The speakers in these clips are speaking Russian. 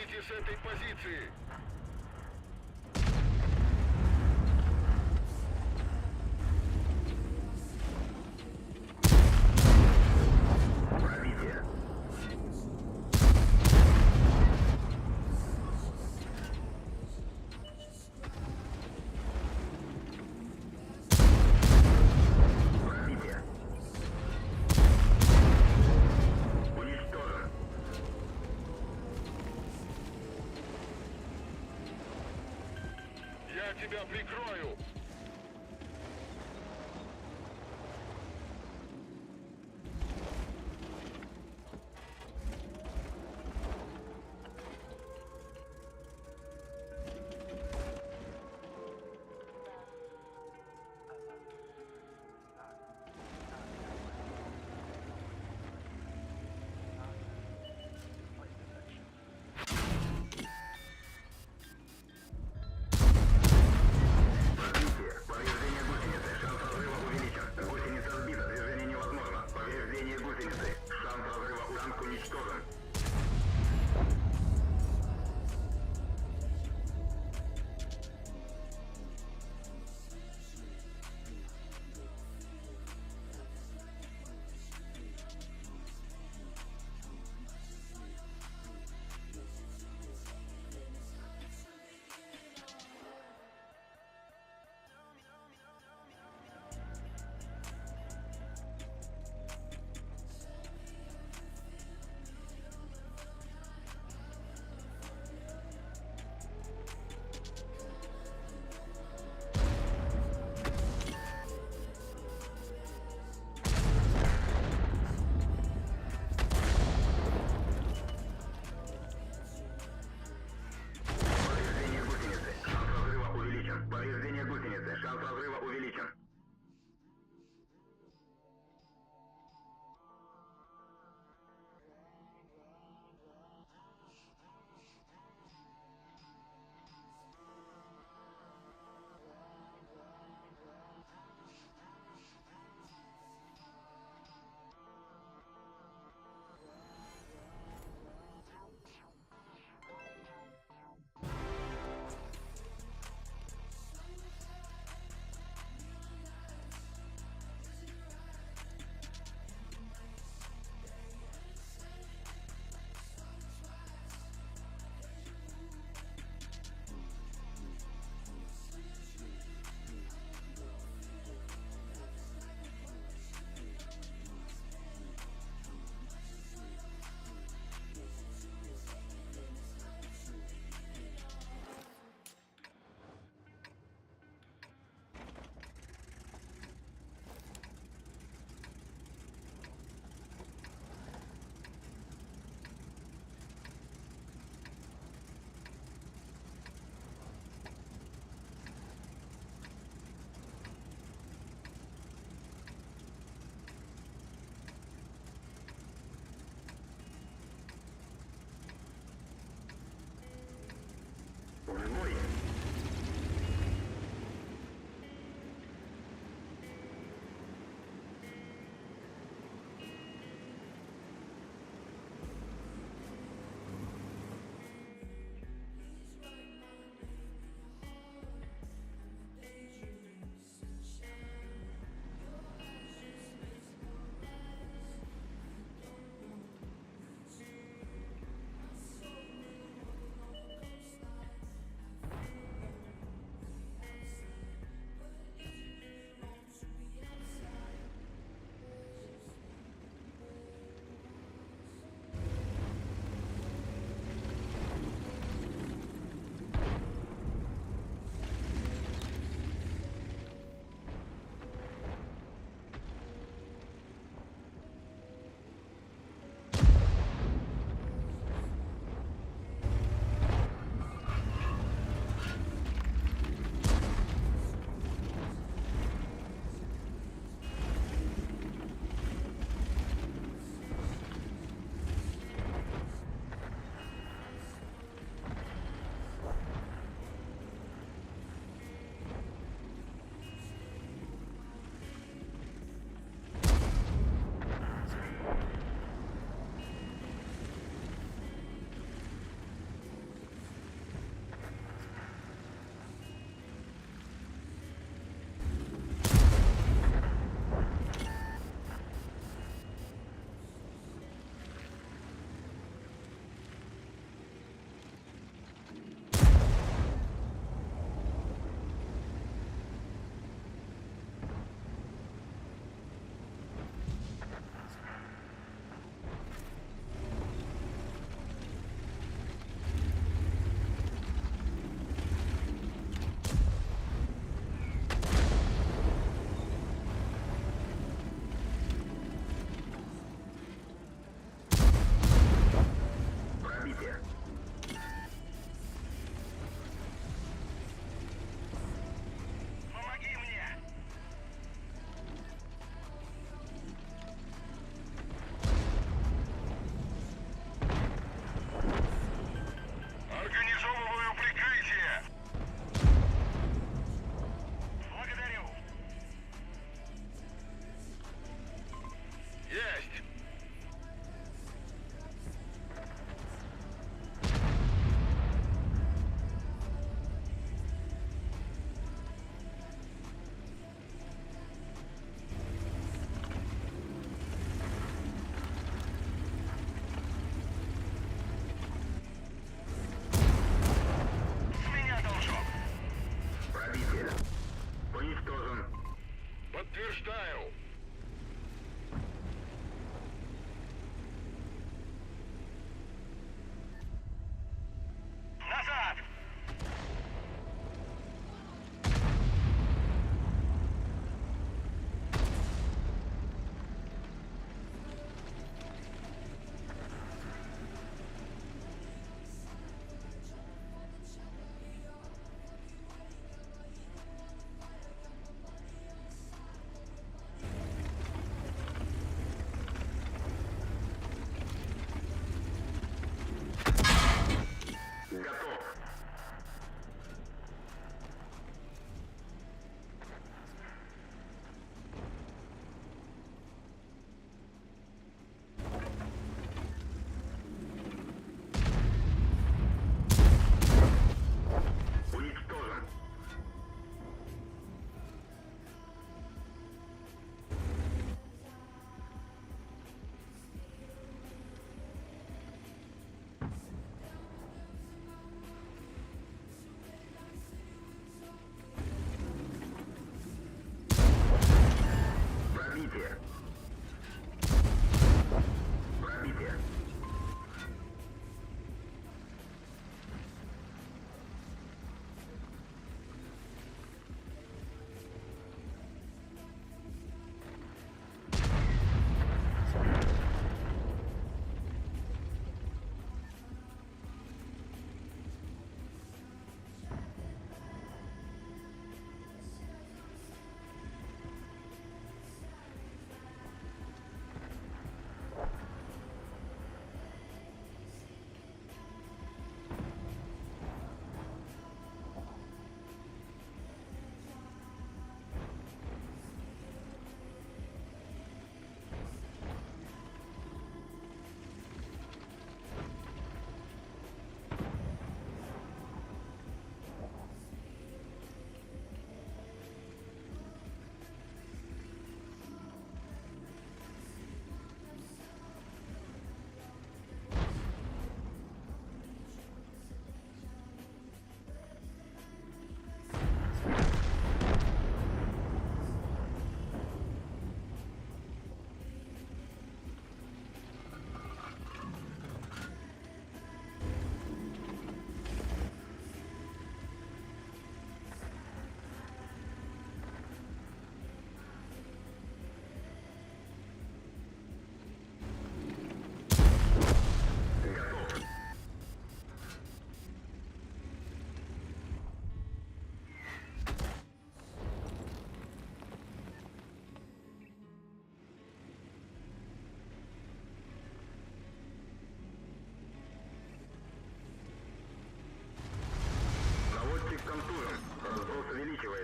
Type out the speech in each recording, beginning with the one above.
Уходите с этой позиции! Пробитие. Пробитие. Уничтожен. Я тебя прикрою! Пробитие. Повреждение гусеницы. Шанс разрыва увеличен. Гусеница сбита. Движение невозможно. Повреждение гусеницы. Шанс разрыва танк уничтожен.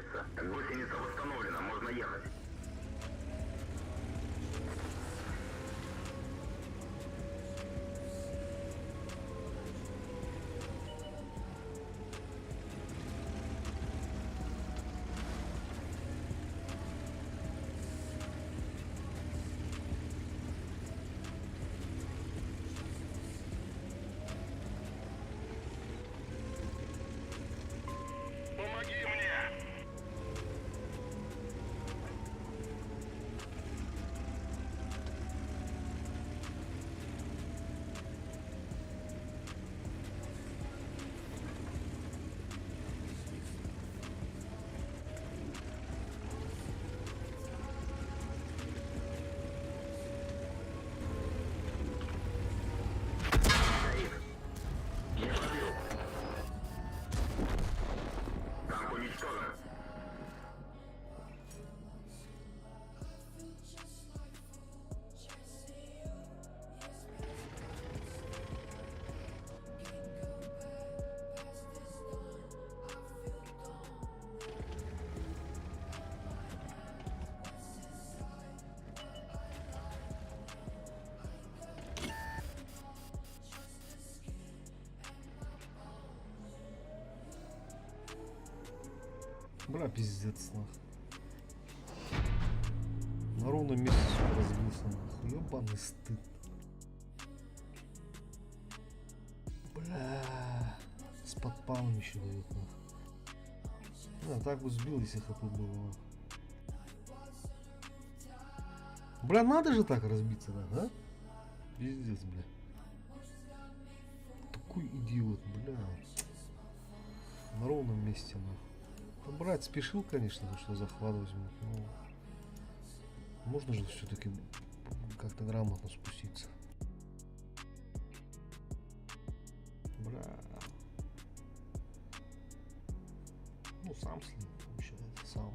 начинается. Гусеница восстановлена, можно ехать. Помоги мне! Стоит. Не пробил. Танк уничтожен. Бля, пиздец, нахуй. На ровном месте сука, разбился, нахуй. Ёбаный стыд. Бля. С подпалом еще дают, нахуй. Да, так бы сбил, если хп было, нахуй. Бля, надо же так разбиться, да? Пиздец, бля. Такой идиот, бля. На ровном месте, нахуй. Ну, брать спешил, конечно, за что захват возьмут, но можно же все-таки как-то грамотно спуститься. Бля. Ну, сам слил, получается, сам.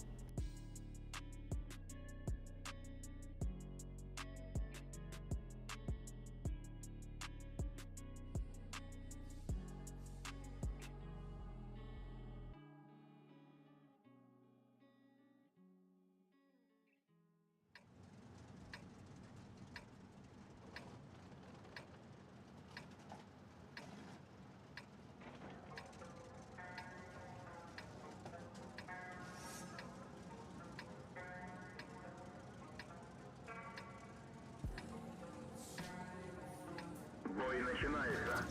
Бой начинается.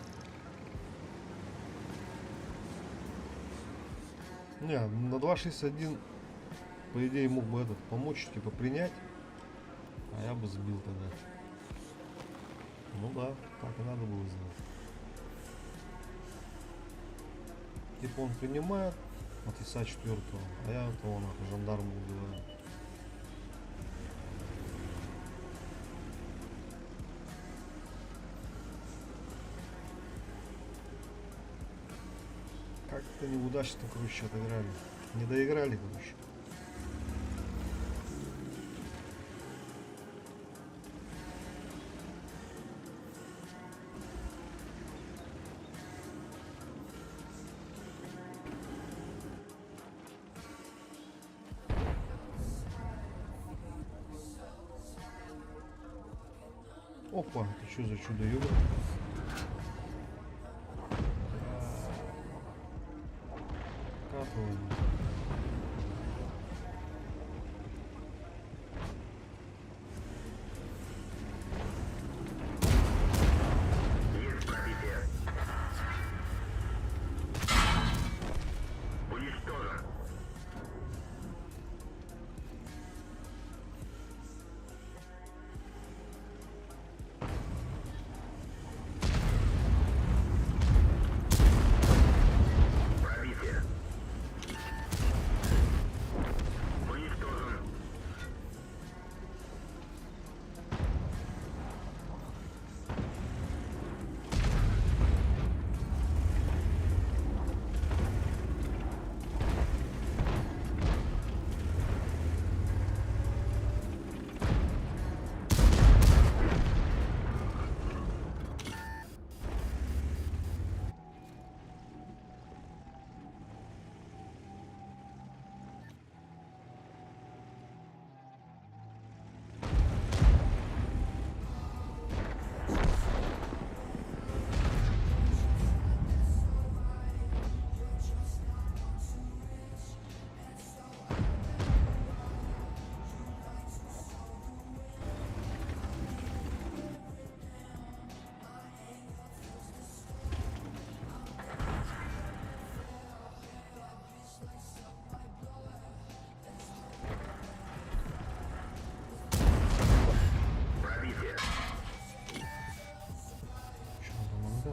Не, на 2.61 по идее мог бы этот помочь, типа принять, а я бы сбил тогда. Ну да, так и надо было сделать. Типа он принимает от ИСа 4, а я того нахуй жандарма убиваю. Как-то неудачно, короче, отыграли. Не доиграли, короче. Опа, это что за чудо-юдо? Капывание. Есть пробитие. Уничтожен.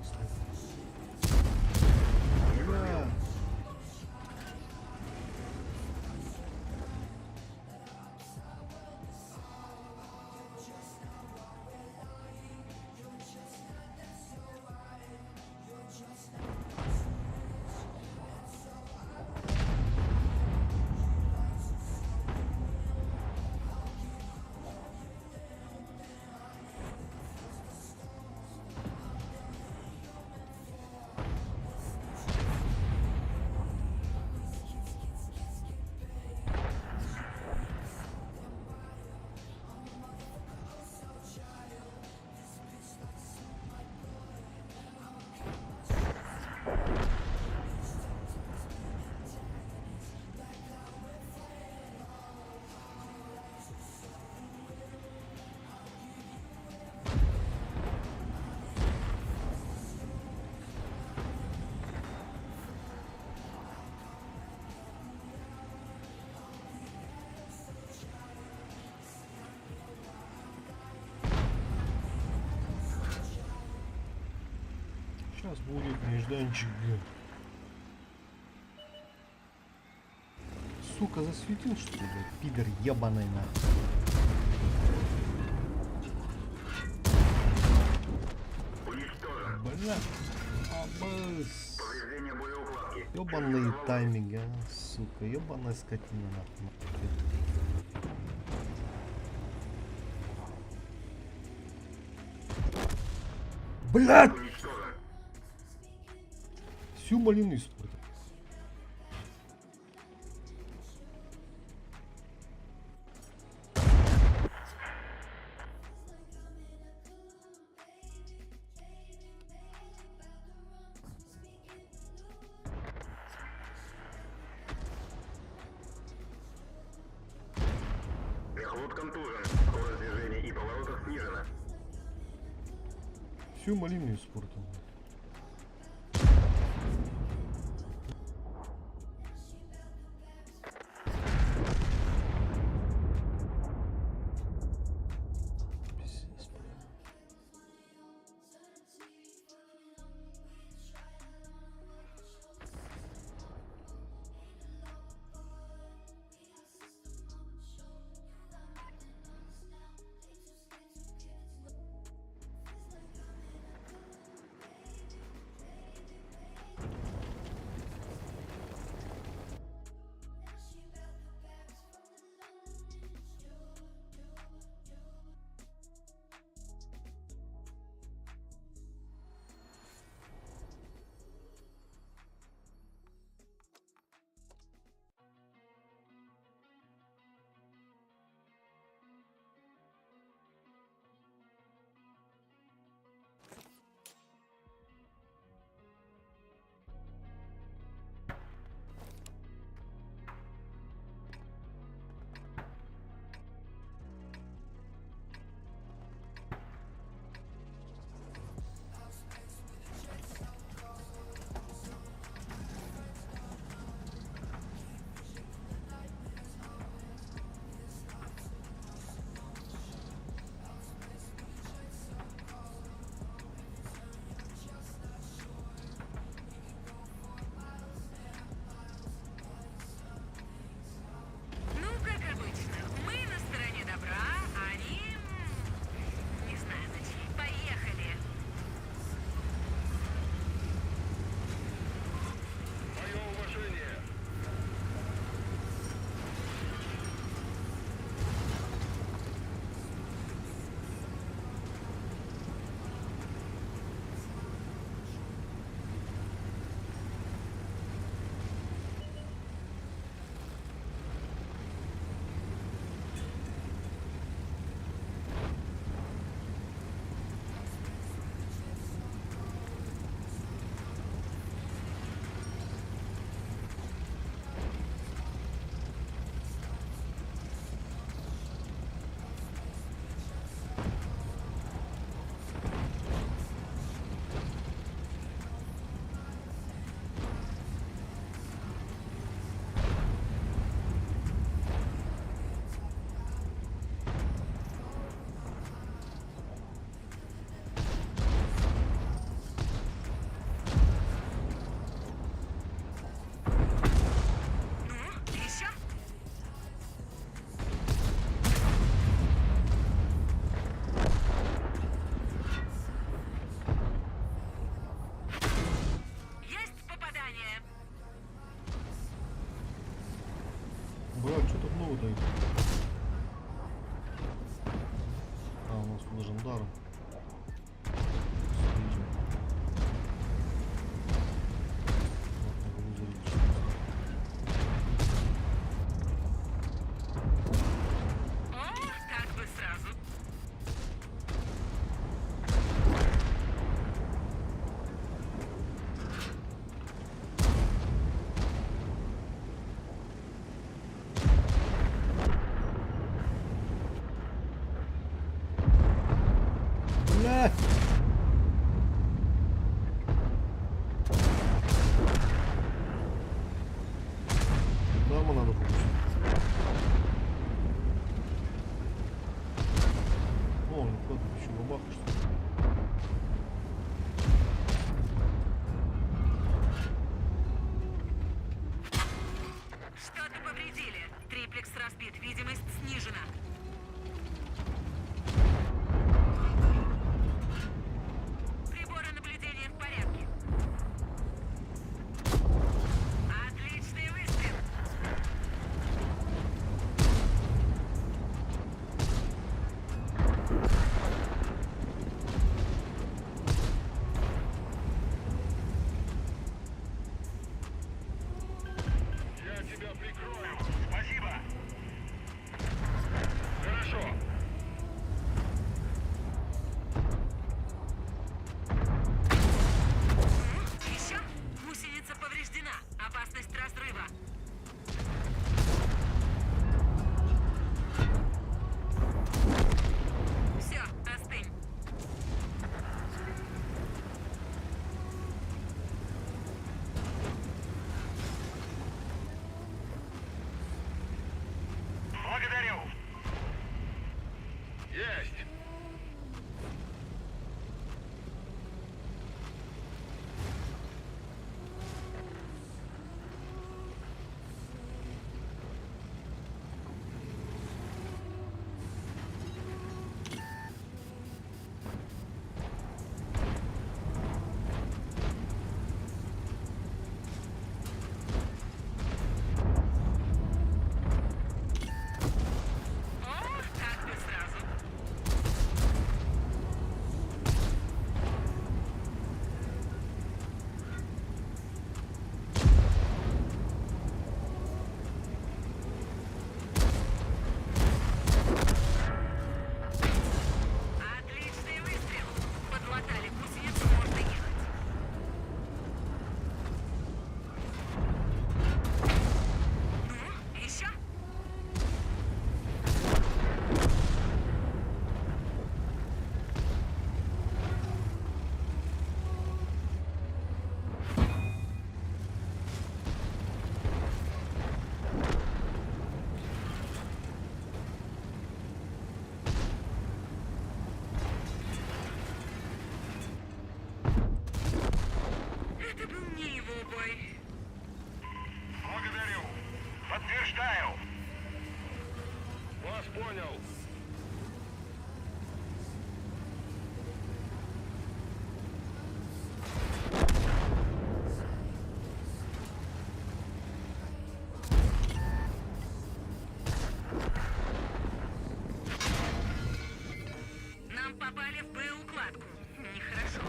Здравствуй. Бля. Сейчас будет нежданчик, блин. Сука, засветил, что ли, блядь? Пидор ебаный нахуй. Уничтожен. Бля. Абыс. Повреждение боеукладки. Ебаные тайминги, а, сука. Ебаная скотина нахуй. Блядь! Уничтожен. Всю малину испортил. Мехлот контужен. Скорость движения и поворотов снижена. Всю малину испортил. Пиздец, бля. Блядь! Даму надо получить. О, не куда еще бабаха, что ли? Что-то повредили. Триплекс разбит, видимость снижена. Приборы наблюдения в порядке. Отличный выстрел. Я тебя прикрою. Спасибо. Хорошо. Еще? Гусеница повреждена. Опасность разрыва. Все, остынь. Благодарю. Есть. О, как бы сразу. Отличный выстрел. Подлатали гусеницу, можно ехать. Ну, еще? Это был не его бой. Благодарю. Подтверждаю. Вас понял. Нам попали в боеукладку. Нехорошо.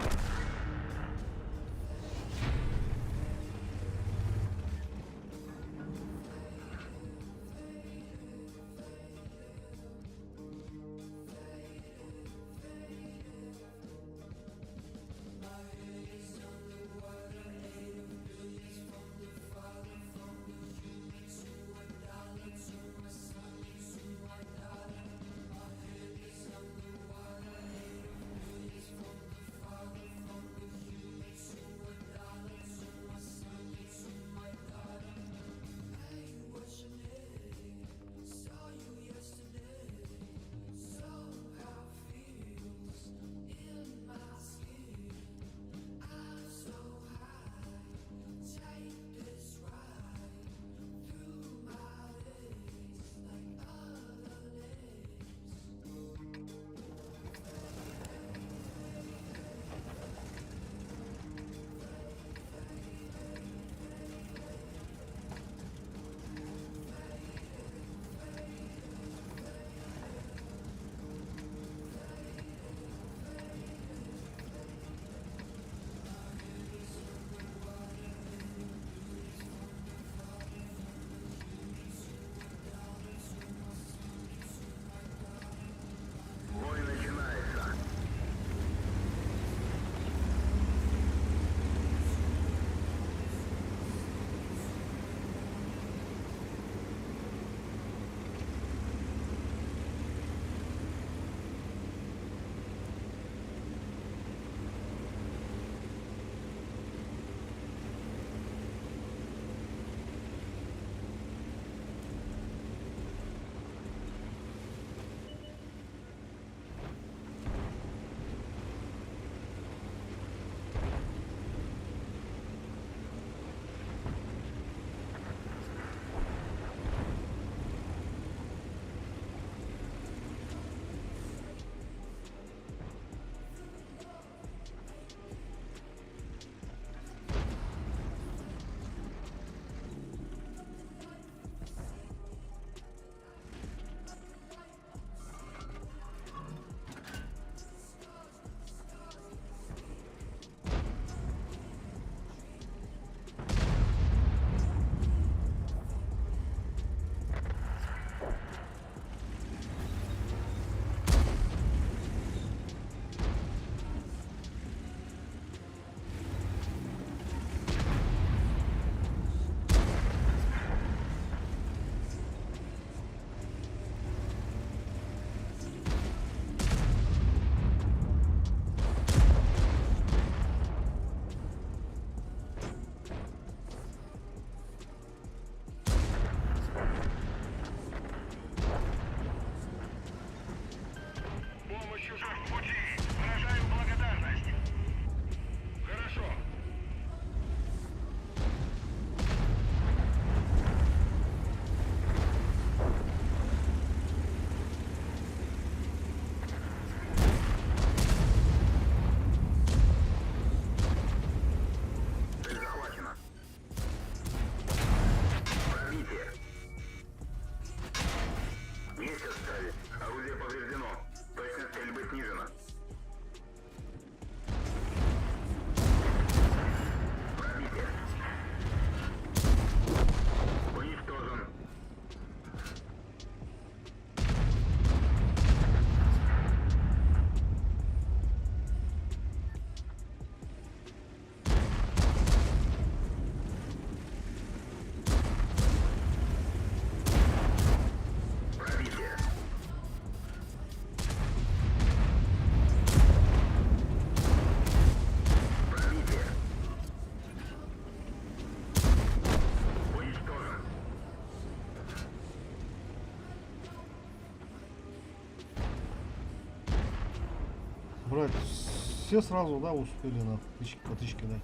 Все сразу, да, успели на потычки дать.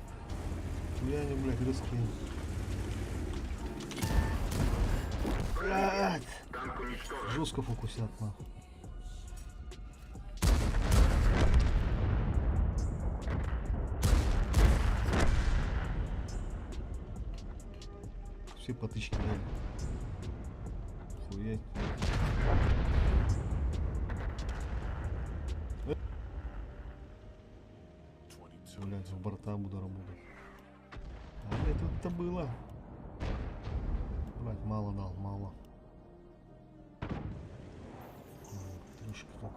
Хуяне, блядь, риские. Блядь! Танк уничтожен. Жестко фокусят, нахуй. Все потычки дали. Хуять. Блять, в борта буду работать. А мне тут-то было. Блять, мало дал, мало. Трошки так.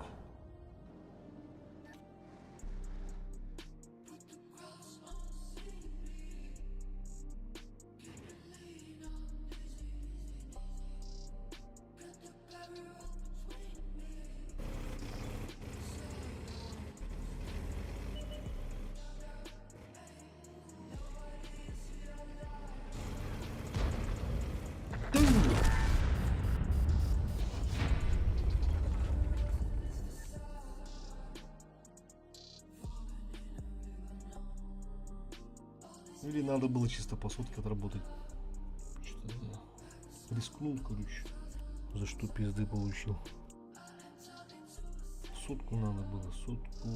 Или надо было чисто по сутке отработать. Что-то я рискнул, короче. За что пизды получил. Сутку надо было, сутку.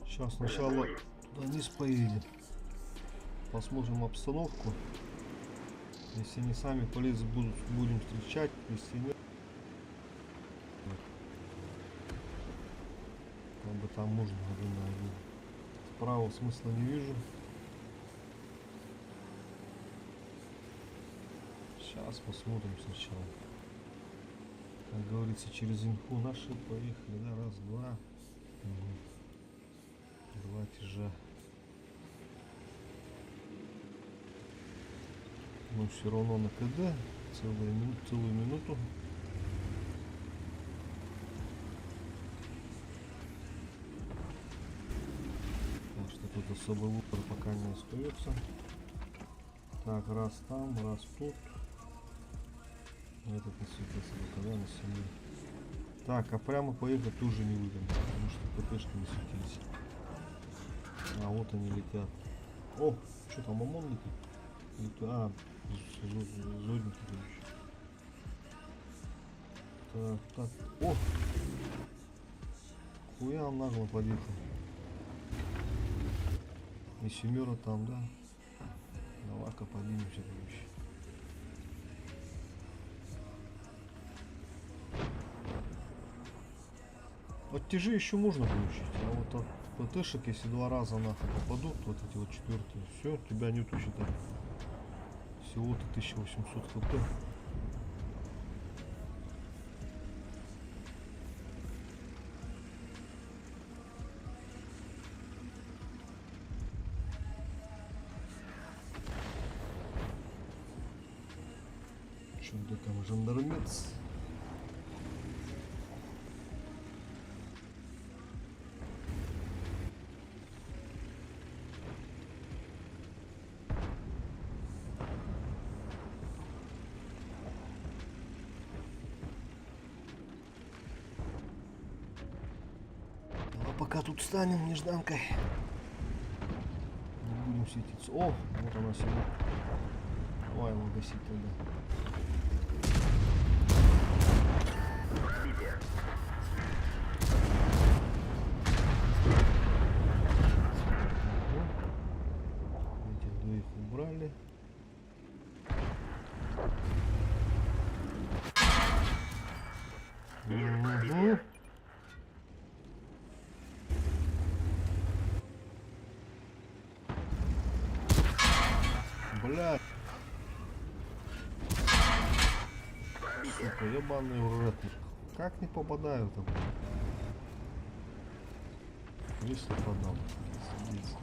Сейчас сначала туда вниз поедем. Посмотрим обстановку. Если они сами полезут, будем встречать. Если нет, как бы там можно один на один. Справа смысла не вижу. Сейчас посмотрим сначала. Как говорится, через инфу наши поехали. Да, раз, два. Два тяжа. Но все равно на КД целую минуту. Так что тут особый выбор пока не остается. Так, раз там, раз тут. Этот не светился, когда на семье. Так, а прямо поехать тоже не выйдем, потому что ППшки не светились. А вот они летят. О, что там, ОМОН летит? А, зодники, короче. Так, так. О! Хуя он нагло подъехал. И семера там, да? Давай-ка поднимемся, короче. Вот тяжи еще можно получить, а вот от ПТшек, если два раза нахуй попадут, вот эти вот четвертые, все, тебя нету, считай. Всего-то 1800 хп. Что-то там жандармец. Пока тут станем нежданкой. Не будем светиться. О, вот она сидит. Давай его гасить тогда. Доиграли. Мгм. Блядь. Сука, ебаный в рот. Как не попадаю там? Если подал. Садись.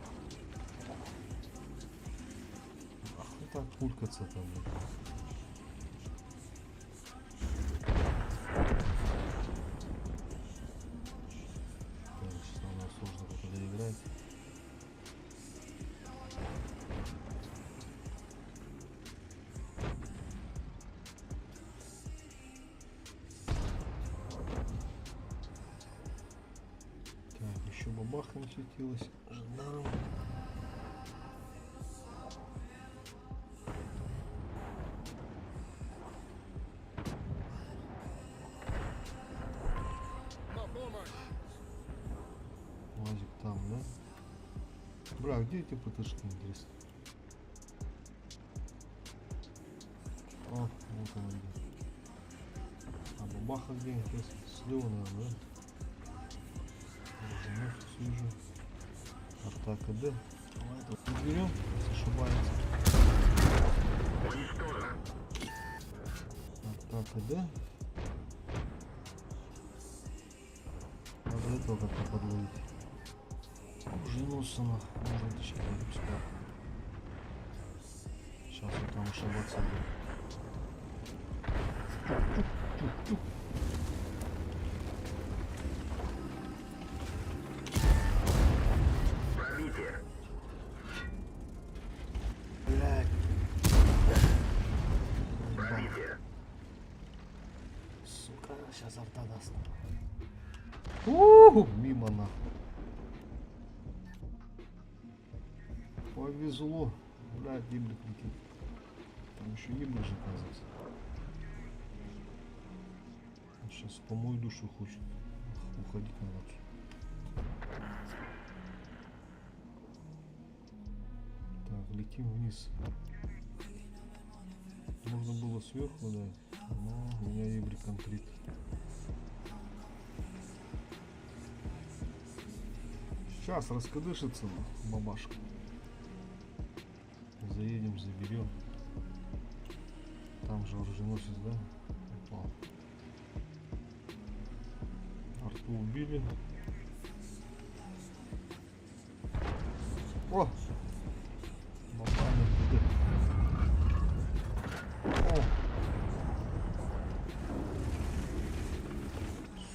Ах, так пулькаться там. Конечно, нам сложно как-то доиграть. Так, еще бабаха не светилась. Жандарм. Лазик там, да? Бля, где эти ПТшки, интересно? О, вот он где. А бабаха где? Интересно, слева, наверное, да? Разумеется, вижу. Атака Д. Давай это уберем, если ошибается. Уничтожен. Атака Д. Надо этого как-то подловить. Уже Носона. Можно точнее пускай. Сейчас он там ошибаться будет. Пробитие. Блядь. Пробитие. Сука, сейчас арта даст. Мимо нахуй. Повезло. Блядь, гиблик летит. Там еще гиблик же оказывается. Он сейчас по мою душу хочет. Уходить надо отсюда. Так, летим вниз. Можно было сверху дать, но меня ебрик контрит. Сейчас раскадышится бабашка. Заедем, заберем. Там же оруженосец, да? Упал. Арту убили. О! Попали туда. О!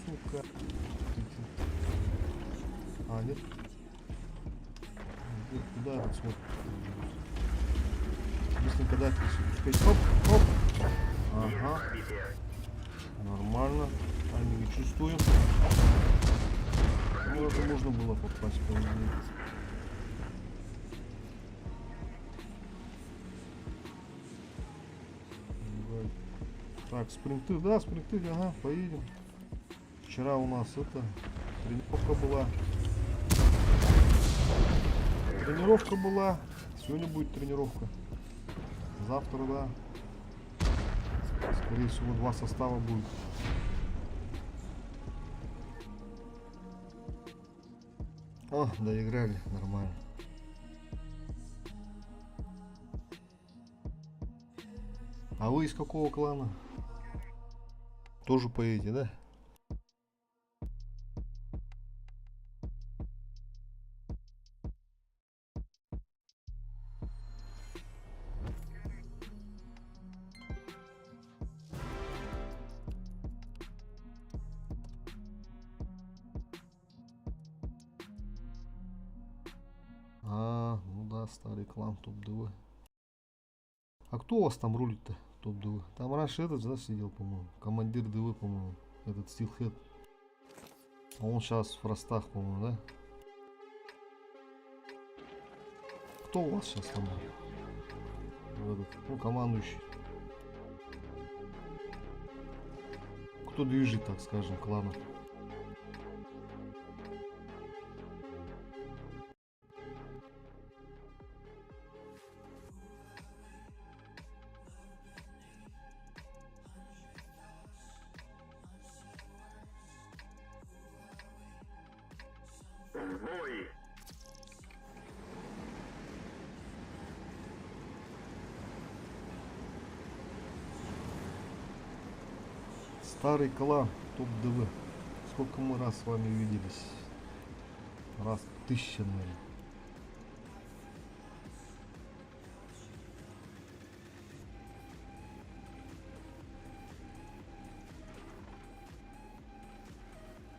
Сука. А, нет? Куда этот смотрит? Быстренько дать, успеть. Хоп, хоп. Ага. Пробитие. Нормально. Тайминг чувствуем. Ну, это можно было попасть по идее. Так, спринты, да, спринты, ага, поедем. Вчера у нас это тренировка была. Тренировка была. Сегодня будет тренировка. Завтра, да. Скорее всего, 2 состава будет. О, доиграли, нормально. А вы из какого клана? Тоже поедете, да? А, ну да, старый клан топ-ДВ. А кто у вас там рулит-то, топ-ДВ? Там раньше этот, да, сидел, по-моему. Командир ДВ, по-моему. Этот Стилхед. А он сейчас в Ростах, по-моему, да? Кто у вас сейчас там? Этот, ну, командующий. Кто движет, так скажем, кланом? Старый клан, топ ДВ. Сколько мы раз с вами виделись? Раз 1000, наверное.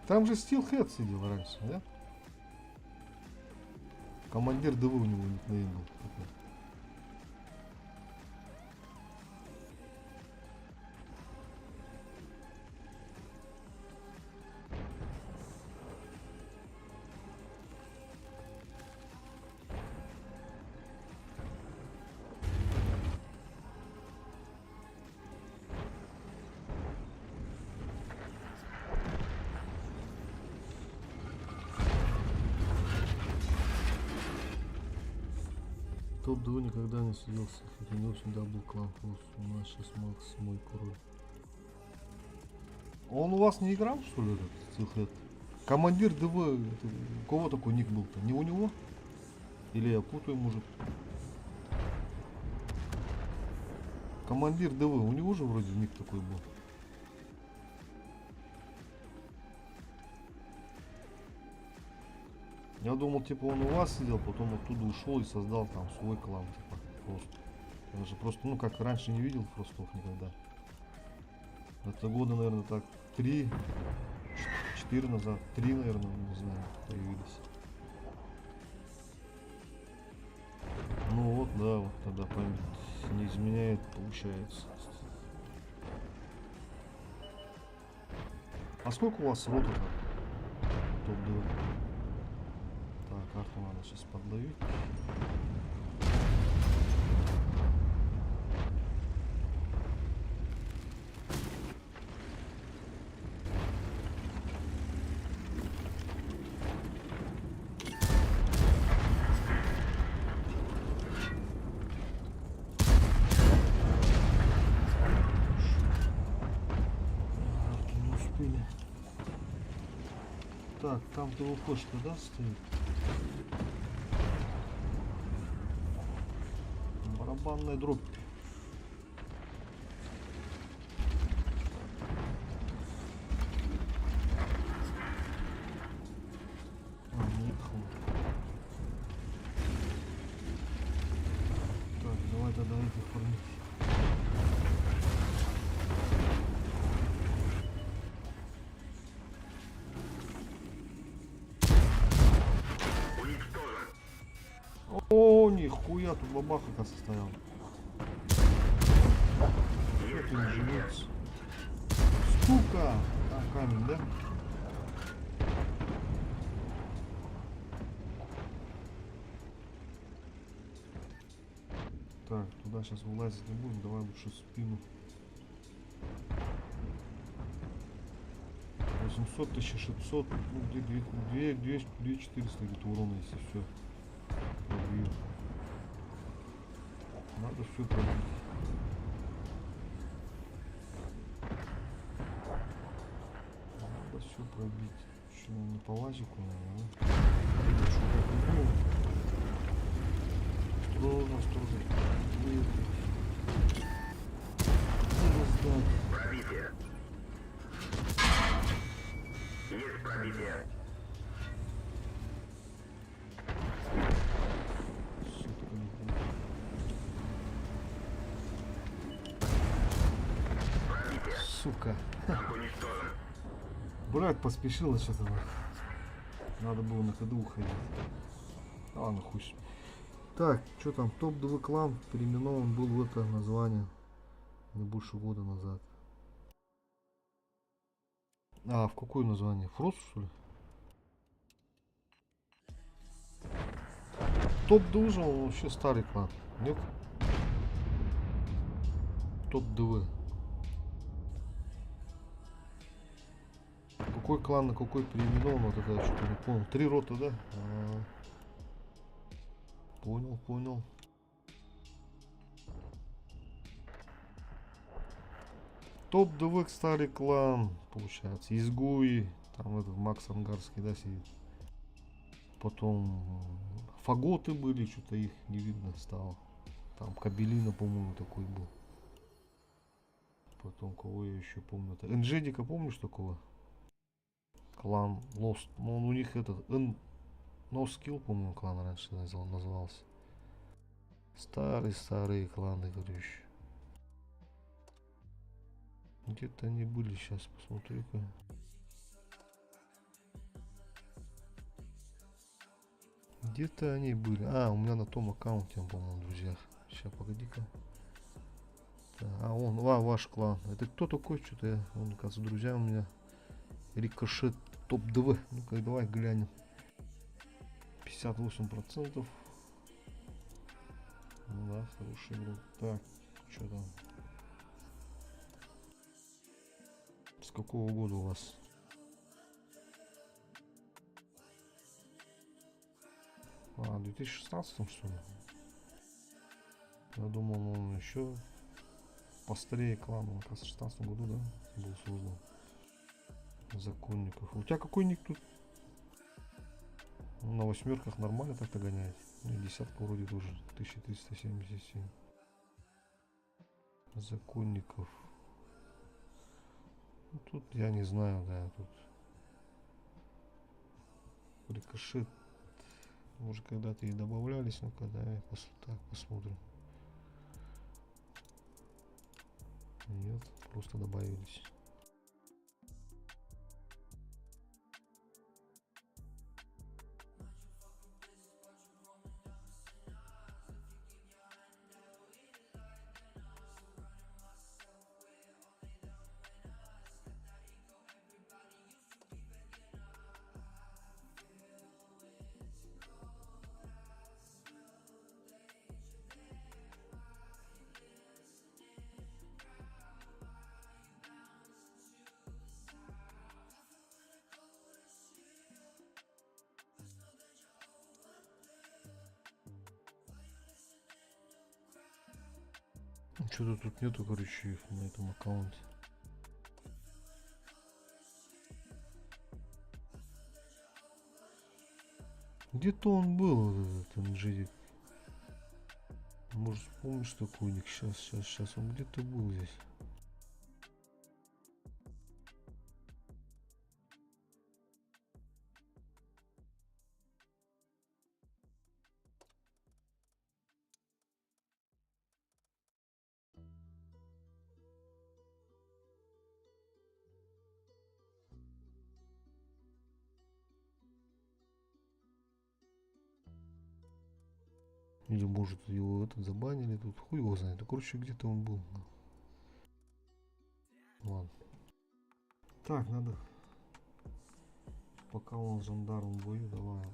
Там же Steelhead сидел раньше, да? Командир ДВ у него никнейм был такой. Топ ДВ никогда не сиделся, хотя не очень дабл клан форс. У нас сейчас Макс мой король. Он у вас не играл, что ли, этот Steelhead? Командир ДВ, это, у кого такой ник был-то? Не у него? Или я путаю, может? Командир ДВ, у него же вроде ник такой был. Я думал, типа, он у вас сидел, потом оттуда ушел и создал там свой клан, типа, просто. Я же просто, ну, как раньше не видел Фростов никогда. Это года, наверное, так 3-4 назад, 3, наверное, не знаю, появились. Ну вот, да, вот тогда память не изменяет, получается. А сколько у вас рота там? Топ-2. Так, карту надо сейчас подловить. Не успели. Так, там ТВПшка, да, стоит? Барабанная дробь. Не ехал. Так, давай тогда это формить. Уничтожен. О, нихуя, тут бабаха как состоял. Есть Ты не пробитие. живется. Сука! Там камень, да? Так, туда сейчас вылазить не будем, давай лучше спину. 800, 1600, ну где 2400 где-то урона, если все пробью. Надо все пробить. Надо все пробить. Что, не по лазику, наверное, да? Осторожно, осторожно. Выехать. Надо сдать. Пробитие. Есть пробитие. Сука, нихуя. Пробитие. Сука. Танк уничтожен. Брат поспешил что-то. Надо было на ходу уходить. Ладно, хуй с ним. Так, что там? Топ-2 клан переименован был в это название не больше года назад. А, в какое название? Фрост, что ли? Топ-2 же он вообще старый клан. Нет? Топ-2. Какой клан на какой переименован, вот это я что-то не понял. 3 рота, да? Понял, понял. Топ-2 старый клан, получается. Изгуи, там этот Макс Ангарский, да, сидит. Потом фаготы были, что-то их не видно стало. Там Кабелина, по-моему, такой был. Потом кого я еще помню? Это Энджедика, помнишь такого? Клан Lost. Ну, он у них этот No Skill, по-моему, клан раньше назывался. Старые кланы, короче. Где-то они были, сейчас посмотрю-ка. Где-то они были. А, у меня на том аккаунте, по-моему, в друзьях. Сейчас, погоди-ка. А, ваш клан. Это кто такой? Что-то я, он, кажется, друзья у меня. Рикошет топ-2. Ну-ка, давай глянем. 58%. Ну да, хороший игрок. Так, что там? С какого года у вас? А, 2016 что ли? Я думал, он еще пострее клан. Он, кажется, в 16 году, да, был создан. Законников. У тебя какой ник тут? На восьмерках нормально так-то гоняет. И десятка вроде тоже. 1377. Законников. Ну, тут я не знаю, да, тут. Рикошет. Может, когда-то и добавлялись, но когда так посмотрим. Нет, просто добавились. Что-то тут нету, короче, их на этом аккаунте. Где-то он был, этот Энджедик. Может, помнишь такой ник? Сейчас. Он где-то был здесь. Или может его этот забанили тут, хуй его знает. Ну, короче, где-то он был. Ладно. Так, надо. Пока он жандарм в бою, давай.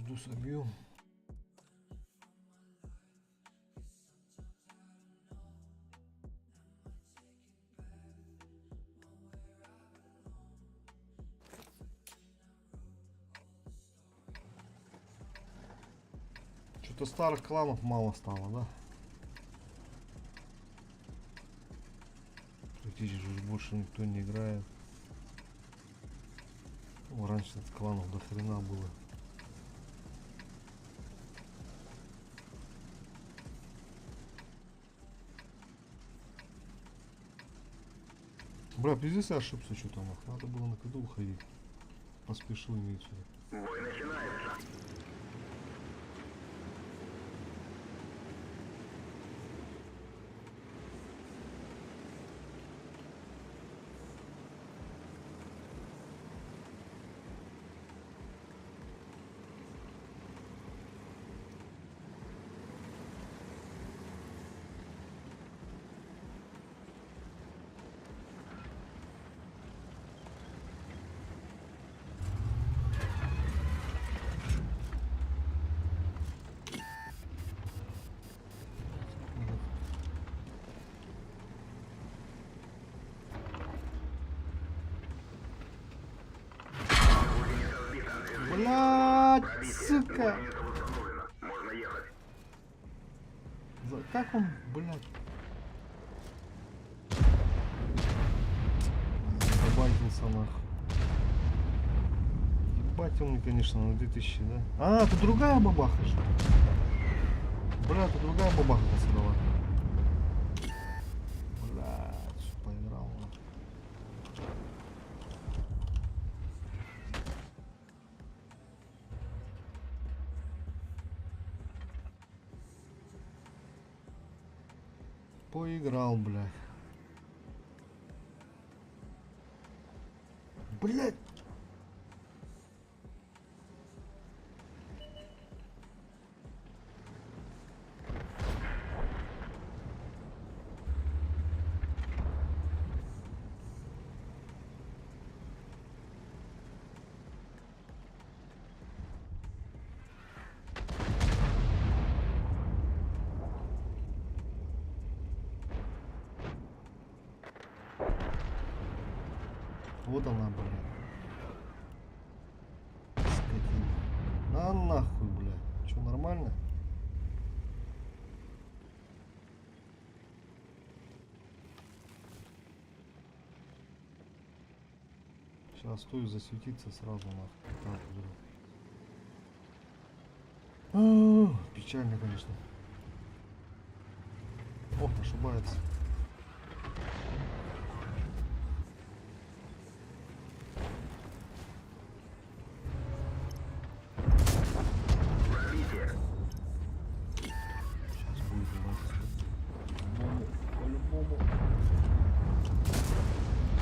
Жду собью. Что-то старых кланов мало стало, да? Практически уже больше никто не играет. Ну, раньше кланов до хрена было. Бля, пиздец, я ошибся что-то. Надо было на коду уходить. Поспешил иметь сюда. Бой начинается. Блядь, сука! Гусеница установлена. Можно ехать. Как он, блядь? Забайтился нахуй. Ебать он мне, конечно, на 2000, да? А, это другая бабаха же. Бля, это другая бабаха, пацанова. Блядь, Поиграл, блядь. Блядь. Вот она, блядь. Скотина. А нахуй, блядь. Че, нормально? Сейчас стою, засветиться сразу нахуй. Так, блядь. Печально, конечно. Ох, ошибается. Пробитие. Сейчас будет у нас. По-любому.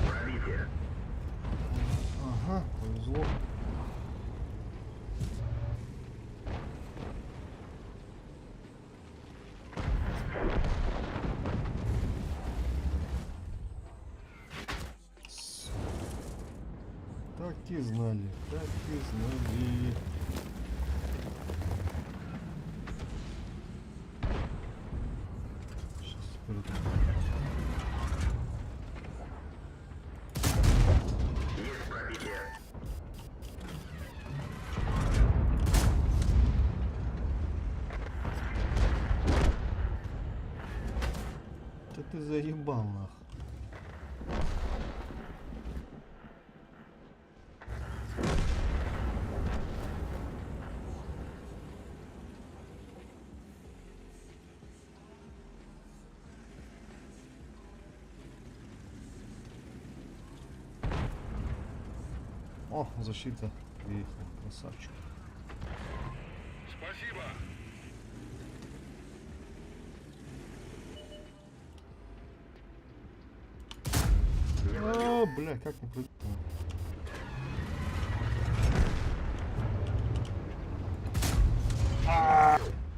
Пробитие. Ага, повезло. Так и знали, так и знали. Сейчас вперед. Есть пробитие. Да ты заебал нах. О, защита приехала, красавчик. Спасибо. О, бля, как не прыгнул.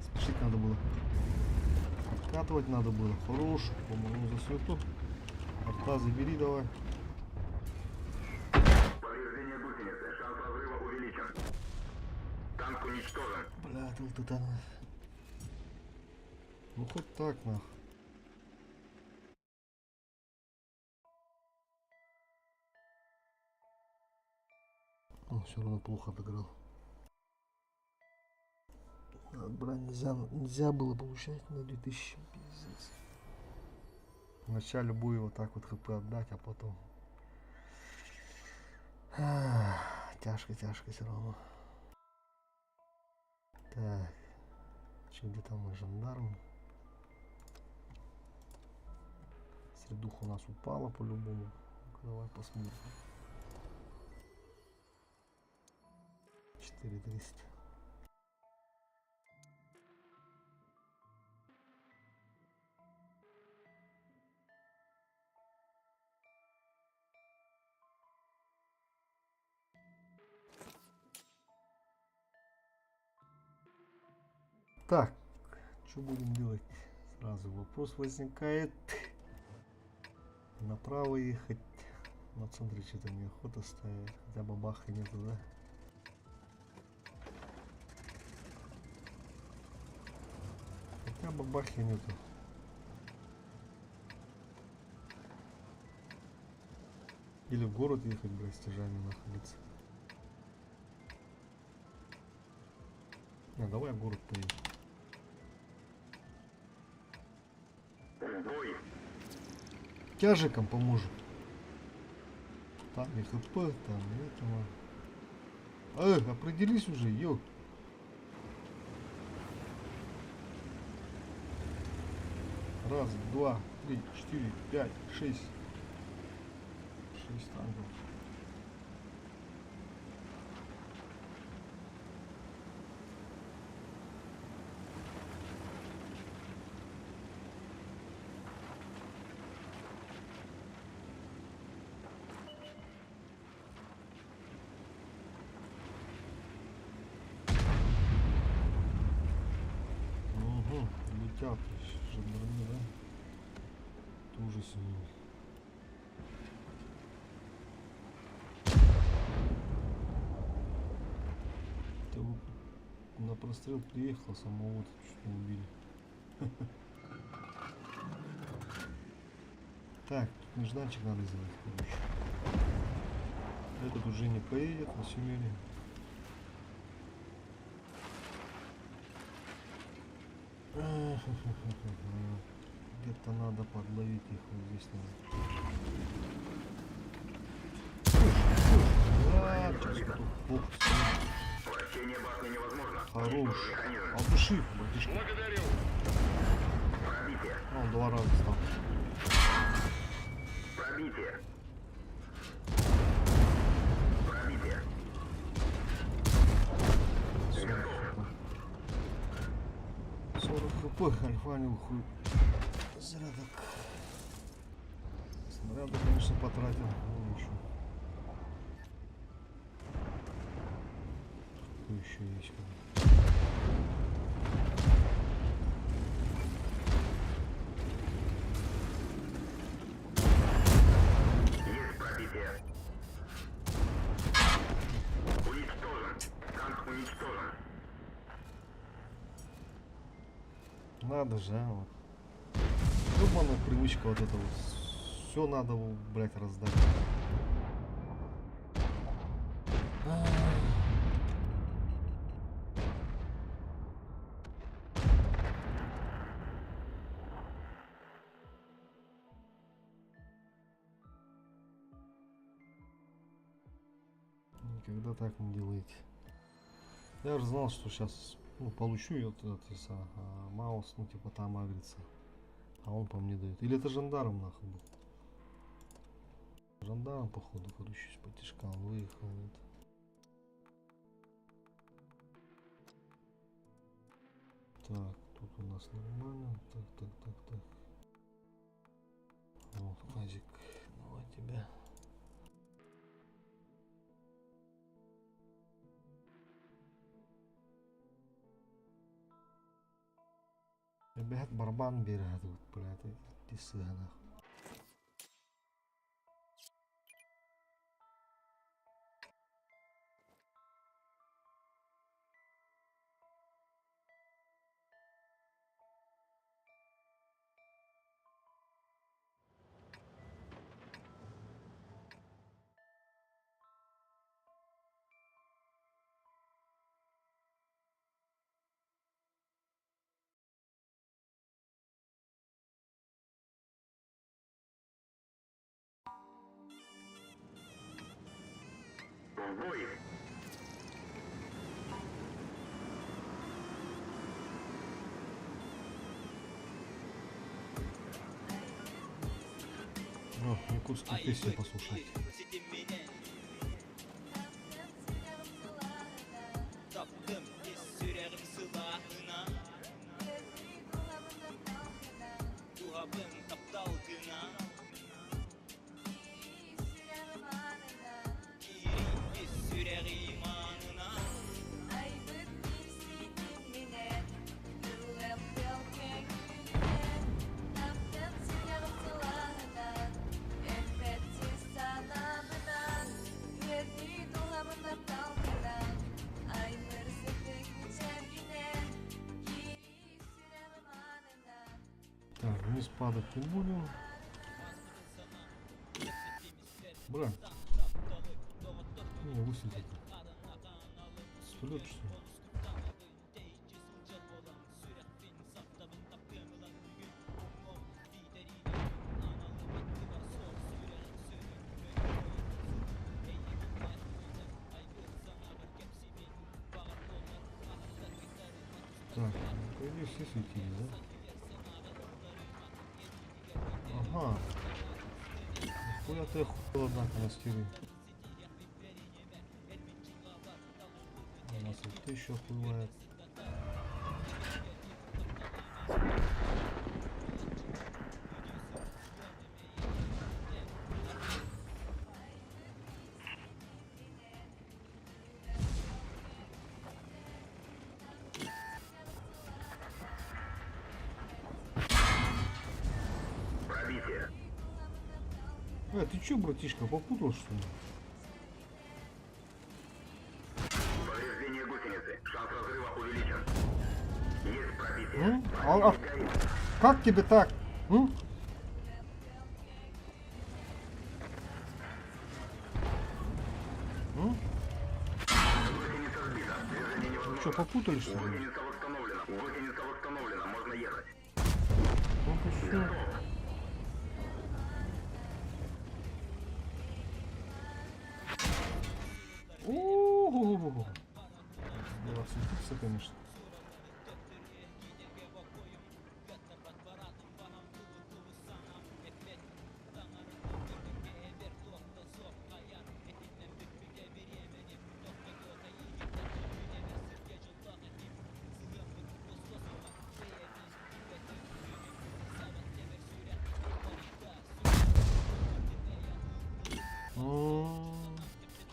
Спешить надо было. Откатывать надо было. Хорош, по-моему, за свету. Арта забери давай. Повреждение гусеницы. Шанс разрыва увеличен. Танк уничтожен. Бля, тут она. Ну хоть так нах. Он все равно плохо отыграл. Брать нельзя было получать на 2000. Пиздец. Вначале будет вот так вот хп отдать, а потом. Тяжко все равно. Так. Че, где там мой жандарм? Средуха у нас упала по-любому. Давай посмотрим. 4300. Так, что будем делать? Сразу вопрос возникает. Направо ехать. На центре что-то неохота ставить. Хотя бабаха нету, да? Хотя бабахи нету. Или в город ехать, блядь, стяжами находиться. Давай в город поедем. Бой. Тяжиком поможем. Там и хп, там этого. Определись уже, ё. Раз, два, три, четыре, пять, шесть. 6 танков. летят, жандармы, да? Тоже с ними. Это вот на прострел приехал, самого чуть не убили. Так, тут нежданчик надо сделать, короче. Этот уже не поедет на семере. Где-то надо подловить их, вот здесь надо. Сейчас тут фокус. Вращение башни невозможно. Хорош. Механизм. От души, братишка. Благодарю. Пробитие. А, он 2 раза стал. Пробитие. Пробитие. 40 хп, альфанил хуй. Зря так. Снаряды, конечно, потратил. Ну, ничего. Какой еще есть? Есть пробитие. Уничтожен. Танк уничтожен. Надо же, а, вот. Ёбаная привычка вот это вот. Все надо, блять, раздать. Никогда так не делайте. Я же знал, что сейчас получу я вот этот маус, ну типа там агрится. А он по мне дает. Или это жандарм нахуй был. Жандарм походу, короче, с потяжка он выехал. Вот. Так, тут у нас нормально. Так. Вот, Казик, давай тебя. Ребят, барабан берет тут, блядь, эти сыгана. В бой. О, якутские песни послушать. Taptım hiç sürerim silahına. Duhabım tapdalgına. Giri sürer imanına. Так, вниз падать не будем. Бля. Не, высветит. Стулет, что ли? Так, по идее все светили, да? Ага. Нихуя ты охуел, однако, на стире. У нас вот еще охуевает. пробитие. Ты чё, братишка, попутал что ли? Повреждение гусеницы. Шанс разрыва увеличен. Есть пробитие. М? Противник горит. Как тебе так? М? М? Гусеница сбита. Движение невозможно. Что, попутали что ли? Гусеница восстановлена. Гусеница восстановлена. Можно ехать. Ну ты что? О-о-о-о. Было светиться, конечно.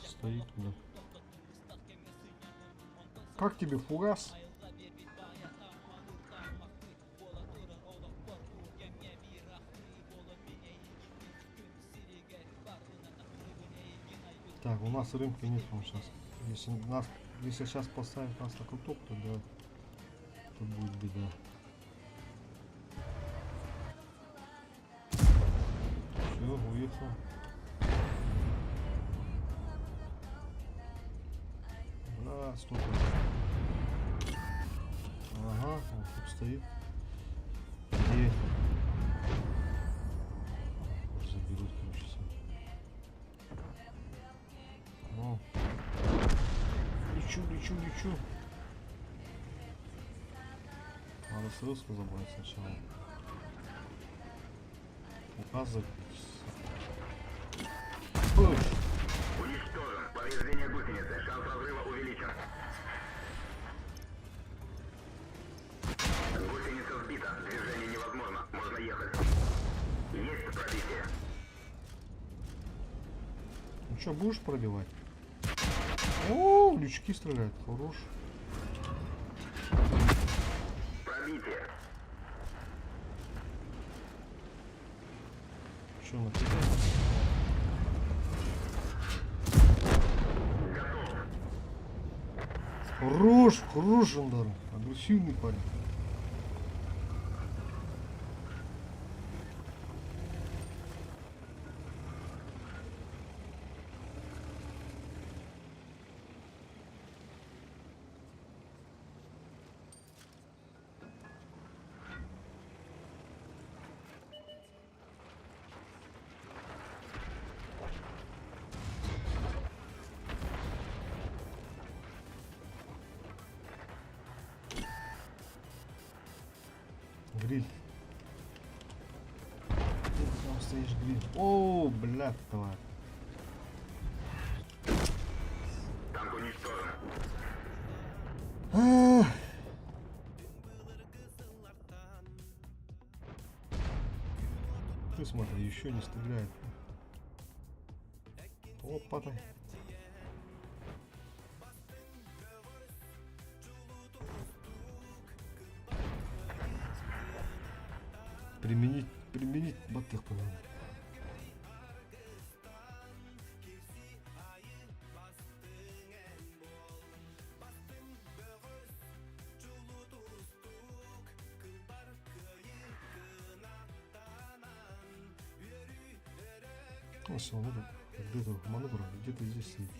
Стоит, да. Как тебе фугас? Так, у нас рынка нет сейчас. Если сейчас поставить нас на куток, то да, то будет беда. Все, уехал. Да, столько. Ага, он тут стоит. Где? Заберут, короче, все. Ну. Лечу. Надо срезку забрать сначала. Указ закрыть. Уничтожен. Повреждение гусеницы. Шанс разрыва увеличен. Гусеница сбита. Движение невозможно. Можно ехать. Есть пробитие. Ну что, будешь пробивать? О, лючки стреляют. Хорош. Пробитие. Что, на тебя? Хорош, жандарм. Агрессивный парень. Гриль. Ты там стоишь, гриль. О, блядь, тварь. Танк уничтожен. Ах. Ты смотри, еще не стреляет. Опа-то. Применить батых, по-моему. Ну все, ну где-то маневр, где-то здесь сидит.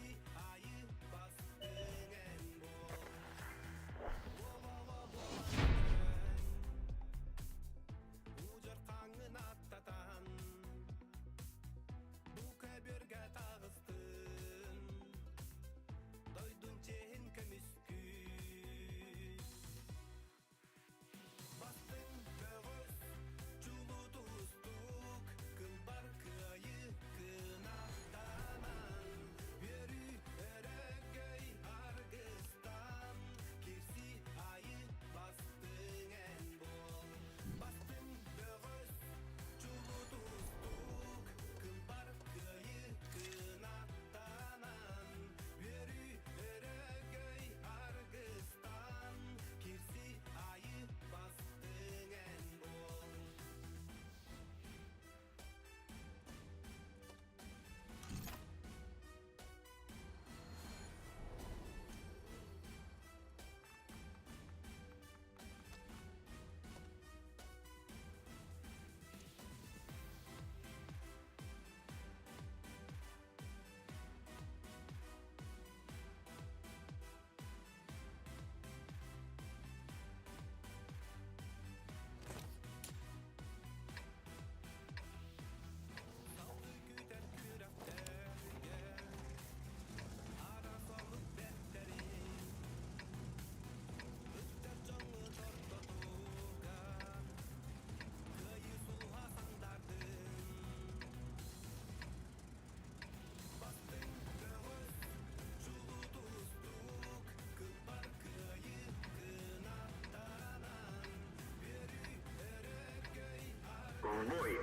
В бой!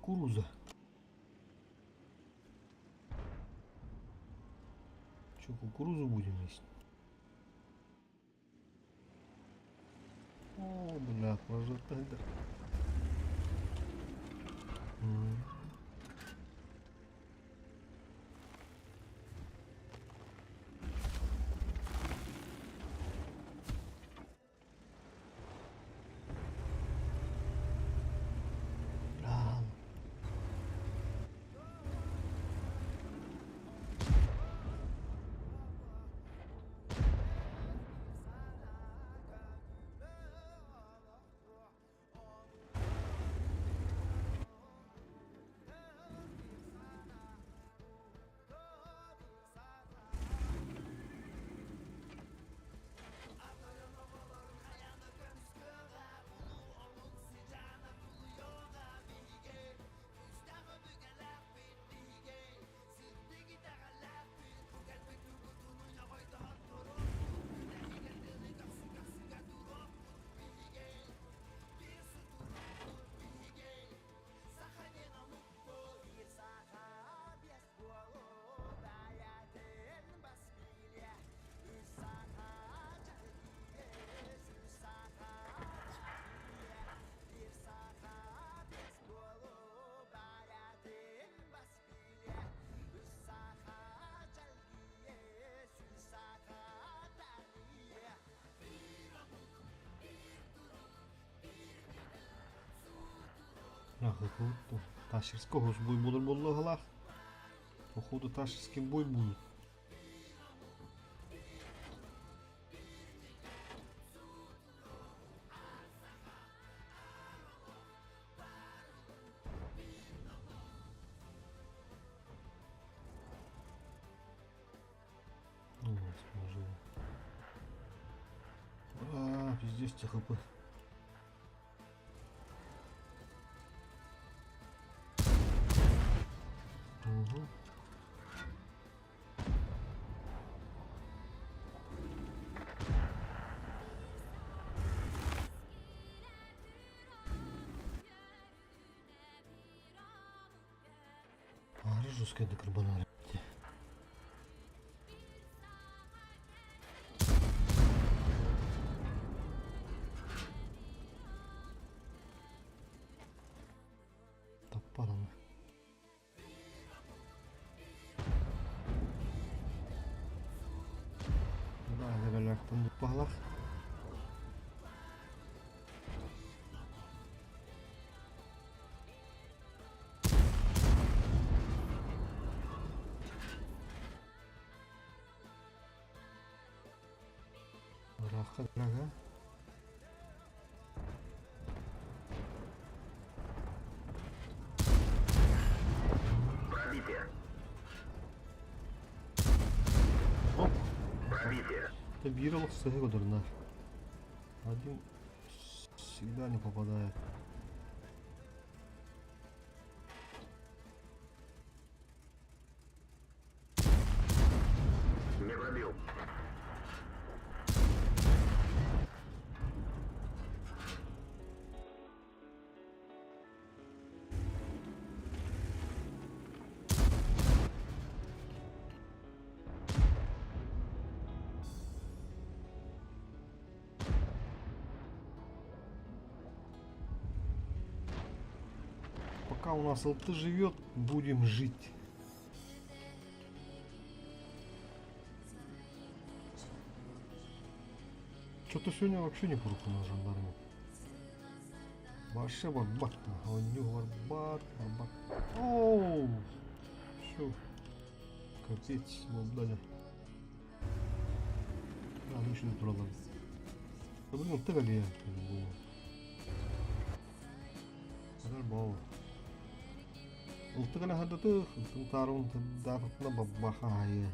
Кукуруза. Че, кукурузу будем есть? О, бля, прожатая, да. Бля. Походу ташерского ж бой буду боллагалах. Походу ташерский бой будет. Ну, сможу. Пиздец, ТХП. Угу. Жесткая до карбонара. Топаром. Да, левелях там палах. Раха, драга. Пробитие! Оп! Пробитие! Табировал с этого дурна. Один всегда не попадает. Не пробил! Пока у нас ЛТ живет, будем жить. Что-то сегодня вообще не по руку на жандарме. Вообще барбак. У него барбак. Оу. Все. Капец, дали. А, ну еще не трогал. Да блин, ты ли я? Бау. Ultu kana hada tuh, untung tarung dapat na bahaya.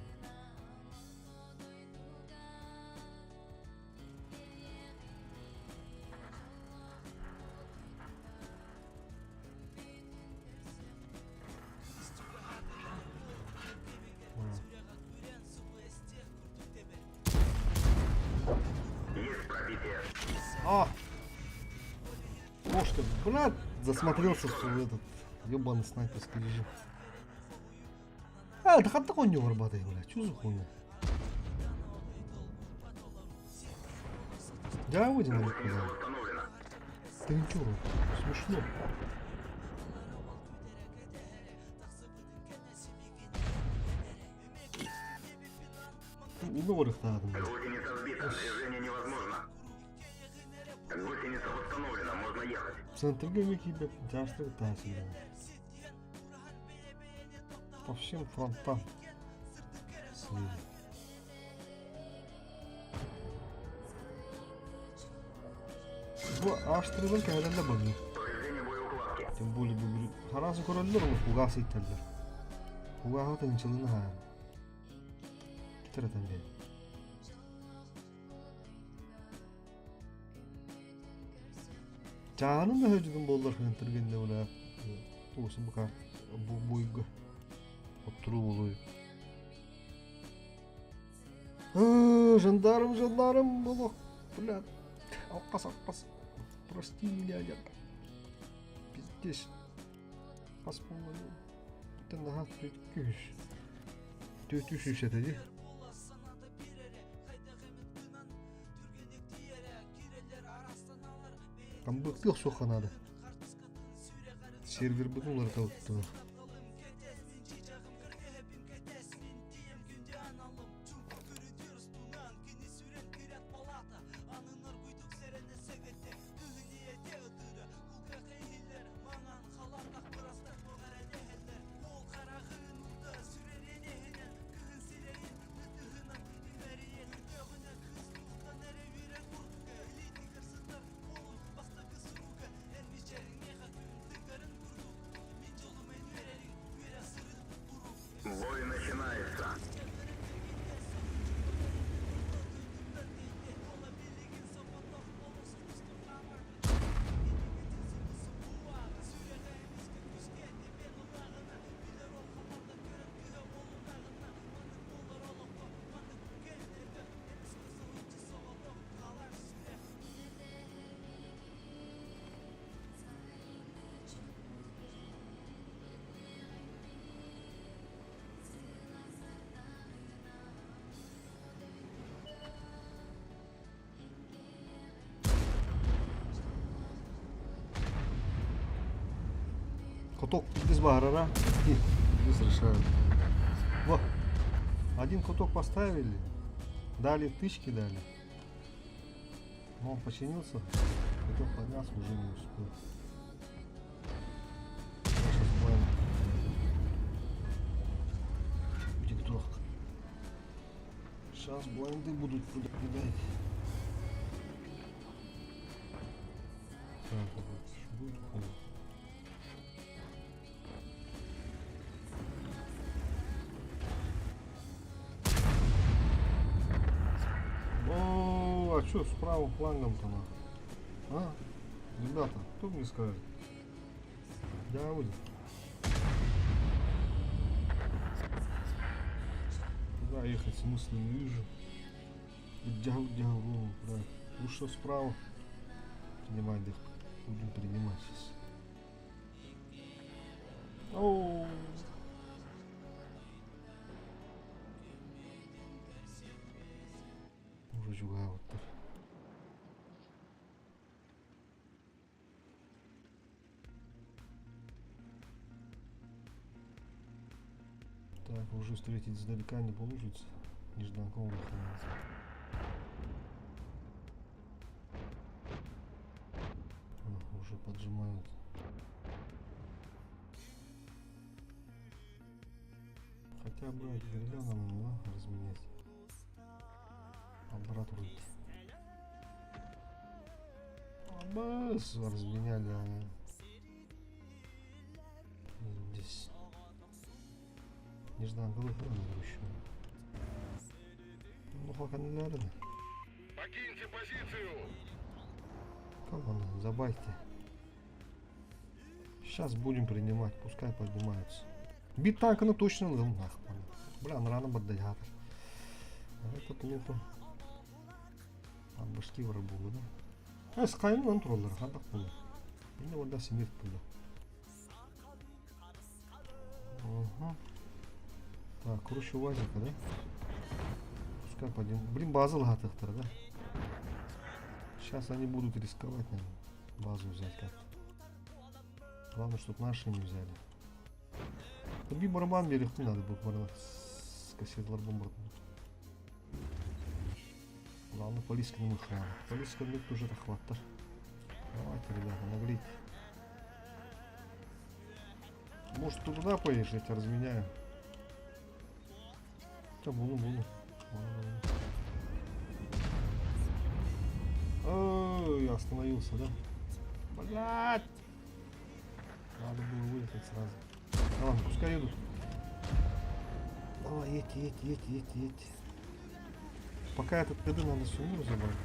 Есть пробитие. А! Ох ты, блядь, засмотрелся в этот ебаный снайперский режим. А, да как такой не работает, блядь, что за хуйня? Да, выйдем на Гусеница восстановлена. Ты ничего, смешно. Ну, надо, блядь. Гусеница сбита, движение невозможно. Гусеница восстановлена, можно ехать. Центр геометрии тяжко летать, по всем фронтам. Слили. Bu araştırılır ki herhalde bakıyor. Повреждение боеукладки. Тем более bu harası korunlar mı? Fugası iterler. Fugaha tınçılığını hayal. Gitar atan gel. Canım da höcüdün bollar hıntırgende bula. Olsun bu kadar. Bu boyga. Otturu buluyor. Жандарм, было. Блядь. Алкас. Прости меня, я. Пиздец. Посмотрим. Это нахуй третьюш. Третьюш еще dedi. Там был пил сухо надо. Сервер бутылар таутту. Бой начинается. Куток без барара. Без решают. Вот. Один куток поставили. Дали тычки дали. Но он починился. Куток поднялся, уже не успел. Сейчас бывает. Тик-ток. Сейчас блайнды будут куда кидать. Так, вот. Будет хуй. О, а что с правым флангом-то нахуй? А? Ребята, кто мне скажет? Я выйду. Туда ехать смысла не вижу. Дягу, да. Лучше справа. Принимай, да. Будем принимать сейчас. Оу. Уже juga вот так. Так, уже встретить издалека не получится. Нежданком выходить. Уже поджимает. Хотя, блядь, гляну на него, разменять. Албара турит. Абас, разменяли они. Здесь. Нежданный выход еще. Ну, пока не надо. Покиньте позицию! Команда, забайте. Сейчас будем принимать, пускай поднимаются. Бит танка, ну точно лыл нахуй. Бля, рано поддать. Это плохо. Там башки вырабулы, да? Скайну нам троллер, хадак было. Мне вода смерть было. Ага. Так, круче УАЗика, да? Пускай пойдем. Блин, база лагатых-то, да? Сейчас они будут рисковать, наверное, базу взять как-то. Главное, чтобы наши не взяли. Bir барабан берег не надо будет барабан с кассетлар бомбардировать. Главное, полиска не хватит. Полиска мне тоже хватит. Давайте, ребята, наглите. Может, туда поедешь, я тебя разменяю. Да, буду. Ой, я остановился, да? Блядь! Надо было вылететь сразу. Да ладно, пускай едут. Давай, едь. Пока этот КД надо сумму забрать.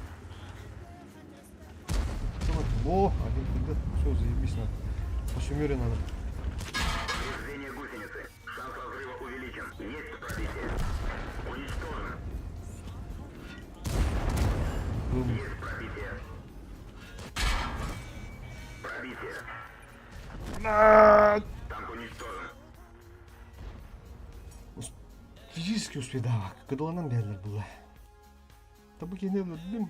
Во, один КД. Все, заебись надо. По суммере надо. Повреждение гусеницы. Шанс разрыва увеличен. Есть пробитие. Уничтожен. Есть пробитие. Пробитие. Танк уничтожен. Физически успевала, когда нам берлер было. Таби не блин.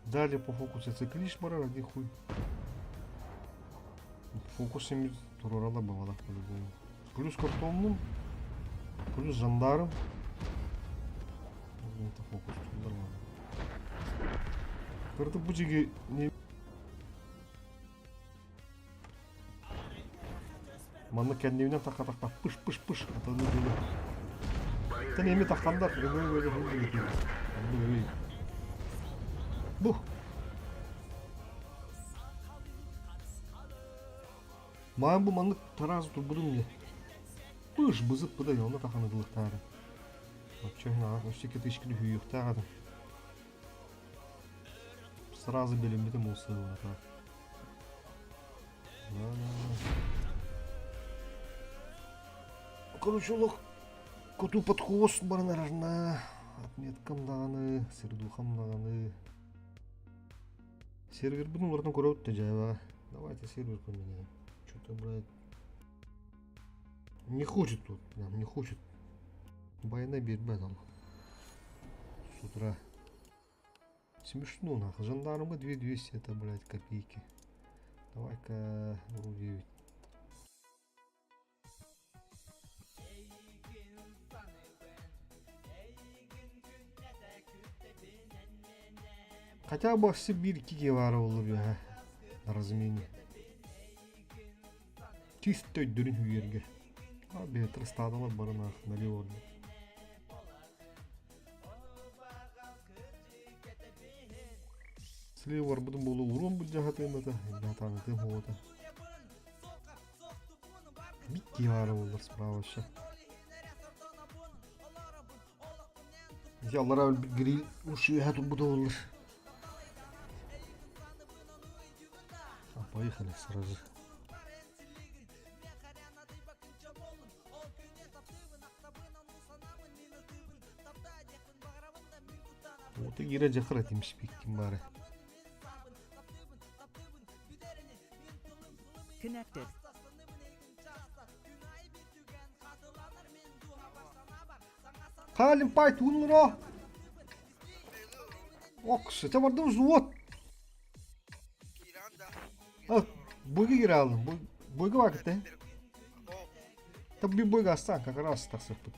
Далее по фокусу циклиш бара, ради хуй. Фокусами турорала бывала по-любому. Плюс картонным, плюс жандарм. Это фокус, нормально. Когда бутиги не... Мана kendine taka pış. Atadı böyle. Sen emi takandar. Böyle hızlı gidiyor. Böyle. Bu. Mağın bu manlık tarazı turbudum ya. Pış bızıp bu da yolda takanıdılık tarı. Bak çöhün ağa. Üstteki tışkili hüyük tağadım. Сразу белембетим болса да. Короче, лох коту под хвост бар наражна. Отметкам дағаны, сердухам дағаны. Сервер бұның олардан көре өтті жайба. Давайте сервер поменяем. Что-то, блядь, не хочет тут, прям не хочет. Байна бербет ал. С утра. Смешно, нахуй. Жандармы 2200, это, блядь, копейки. Давай-ка РУ-9. Хотя бы в Сибирьке гевара olur ya. На размене. Чисто дурень уерге. Abi 300 адамlar барына налево. Слева арбудың болу урон бұл жағатайым ата. Жатаңытым оғыта. Бикки бары олар справа ша. Яллар әуіл бір гриль ұшы әту бұда олар. Поехали сразу. Вот и гира жахрат им спиктим бары. Connected. Kalın payt unura. Oksa çabardığımız вот. Ah, boyga gire aldım. Boyga vakitte. Tabi bir boyga aslan как раз так сыпут.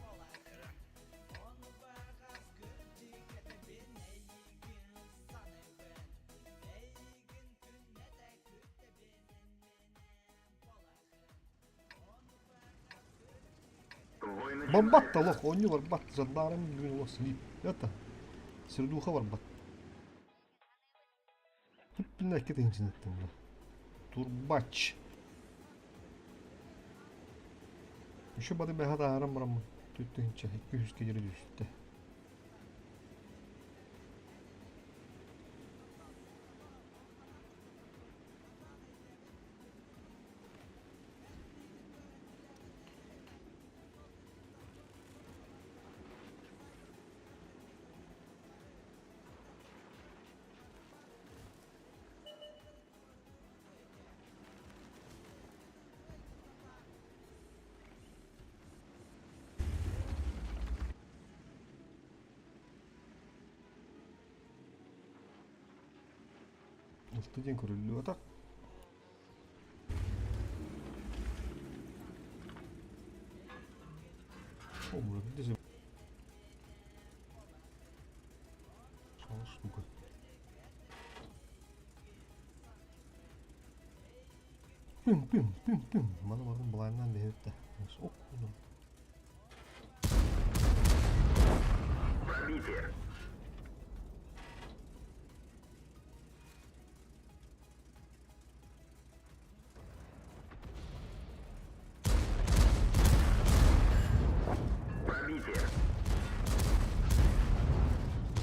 Войны Бомбат-то лох, он не бар, бат, жандарм, блин, лох, слип. Это, сердуха бар, бат. Блин, әкет интернеттен, бля. Турбач. Еще бады бәхата арам барам. Төттенче, 200 кедері düştü. Студент көрілі отақ. О, мұра десе. Шалыш мүмкін. Пым. Мана бардың бұлайынан бейетті. Оқ, бұны. Пробитие. Пробитие.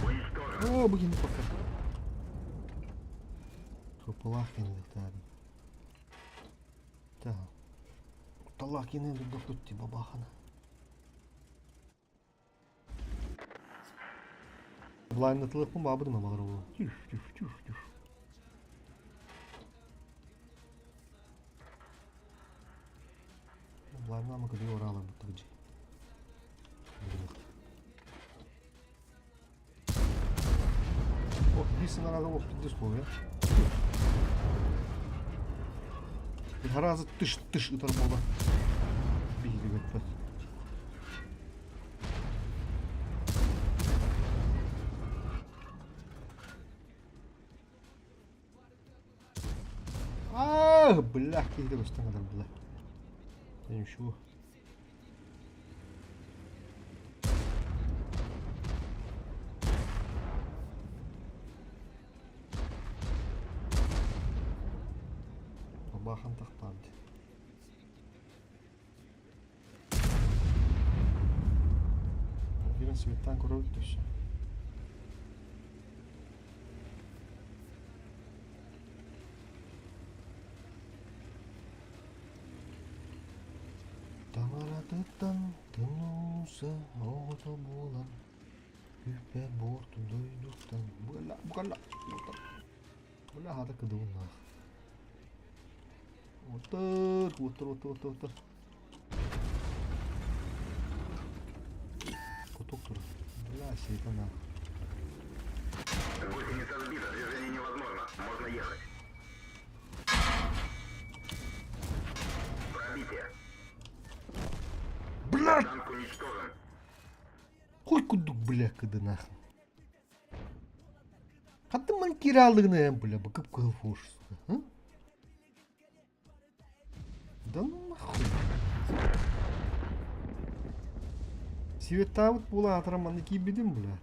Уничтожен. О, бugün bakın. Kapılar yenildi tabi. Tamam. Talak yenildi dokutti babahana. Blind'lık mı babırın amalar o? Tüf. Blind'lığa mı kılıyor oralar bu tabi. О, единствено надо вот здесь условия. Гораздо тыш и торбола. Били вот. Бля, какие-то гости надо, бля. Я ничего. Бахан тахтанды. Birinin swetten koruyup düşün. Тамаратыттан тынусы оғыта болан. Үппе борту дойдуктан. Бұғала. Бұғала хада кыдуын ақ. Отыр. Куток тур. Бля, сейтан ақ. Гусеница сбита, движение невозможно. Можно ехать. Пробитие. Блядь! Танк уничтожен. Хуй кудук, бля, кыдын ақ. Қатымын киралығына әм, бля, бұкып қыл фош, сука. Да ну нахуй. Светавыт була атыраманы кийбедім, бля.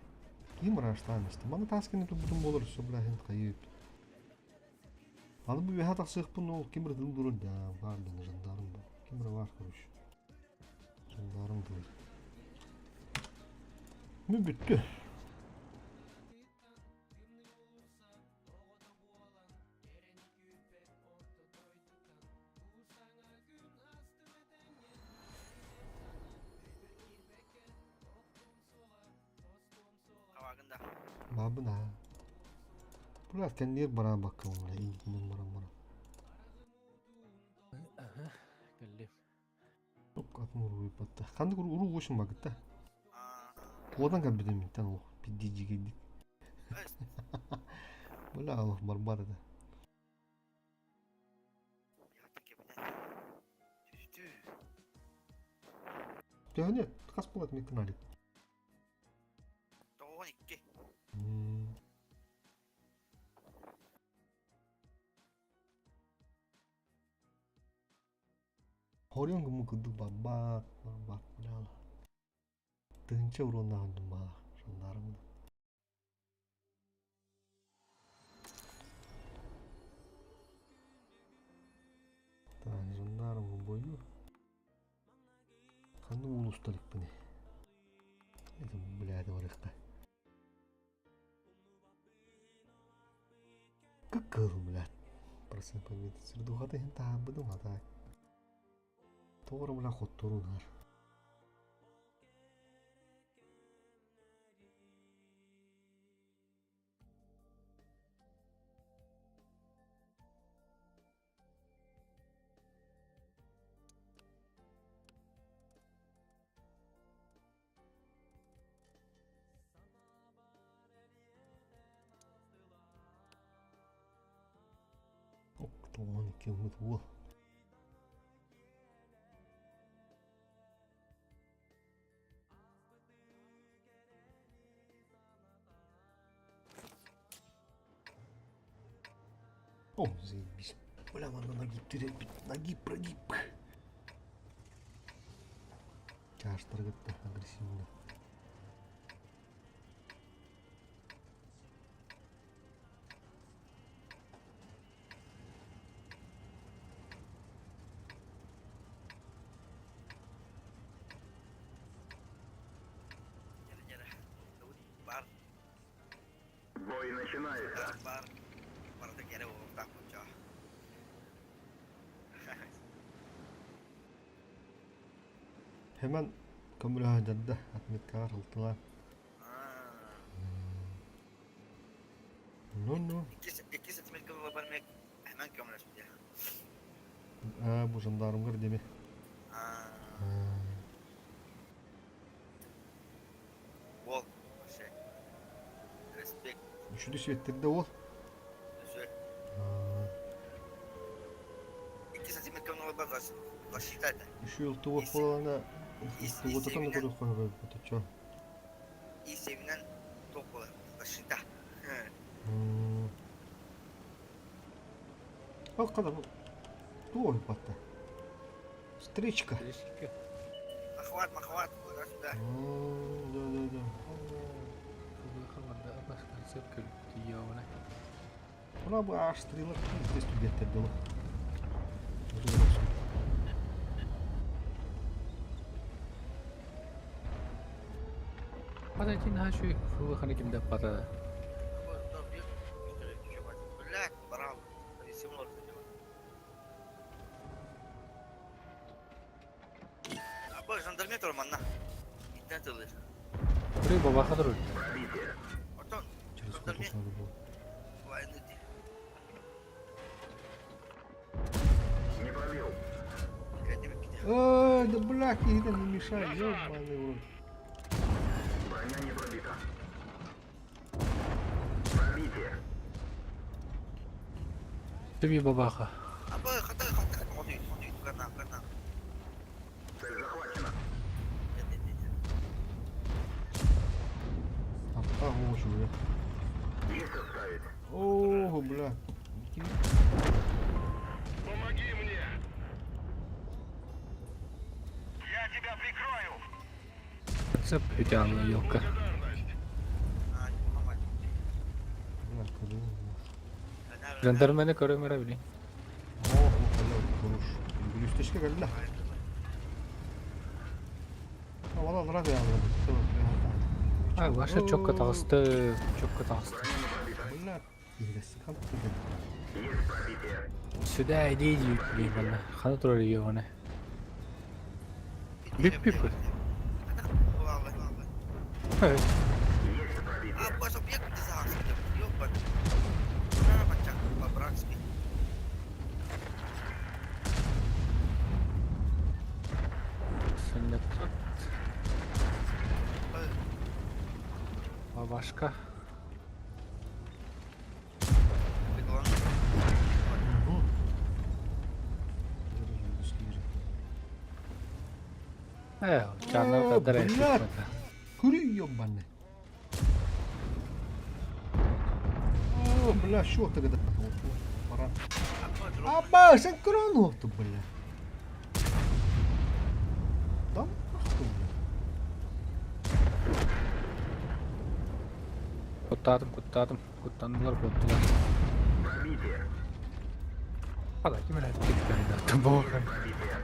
Ким раштанышты. Маны таскені тұбыдым болыр, со, бля, хент қайып. Аны бұл вехатақ сықпын, ол кемір дым дұрын, да, бардың жандарым бұл. Кемір var, короче. Жандарым бұл. Ну, бітті. Havagında. Babına. Bunlar kendileri bana bakın ona. İyi bunun bana. Geldim. Yok atın uruğu battı. Kandık uruğu koşun bak da. Odan kan bir mintan o. Bir dici geldi. Böyle Allah barbar da. Ya ne? Kas bulat mı kanali? Doğan iki. Horyong gemu kudu babat, babat. Тыгынча уроннаган думаа жандарым. Так, жандарым бою. Кану улусталык бини. Это, блядь, варыхта. Какал, блядь. Процент победы. Средухата хин таабыдым хатай. Тоғыры бля хотторунар. Оқтоған екен мұт ол. О, заебись. Бля, надо нагиб терять. Нагиб, прогиб. Чаштыргытты агрессивно. Бар. Бой начинается. Бар. Бар да кere o tak mucho. Hemen kömürü jadda atmetkar hıltılar. No. 2 сантиметр бармек hemen kömürüz diye. Bu jandarımlar demi. Ол. Şey. Респект. Üçüncü süvettirde ol. Güzel. 2 сантиметр kömür бар засчитать. Üçü yıltı ol falan. Bu otokan da koyduk bana böyle otoço. И севинен топ болады. Засчита. Al kadar bu. Ой, пата. Встречка. Махват. Да. Да. Buna bu araştırıyorlar. Biz de getirdi o. Подойти на шуй, выходи кем-то пара. Блядь, браво. Симулятор. Абы жандармет орманна. Иттен тылыр. Курей баба хадыр. Пробитие. Отон. Через сколько Жандармет. надо было? Военный день. Не пробил. Да блядь, это не мешай, ёбаный рот. Броня не пробита. Пробитие. Тебе бабаха. Абы хата. Моди, карна. Цель захвачена. Ага, что, бля. Есть отставить. О, бля. Помоги мне! Цеп идеальная елка. Благодарность! Бля, куда? Жандармені көрөмөр били. О, бля, konuş. Gülüsteşke geldi la. Valla nara ya. А, ваша чокка тагысты. Бля, hilesi kalktı. Есть пробитие. Сюда иди, бана. Хана турар егоне. Бип. Есть пробитие. Абы объект дизастер. Ёбан. Надо бачак по-братски. Сенде тут. Бабашка. Canlar kadar Bля, eşitmedi. Кури, ёбаный. О, бля, что ты когда? Пора. Аба, синхронно ты, бля. Да, нахуй, бля. Kuttaanlar koottular. Пробитие. Kadaki merak ettim. Bu. Пробитие.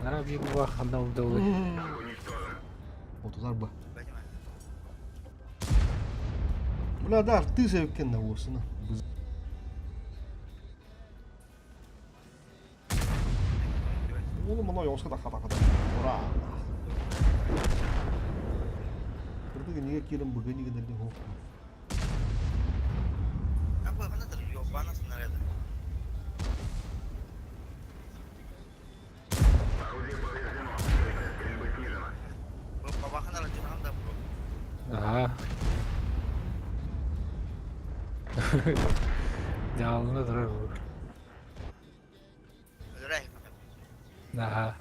Nara bir bu vakanda oldu. Уничтожен. Otular bak. Понимаю. Bula da artık sevken de olsun. Oğlum ona yolsa da kata. Ora. Burada niye kirim bugün niye gidelim hop. Apa mana tadi ёбана снаряда. Орудие повреждено. Скорость стрельбы снижена. Бабахан арacından da bro. Aha. Canlı durar bu. Öldüreyim. Aha.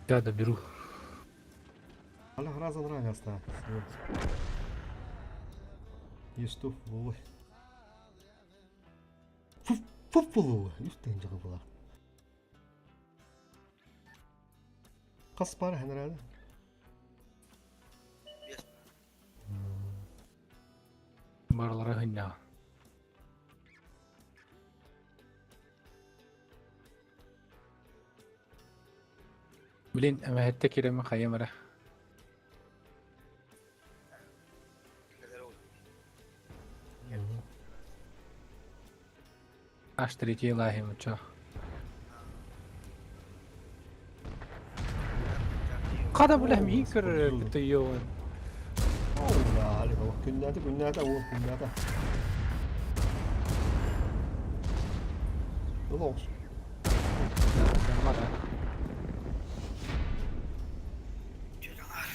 Ya da biru. Allah раза нравится осталось. Есть туф, ой. Фуф, булу. Юстен жағы бұлар. Қас бар хәнәрәді. Yes. Barlara hınna. Bilin ama hette kireme kayamara. Neler oldu? Ashtriti ilahi mucho. Kada bulah mi kır bitiyor. Allah Ali baba. Günnete oğul günnete. Ne olsun? Mara. Canavar.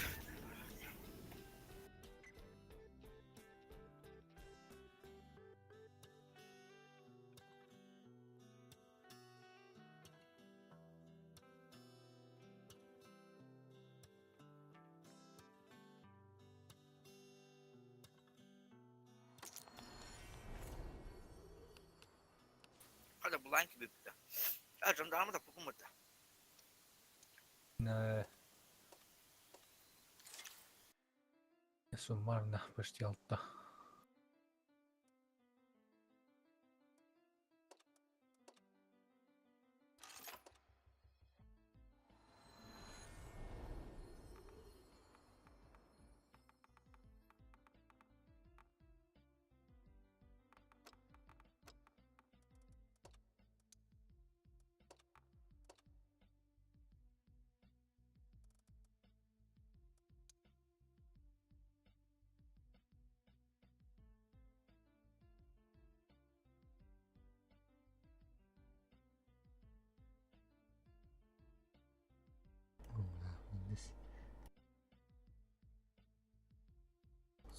Hadi bulan gibi bitti. Ya jandarma da dokunmadı. Ne. Summarna почти altta.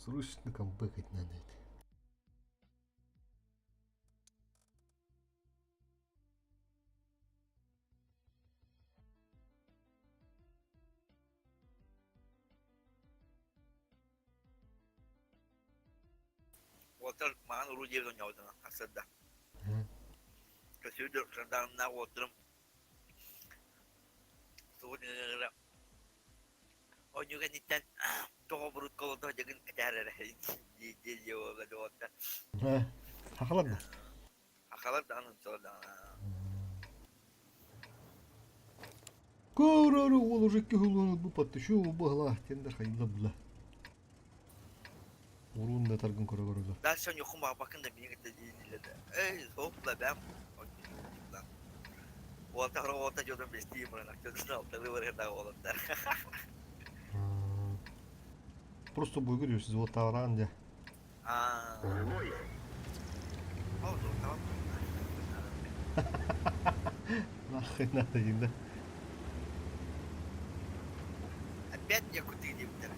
Срочно камбэкать надо это. Water mana uruji don yaw dana asada. Hı. Kasi dur jandarma water. So ni o juga nitan to burut kalau to jagan acara di yo la dota. He. Hakalar mı? Akalar da anın soda. Kararı olacak ki hulunu bu patı şu bağla tender hayırlı bula. Urun da targın kora kora. Da sen yokum bakın da beni gitti dinledi. Ey hopla ben. Water jodoh besti mana jodoh altı var da oldu. Просто бой говорю, siz вот тавран ya. А. Бой. О, tamam. Нахуй надо им, да? Опять я куда иди бутер.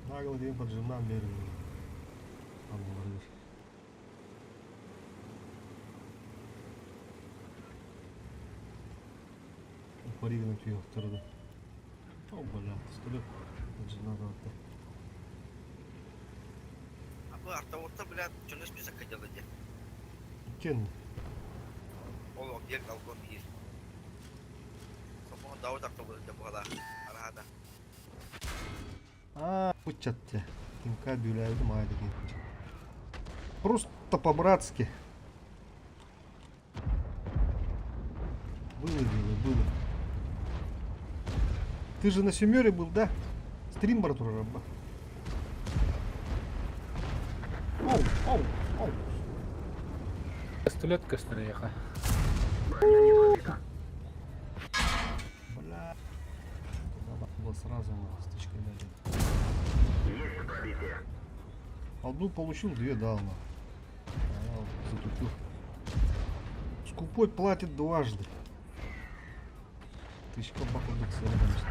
Нагло день поджимам меру. Анларыш. Паригном чего второго. О, бля, столик. Поджимам вот. мы автоворта, блядь, что нас список делать? Кен. Олог, дел, колкон, есть. Сапон дауд автоворта была. Арада. Пучатте. Кимка бюляйді майды кемче. Просто по-братски. Было. Ты же на семере был, да? Стрим братура раба. Оу. Пистолет кострыха. Броня не пробита. Бля. Надо было сразу с точкой дать. Есть пробитие. Одну получил, две дал на. А я вот затупил. Скупой платит дважды. Тысячка баков до цели, конечно.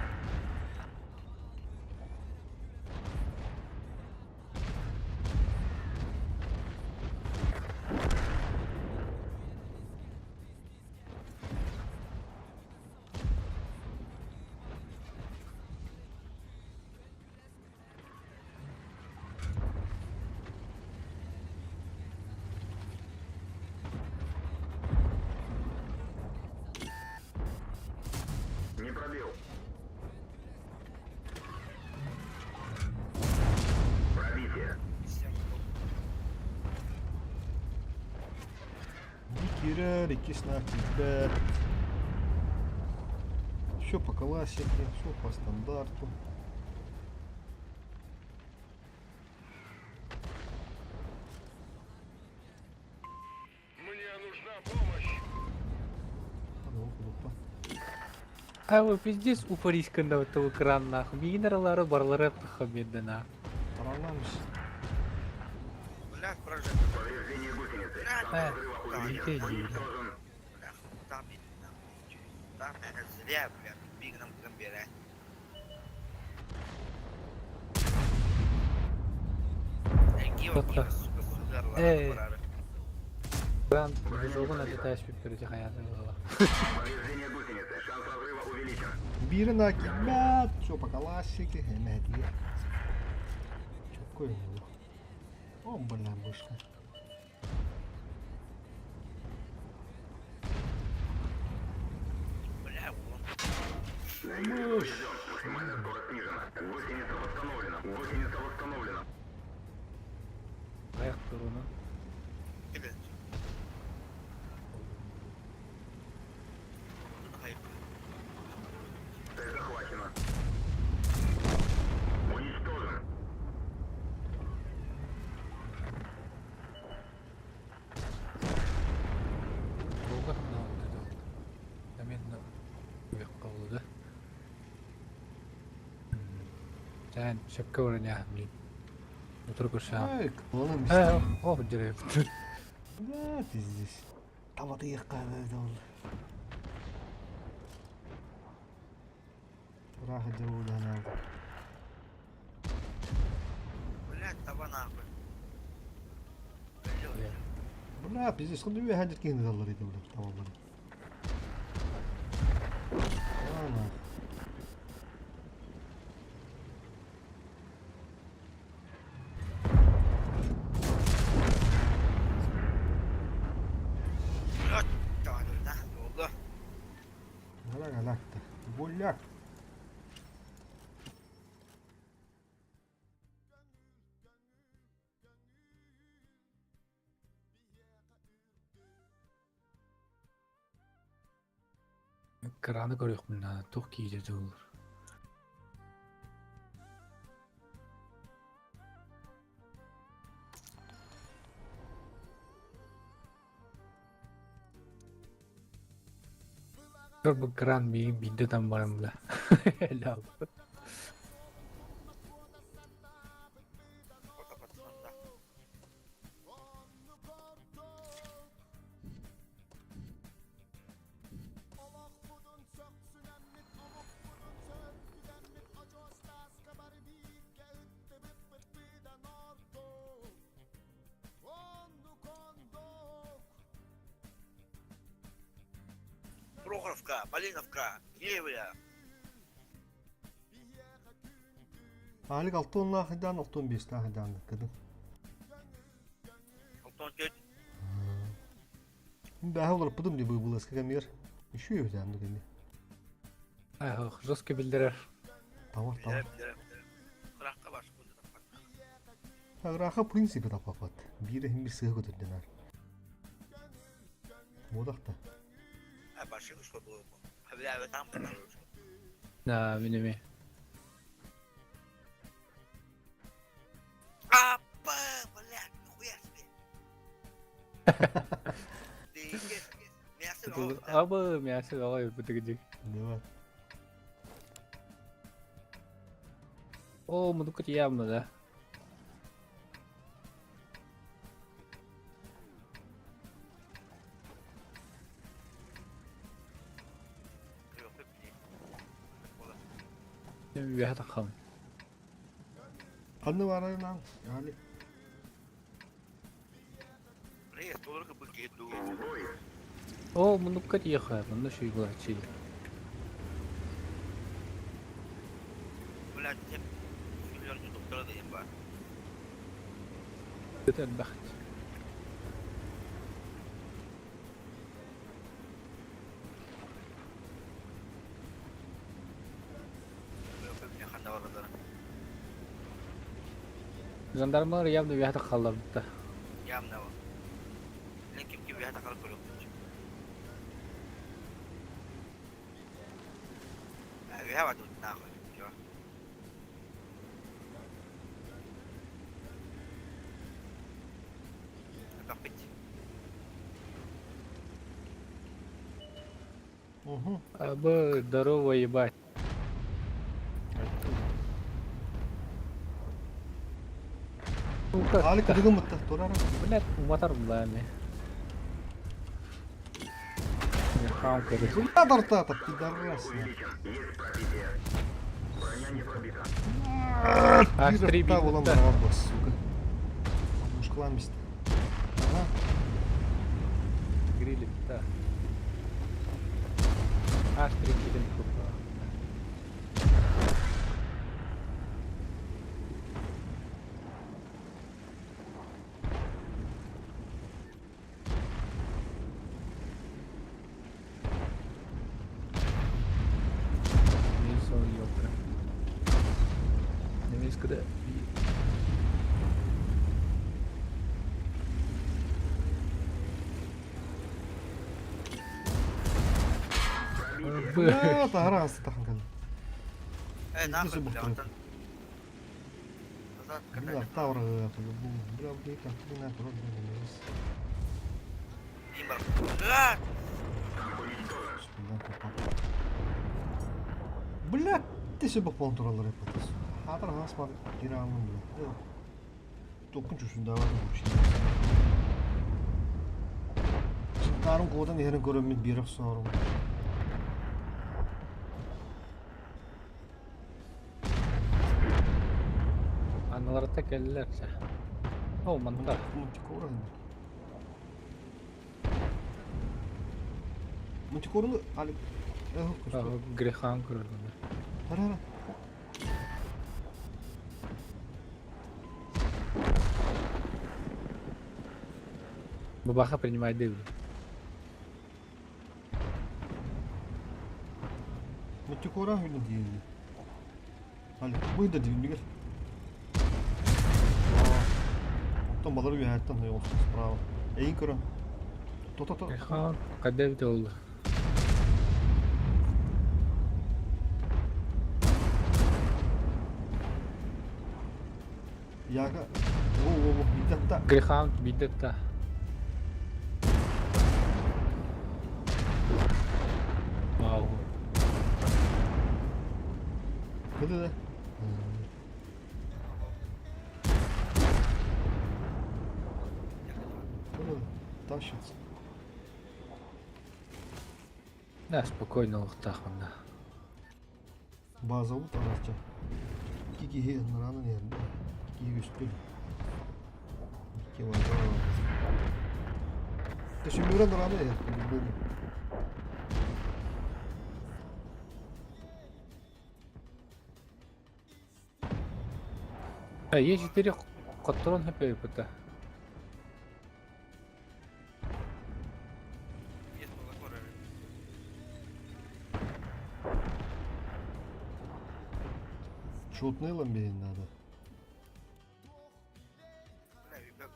Не пробил. Пробитие. Никера, реки ребят. Все по классике, все по стандарту. Мне нужна помощь. Куда? Ава пиздец упарисканда вот экран нахуй. Минералары барлары хабедена. Параламс. Блядь, прожектор. Повреждение гусеницы. Блядь, Видите, Уничтожен. там, это зря, блядь, биг нам гамбера. Тоқта. Сука, сударлар, Эй. барары. Экран безугон это тащит перед хаятын было. Повреждение гусеницы. Шанс разрыва увеличен. Бирна, ребят. Все по классике. Энергия. Че такое было? О, бля, вышка. Бля, вон. Мышь. Максимальная скорость снижена. Гусеница восстановлена. Аяқ тұруны. Блядь. Хайп. Цель захвачена. Уничтожен. Руға Дәмен ұяқ қалуды. Сән шәпке орын яғым. Утыр көрсем. Ай, клоном бистер. О, жүрек. Да, ты здесь. Там вот их кавер. Раха делуда надо. Блядь, таба нахуй. Бля, пиздец, он две гадят кинь доллары, бля, там бля. Ладно. Блядь, таба нахуй, oldu. Галак-галак-то. Гуляк. Krаны көрек мына тоқ кейде olur. Gör bu kran benim binde tam varımla. Helal. Foto patronda. Прохоровка, Малиновка, Левая. Halik 6 onla hadan 15 hadan kadın. Бәһә олар пыдым де был эске камер. Еще и втянды кеме. Ах, жестко билдирер. Тамар тамар. Bilirim. Kırakka baş koydu da bak. Аграха принципе тапапат. Бире хим bir сыгы көтөрдүнөр. Модакта. Ha başı kuş koydu bu. Ha bir abi tam bunlar olmuş. Да, минеме. Appa! Блядь, нихуя себе! Değişik. Мясо Тут oldu. абы мясо алай бутыгыдик. Давай. О, мудукат явно, да. Yok, hep iyi. Ola. Мен бияха тахам. Анны барайнан. Yani Reis olur ki bu geydu. О, мудукат яха, мында шуй була чи. Блядь, hep milyoncu doktora diyeyim bari. Көтөн бахт. Yok, hep yakında var orada. Жандармалар явно бияха тахаллар бутта. Явно var. Lan kim gibi bir hata kalıp böyle olmuş. Vi har varit ute närmare, ja. Kapit. Угу. Абы, здорово, ебать. Сука, Али кадыгым бытта. Турара. блядь, мотор бами. Хам короче. Кулятор тата, пидорас. Есть пробитие. Броня не пробита. Аж три Та улам битта. барабас, сука. Мушкламист. Ага. Грили битта. Аж три килин купа. Нильсон ёпта. Немецкая. Я таграс тахан. Nahar Bizi bu bile kırık. ondan. Azat Bunlar kadar. tavra yapıyor. Bu biraz değil kan. Bu ne kadar bilmiyoruz. İyi bak. Lan! Bundan kapat. Блядь, ты себе контроллер yapatız. Hatar hasma geri almam bile. Yok. Topun çüşünde var bu şey. Şimdi karın kodan yerini görünmez bir sorun. Аналарда келдилер. О, мында. Мантикора. Мантикорны алып. Грехан көрдüm. Hara hara. Бабаха принимает дыбы. Мантикора huyunu diyelim. Hadi bu da değil. Там балар уяттан yolsuz справа. Ey kırın. То. Грехан, каде бит oldu? Яга. О, битта. Грехан бидетта. Вау. Hadi de. Hadi тащится. Да, спокойно лохтахмана. База вот арача. Кики хе нараны не. Кики üstü. Кики var. Teşekkür ederim narаны. Есть 4 патрон хп пыта. Почетный ламбейн надо. Бля, ребят,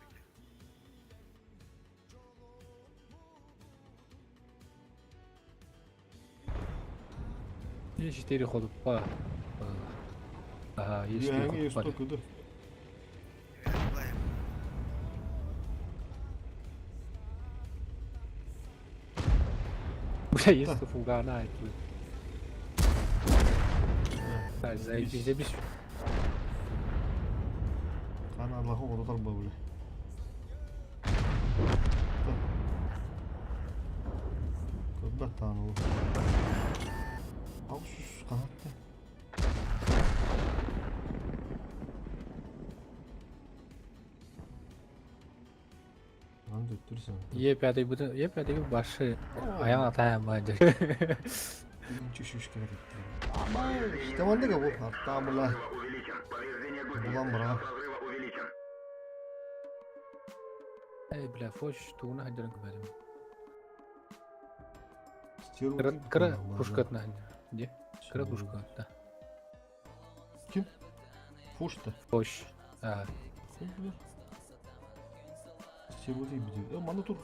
бля. И 4 хода по. Ага, есть 4 Я хода есть по. только, да. Ребят, бля. Бля, есть фугана это. Да, заебись. Ana Allah'ım onu darba böyle. Köpek tanrı. Al sus kanatta. Lan döktürsen. Епядегі başı ayağına tayanmayacak. Birinci şişkin etti. Ama işte bende ki bu. Hatta bunlar. Взрыва увеличен. Повреждение гусеницы. Ulan bırak. Шанс разрыва увеличен. Ey bля, foş tuğuna hancırın kıverim. Стереотип. Kıra bunlar, kuşkatına hancır. De? Kıra Şey, kuşkatına. Kim? Фуш-то. Foş. Ha. Стереотип diyor. Ya bana dur.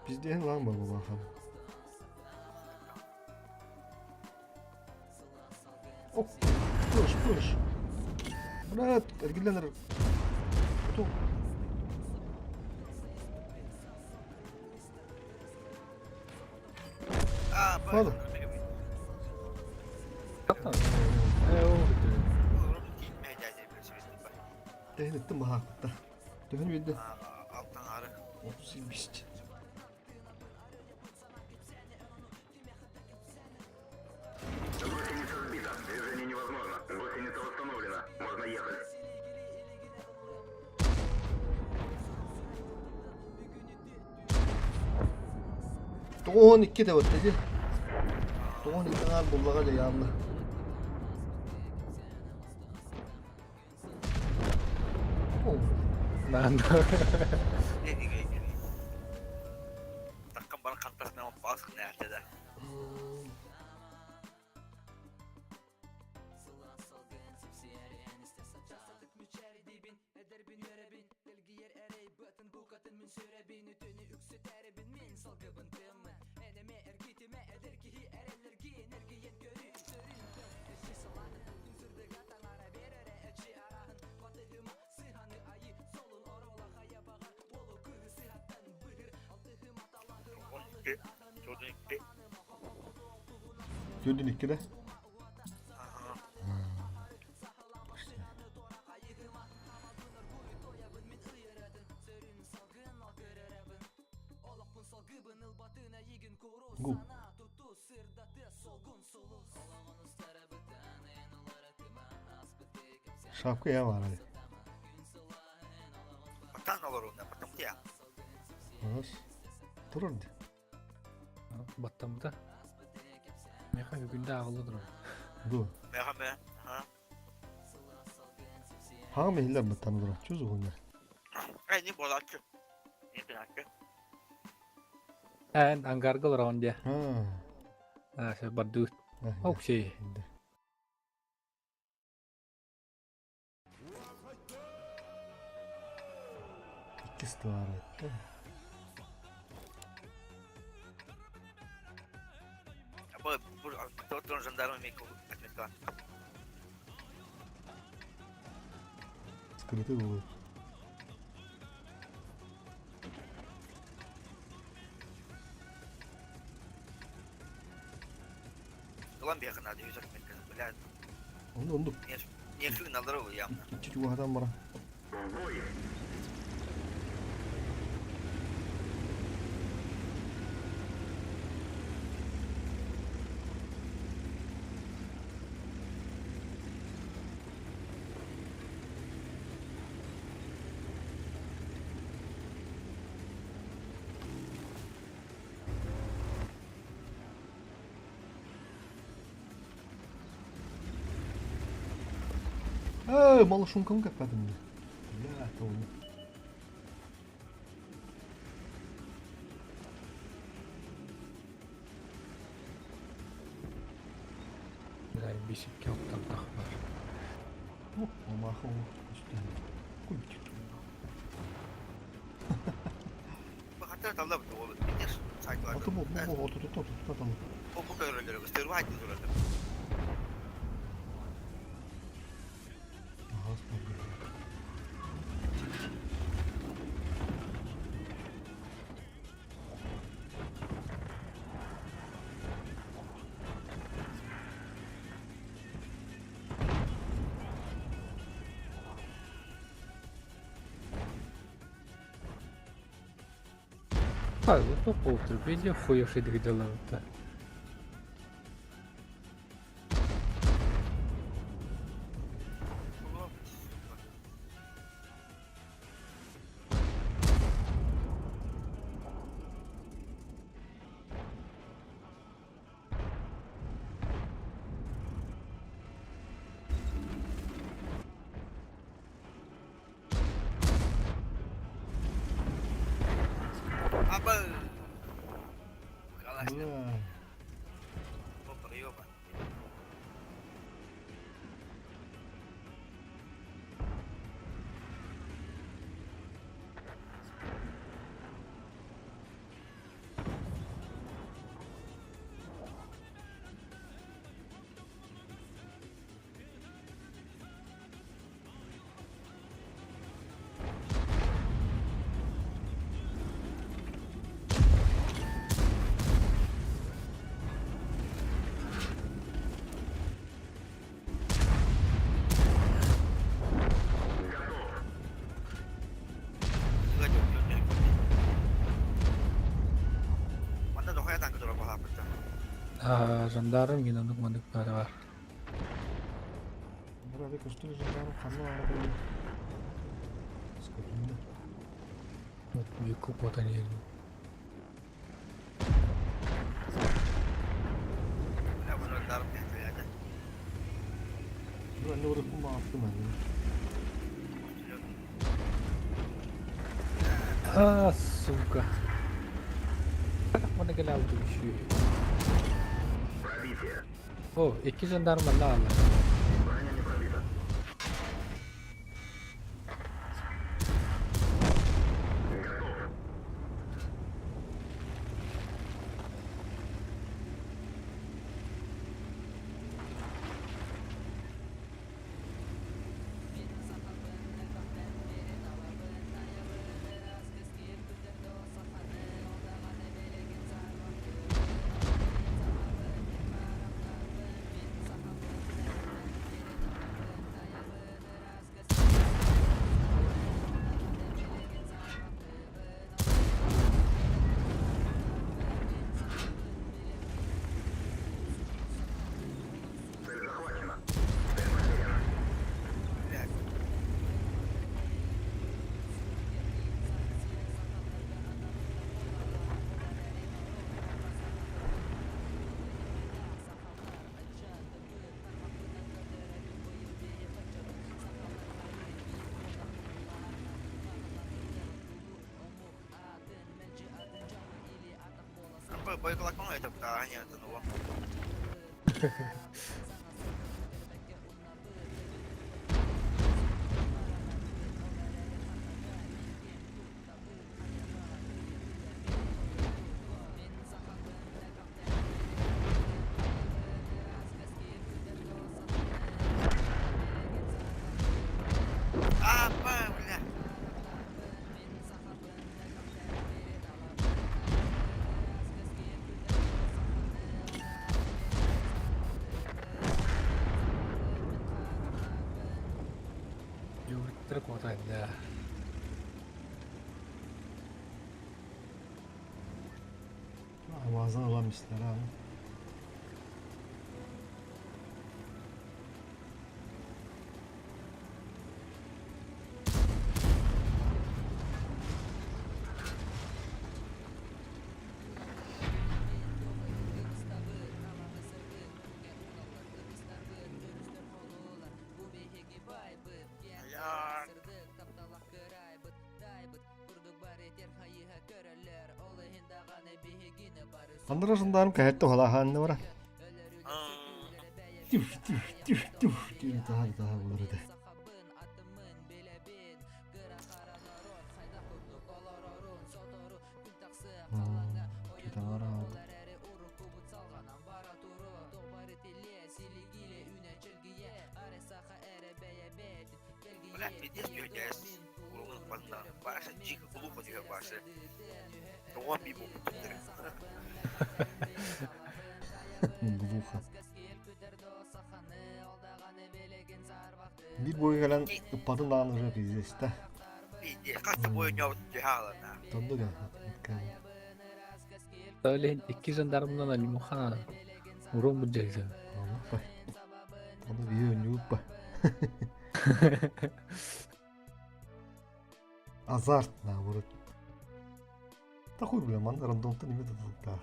Bizde lan baba bakalım. Hop. Push. Брат, оригинальный. Кто? Aa, bak. Oğlum. Hatta. O. Oğlum, gitmeye geldi bir süredir bak. Değin ettim bana hatta. Dönün bir de. Aa, alttan ağrı. 30 Гусеница сбита. Движение невозможно. Гусеница восстановлена. Можно ехать. Doğun 2 de ötedi. Doğun 2 kadar bullağa da yandı. Lan. Ne diyeyim? Takkan bana kantarına ama baskın nerede de. Çocuğun gitti. Gördün 2 de. Aha. Gu. Şapka ya var hadi. Batan olur onda, batan ya. Nasıl? Dur orada. Battığımda. Mekan günde ağlıdır o. Dur. Merhaba. Ha. Hangi mehiller mi tanıdır? Çöz oynar. Ay ne bolatçı. Ne pinakçı. En anggarga lawan dia. Ha. Ah, saya badut. Nah, Oh sih. Şimdi. İkisi de var etti. Bu doktorun jandarma meku atmetan. Sıkıntı bu. Ulan bir yakın hadi yüzak mekan. Böyle Onu. niye suyun alır oluyor ya. İki çubuğu adam bana. В бой. Malı şunkamı kapadım ya. Ya tamam. Beşikte oktaptak var. Махом üstüne. Кульчик. Hatta tavla bu oğlum. Bitir. Sayt var. Atı bu oturtu atalım. Bu körülür. İster var ki duralım. Aha, смотри. Так, зато полуторпедия хуевший дагдаланта. Apa? Kalah. Да. Oh, приёма. Mana doh hayatan kedua apa pecah. Жандарм yine nukmadıkları var. Burada üstüne jandarma kanlı arabayı. Sıkıntı. Вот büyük kupatan yerim. Ya bunu darp ya aja. Ben de orada kuma attım ben. Сука. Bana gel aldı düşüyor. Пробитие. O, iki jandarma ne aldı? Броня не пробита. Готов. Цель захвачена. Цель потеряна. Apa boy kelak mau itu tanya tuh nuang. Apa udah? Yurtları kotaydı. Bazen alamışlar abi. Ya. Андра жандарм кайты хола ханны бара. Diye daha olur hadi. Kita ara. Ulan bir diye göreceğiz. Oğlum bana başa cik ulu koyuyor başa. Tamam bir bu. Глухо. Bir boyu gelen ıpatın dağınıca pizdes de. Bir diye kaçta boyunca cihalana. Tondu gel. Öyle iki jandarmdan ali muha. Urung menjadi. Allah bay. Tondu bir yönü bay. Azart na vurut. Ta хуй бля, ман рандомта неме да та.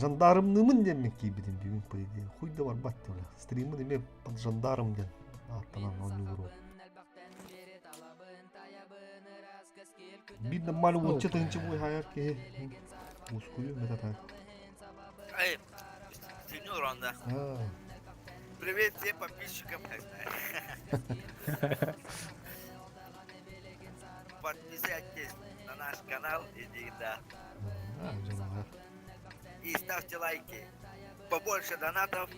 Жандармнымын деmek ki bildim düğün payı diye. Хуй da var battı öyle. Stream'ı deme pat jandarm den. Atalan onu vuru. Bir de malu uçça tınçı bu hayal ki. Uskuyu meta ta. Эй, тренер он да. Ha. Привет всем подписчикам. Подписывайтесь на наш канал Эдигда. Ha canavar. И ставьте лайки. Побольше донатов.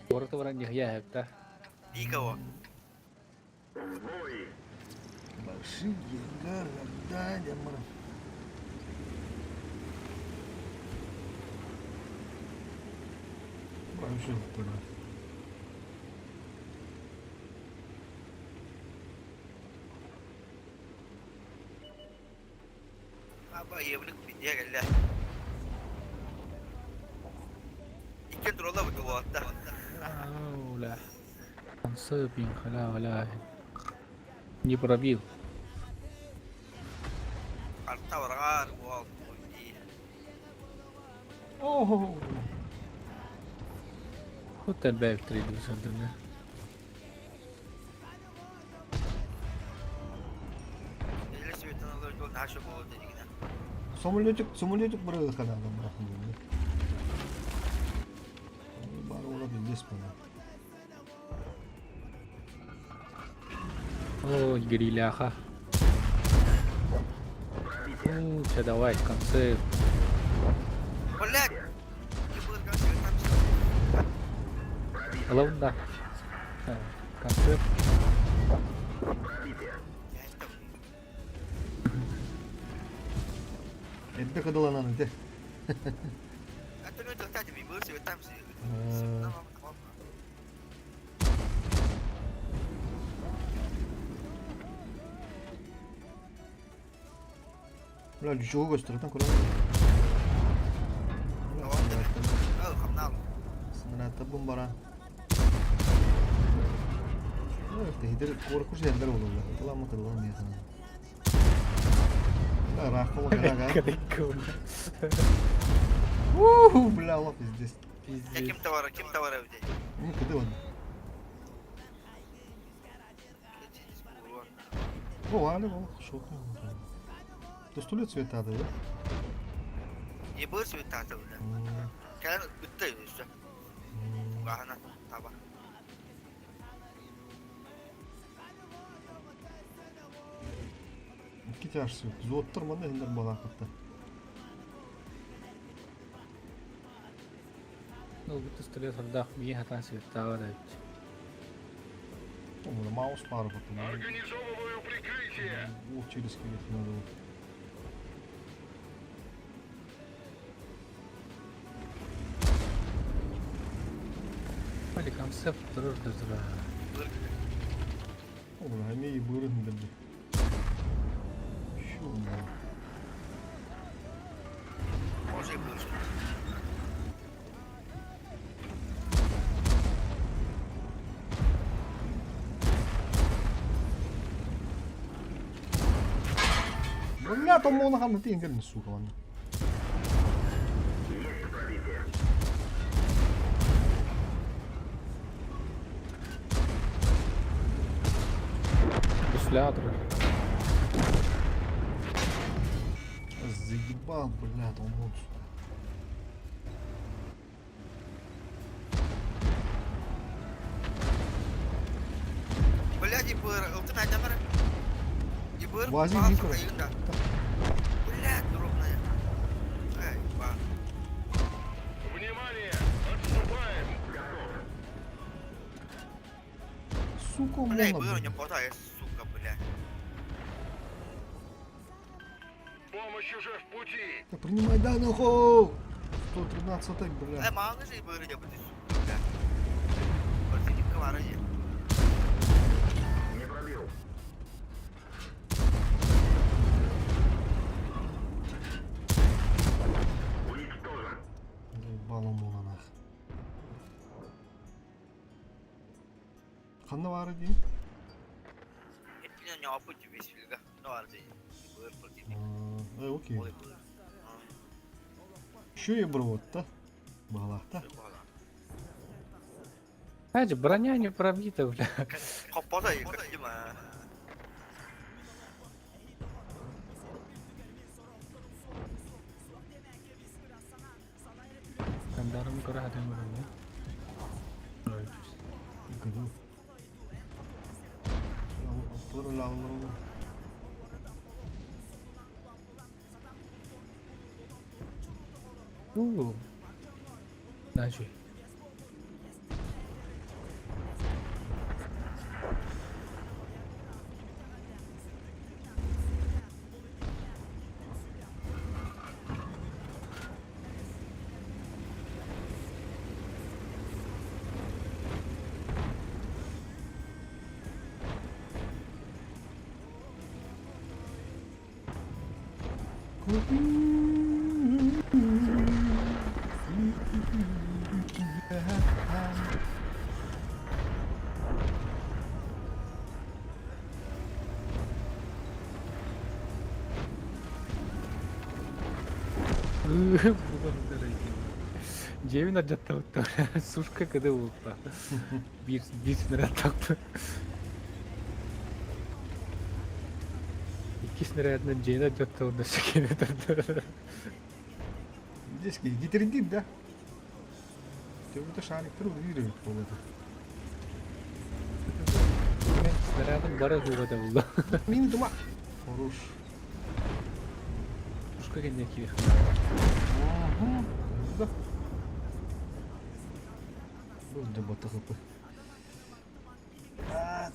Orang orang ya hektar. Никого. В бой! Большие города, демон. Большой туда. Apa evlilik video geldi. İki trolla bu hatta. Lah. Answer ping khala wala. Ni perabil. Hatta orang bu Oh. Hotel back 3 sebenarnya. Или светло лодку нашу было дигна. Самолетик бırığı kadar da bırakın bunu. Bari olabilir desmene. Oh, gerila kah? Oh, ada white concept. Блядь! Не будет как там все. Kalau dah. Concept. Evde kadılanan öde. А то люди кстати ми был там все. Ulan çoğu gösteriyordan kuralım. Không nào. Sınırata bumbara. Evet, hider korkunç yerler olurlar. Ulan mı kadılan diye sana. Ulan rakı mı kadar Ketikun. Bля, Allah pizdes. Я кем товар evde. Ne kadı var? O hali o şok ya. То 100 лет цвета да? Не был света тогда. Kan betul işte. Bahana tabak. İki tersi yok. Zottırmadı ender balakıtta. Ну, betul setelah hendak mi hatan tahu dah. Onu da mouse var bakın. Организовываю прикрытие. O через скелет надо. Ada konsep terus terus. Oğlum hani iyi buyurun dedi. Şu mu? Может быть. Бля, то мона хам на тин гэн сука ван. Есть пробитие. Транслятор. Заебал, блядь, он вот сюда. Блядь, ебыр, алтынай номер. Ебыр, Вази, маған Николай. сука егінда. Блядь, дробная. Эй, ба. Внимание! Отступаем! Сука, Блядь, можно, ебыр, у блядь. него хватает, сука, блядь. Помощь уже в пути! Да принимай, да, нахуй! 113, блядь. Эй, маған же ебыр, ебыр, ты, сука, блядь. Противник var ya. Не пробил. Уничтожен. Заебал он ona нах. Қандай бары дейін? Etkilen ne yapı gibi silga. Ne var diye. Ебыр, противник. Окей. Ой, ебыр. Еще и вот, да? Балахта. Знаете, броня не пробита, бля. Капота и как дима. Kandarım kura hadi bro. Гду. Тоже лавло. Начи. Джевин аджаттабытта сушка кыды болупта. Бир снаряд таптı. İki снарядны Джейн аджаттабында секене тұрды. Здесь гитердин, да? Ты шарик выигрывает полото. Мен снарядын бары хугада болду. Мини дума. Хорош. Сушка кенде кири. Ага. Да. Burada batı kapı.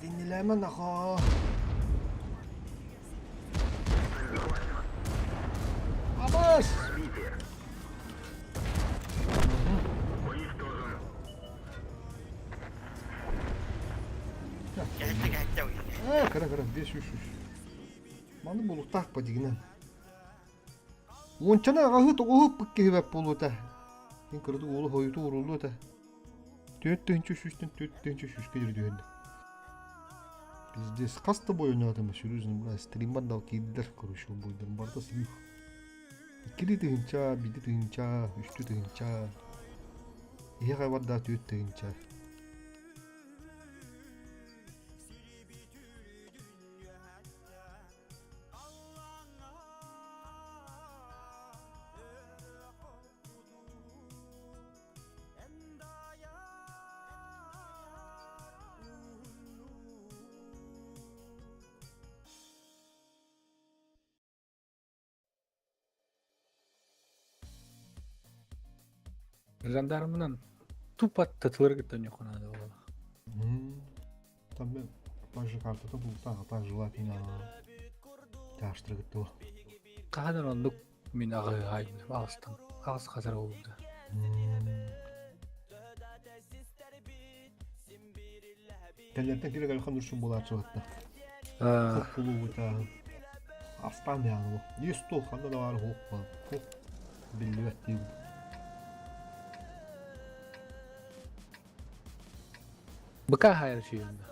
Dinleme naha. Vamos! Развитие. Уничтожен. Geldi geldi. Kara 5-3. Mаны болу так па дигнен. Ончана агы тогоп бикке хебеп болута. Мен кырды улу хойту урулду та. Төттөнчү шүстен төттөнчү шүшкө жүрдүгөн. Пиздес каста бой ойнадым шүрүзүн бла стримдан да киддер көрүшү бойдон барда сүйүк. Кири тыгынча, биди тыгынча, үчтү тыгынча. Эга барда төт тыгынча. Жандармынан тупо тытылыр гыттан жоконады боло. Там мен пажы картата бул тага пажылатина. Таштыргытты. Кадар ондук мен агай агыстан. Агыс казар болду. Тәлләттен кирәк алхан уршын булар чыгытты. А, Кулу бута. Астан яны. Несту ханда да бар хоппа. Хоп. Билбетти. быка хайр шүйүндө.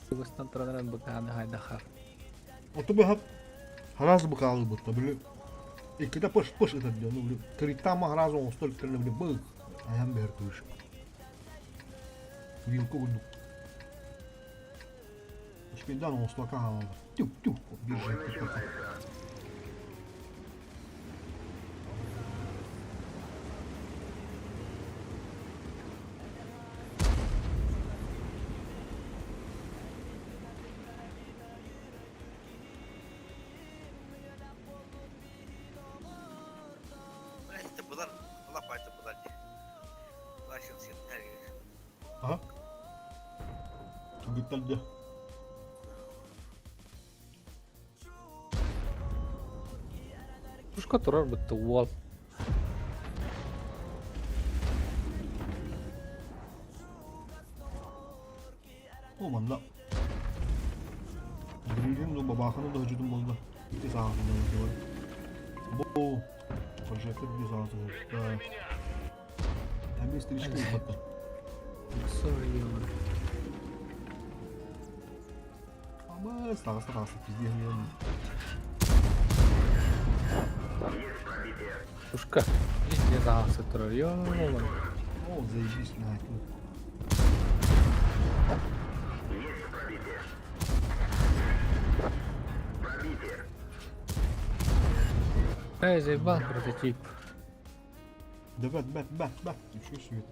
Сыгыстан туранан быканы хайда хар. Ото бу хап хараз бу калды бутта биле. Икиде пош это дё, ну, тритама хараз он столь трен биле бу. Аям бер күш. Вилку гунду. Шпиндан он слака алды. Тю-тю. Бой Биржа. начинается. Это было лопать, это было. Лащил всем энергию. Ага. Гыталды. Пушка турар бітті уал. О, манда. Грилин до бабаханы да hücudum болды. Тез ағында болды. Бұл. Прожектор без ағында. Прикрой меня! Әмес тірішкі ұлпатты. Сорьон. Амас, тағыста, пізде ғылым. Есть пробитие. Пушка. Пиздец ағасы турар. Йо-моё. О, заебись, нахуй. Есть пробитие. Пробитие. Эй, заебал прототип. Да бәт. Еще свет.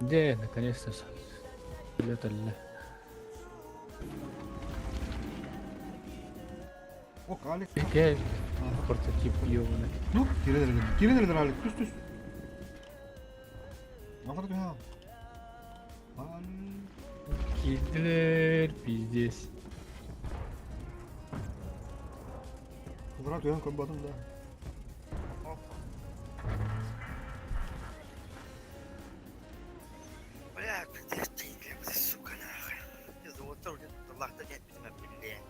Где, наконец-то, летали. О, Алик. Где прототип ёбаный. Ну, кередер, Алик. Түс. Нахар түха. Киллер, пиздец. Кыдыра түхан көп бадым да. Бля, ты сука, нахуй. Из-за вот того, что лахта нет, меня блин.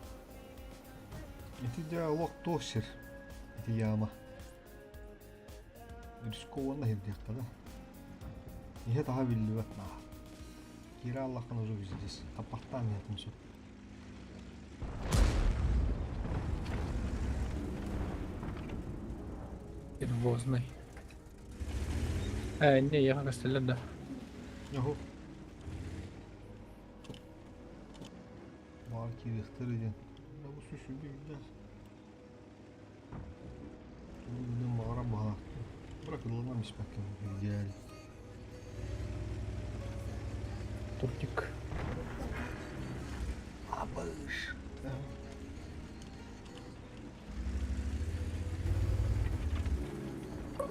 Эти диалог тосер. Эти яма. Рискованно хирдиякта да. Ihe taha villivet naa. Kira Allah'tan uzun bizdeyiz. Kapattan yaptım su. Нервозный. Не, я как остальным, да. Yahu. Var ki yıktırıcın. Ne bu süsü bir güzel. Bunun mağara baha. Bırakılmamış bakayım. Güzel. Туртик. Абыш.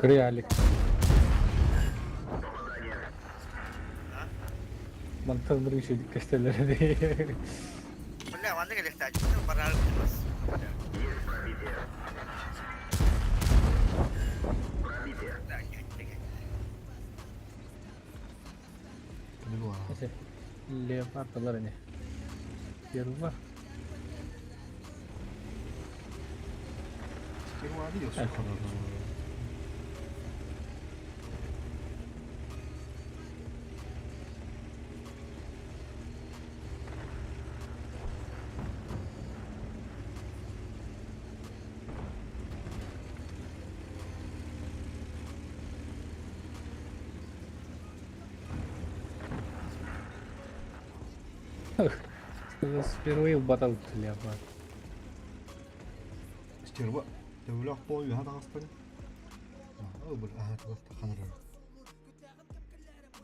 Креалик. Попадание. Мантан решили костеллер. Бля, ладно, как летать, ну, пора разбираться. Есть пробитие. Пробитие. Да, не. Ne bu ha? Neyse. Leopardlar hani. Yarılma. Çıkır vardı ya su Evet. kadar. Впервые батал леопард. Стерва. Төвлөх боо яа дагастан. Аа бүр тагас таханар.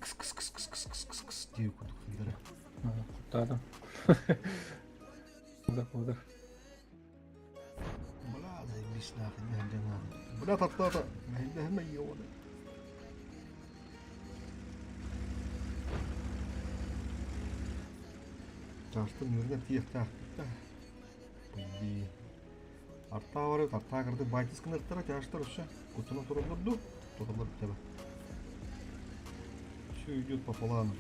Кс дип күдүлдөрө. Кутадым. Куда? Бала да бишнах нәдән. Бала таттата. Мәндә һәм юлда. Тастын үргән тиектә. Бу Артта бары татта кырды байтыс кынырттара тяштар уша. Кутуна турулду. Турулду тебе. Все идет по плану.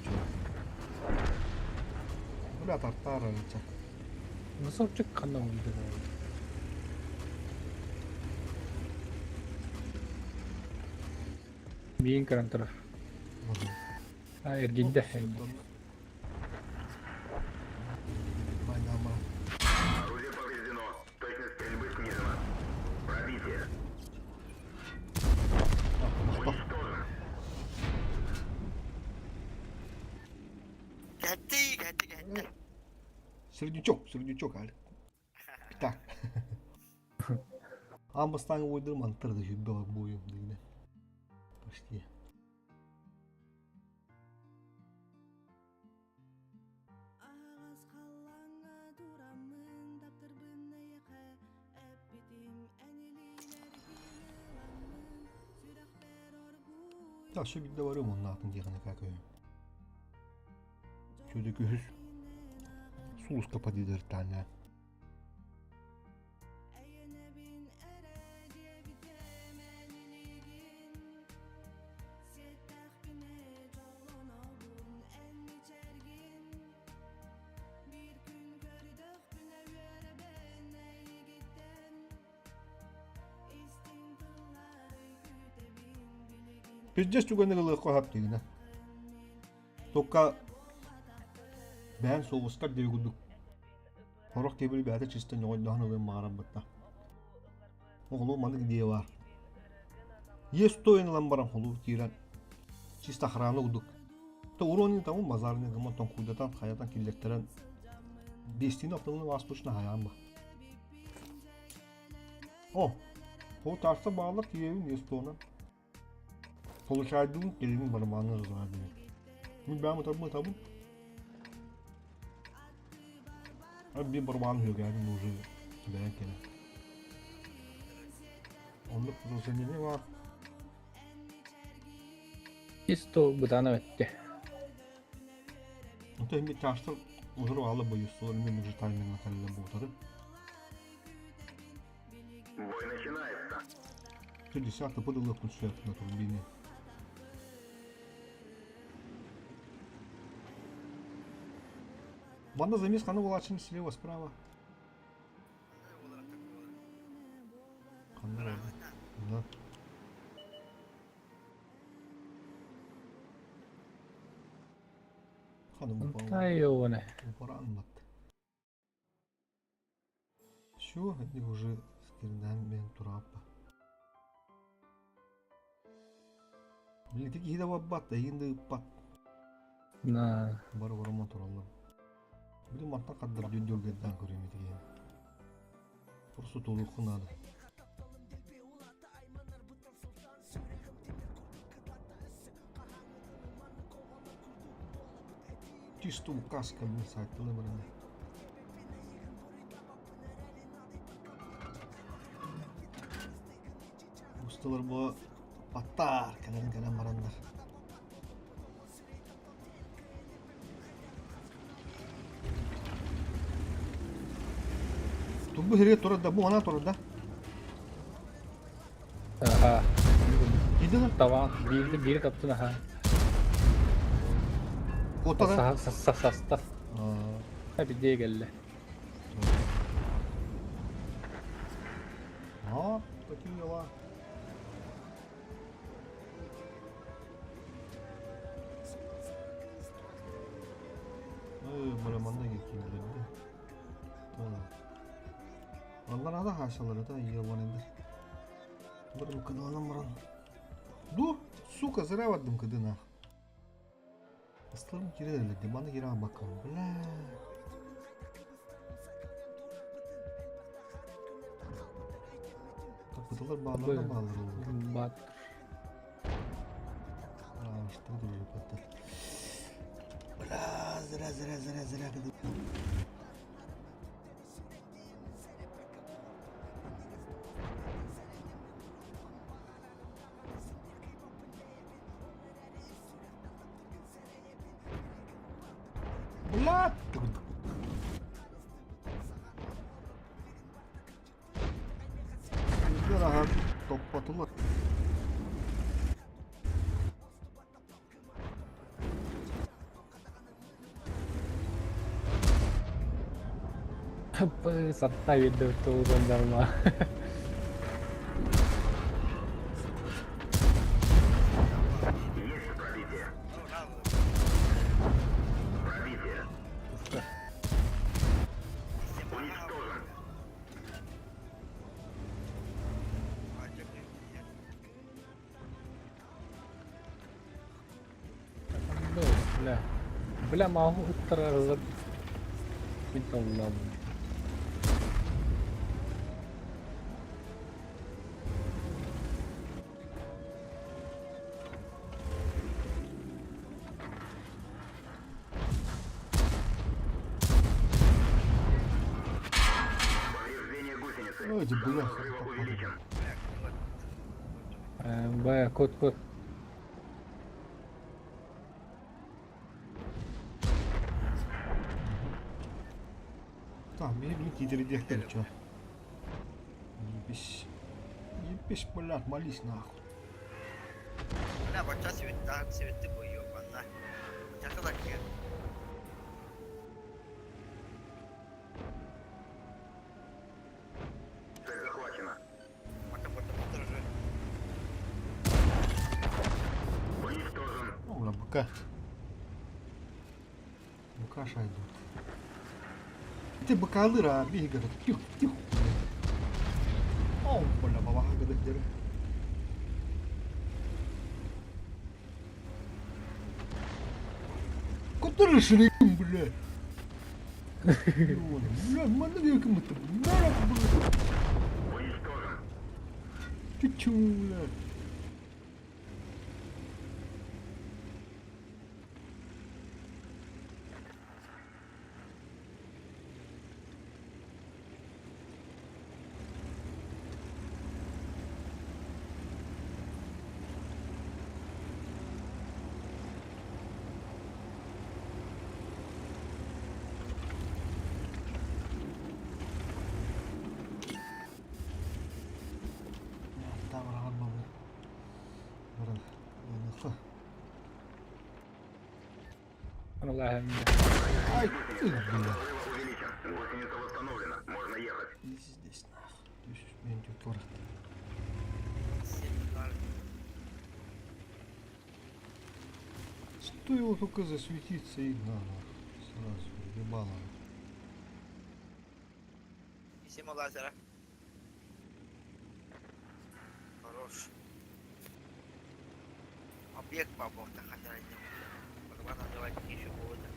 Бля, тартара леча. Носовчик канал убирает. Биин карантара. Эргинде. Орудие повреждено. Точность стрельбы снижена. Пробитие. Уничтожено. Сердючок, Аль. Так. Амбастан ойдырым антырды жүббе бак бойым дейіне. Почти. Ağız kallanga duramın daptırбын аяқа әппетим әнелейлер генеламын сүрақ бер оргуй Так, şu bir de varıyorum onun altın diyene kakıyor. Şöyle göğüs. Sulus kapatıyor tane. әйенебин әрәде битем әнелеген сеттақпине жолонобун әнничерген bir gün gördük güne göre ben егеттен истин тыллары күтебин билигин Pizdes tügene kılığı koyap diyene. Tokka ben soğuskar diye guduk. Horak kebiri bir ate çisten yoğunluğun olayım mağaram batta. Oğlum manı gidiye var. Yes to yenilen baram holu tiren. Çista hranı guduk. Ta uronin tamam mazarını zaman ton kudatan hayatan killekteren. Bestiğin aklını vaspuçuna hayal mı? Oh. O tarsa bağlar ki evin yes to ona. Poluşaydığın gelinin barımağını rızar diyor. Ben mi tabi? Abi bir barımağını yok yani bu ucu. Ben kere. Onda profesyoneli var. Isto butana vetti. Mutta bir tarsa uzun ağla boyusu. Ölümün ucu timing'la kalıyla boğtarı. Бой начинается. Все десятка подало ключет на турбине. Банда замес ханы волачын слева справа. Ханы var. Да. Hanım bu Тайоне. пора anlattı. Şu hadi уже скирден ben turappa. Билетик хида баббат, енді пат. На. Бар барама тураллар. Билим атта каддар дөндөргөдөн көрөм деген. Просто толук надо. Чисто указка мен сайтлы барам. Ustalar bu patlar kadang-kadang baranlar. Tunggu hiri turada bu mana turada? Aha. Gidi lan. Tamam. Biri kaptın aha. Kota da. Sasta. Ha bir diye geldi. Ha, такие дела. Baramanda geçiyorlar. Tamam. Ondan da haşaları da iyi yabanında. Burada kadınlar var. Dur, сука, зря вадым kadına. Aslanım geri derledi, bana geri bakalım. Bla. Kapıdalar bağlarına bağlar oldu. Bat. Aa işte bu da patlar. Bla, zıra kadın. Bla. Bizde rahat top patılır. Santai itu tuh benar mah. Есть пробитие. Пробитие. Уничтожен. Lah. Bela mau terlalu Min Allah'ım. Повреждение гусеницы. Вроде Шанс бляха. взрыва увеличен. Baya kod. Так, мне директор, чё? Ебись. Ебись, блядь, молись нахуй. Бля, бача світи бою, пана. Бача таке. Цель захвачена. Бача подорожує. Уничтожен. Ну, бля, быка. Быка шайдут. Ты быка алыр, беги, говорит, тихо. О, бля, бабаха, говорит, деры. Куда решили, блядь? Бля, маны кому-то, блядь. Уничтожен. Ты чё, блядь? Там рабы. Allah'ım. Ай, ты, бля. Взрыва увеличен. Гусеница восстановлена. Можно ехать. И здесь нахуй. Düşüş beni çok var. Сім'я. Стоило только засветиться и надо. Сразу ебало. Вісім лазера. Хорош. Об'єкт бабов, та хатра не буде. Вона давайте нічого буде.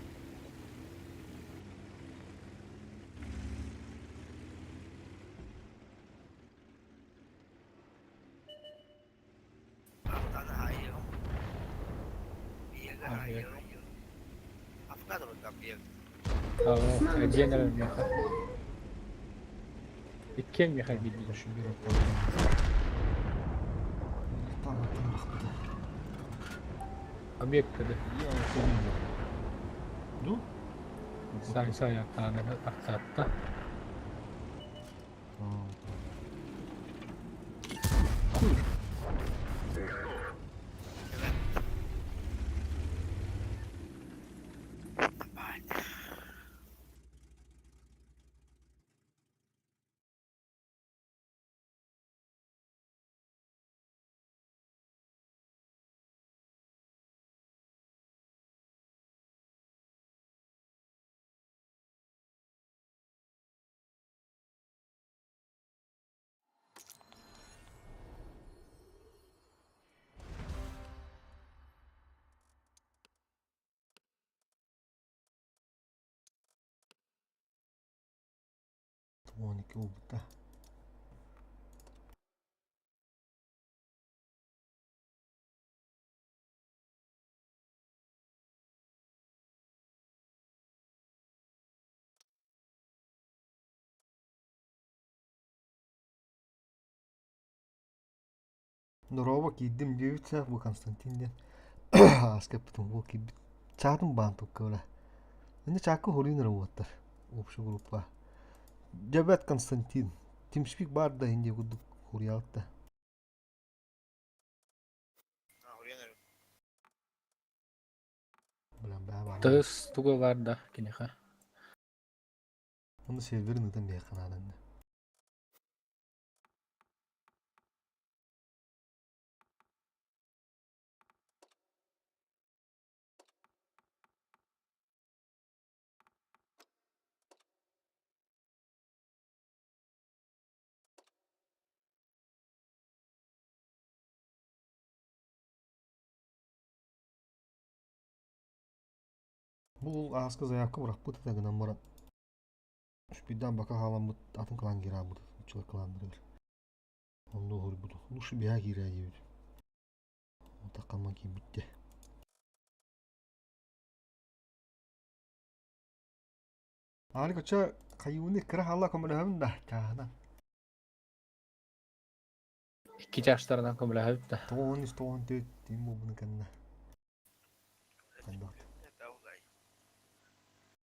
Автан гайом. Біга гайом. А вкладывать объект. General Mecha. İkken Mecha gidiyor. Еще беру там нахуй. Objekt dedi. Я это видел. Ну? Sağ ayaklarını aksattı. Тоники опыта. Здорово, кидdim девица, bu Константин. Аскептум, bu kid. Чатам бантук кала. Энд чаку хоринер уутар. Общий группа. Жабат Константин. Тимшпик бар да инде гудук хорьялта. Bilen baba. Tığız tuğu var da kineha. Onu serverin neden bir yakın adamdı. Бұл асқы заявка бірақ бұты тәгінен бұрын. Şüpheden baka halam bu atın kılan gira bu. Uçula kılandırır. Onda hor bu. Uşu biha gira gibi. O takama ki bitti. Ali koça kayuni kıra hala komada hem da çağına. 2 жаштарынан көмілі әуіп та. Тоғын төт дейм бұл бұны кәнна. Кәнді аты.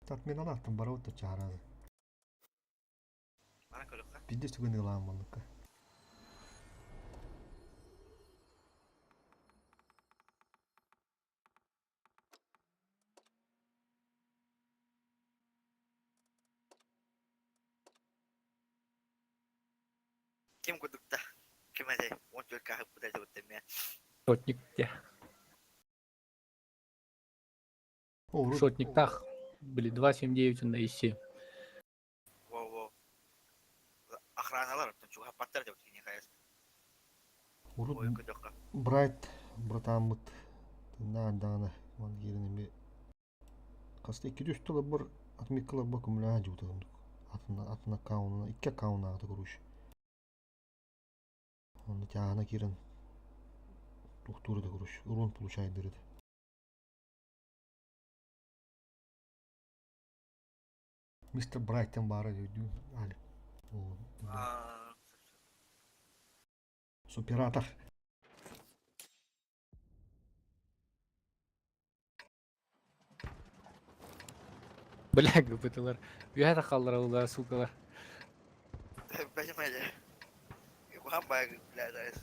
Тат мен ана аттым бара өтті чағарады. Mana kölükka. Bizde sügünde kılan balıkka. Kim kudukta? Kim aja? Muncul kahap udah jauh temnya. Шотник те. Oğru. Шотниктах были 279 на ИСе. Wow. Охраналар tuh hapatlar jauh sini kayak. Oğru. Oy kudukka. Bright. Bratağımıt. Tından dağına. Man yerinin bir. Kasta 200 dolar bir. Atmik kılar bakım lağacı utağındık. Atına kaununa. 2 kaununa ağda kuruş. Onu çağına girin. Doktoru da kuruş. Urun pulu çaydırdı. Mr. Bright'ten bari diyor. Ali. Суператор. Бля, гопытылар. Уяда қалдыралар, сукалар. Banyak aja. Ibu hamba belajar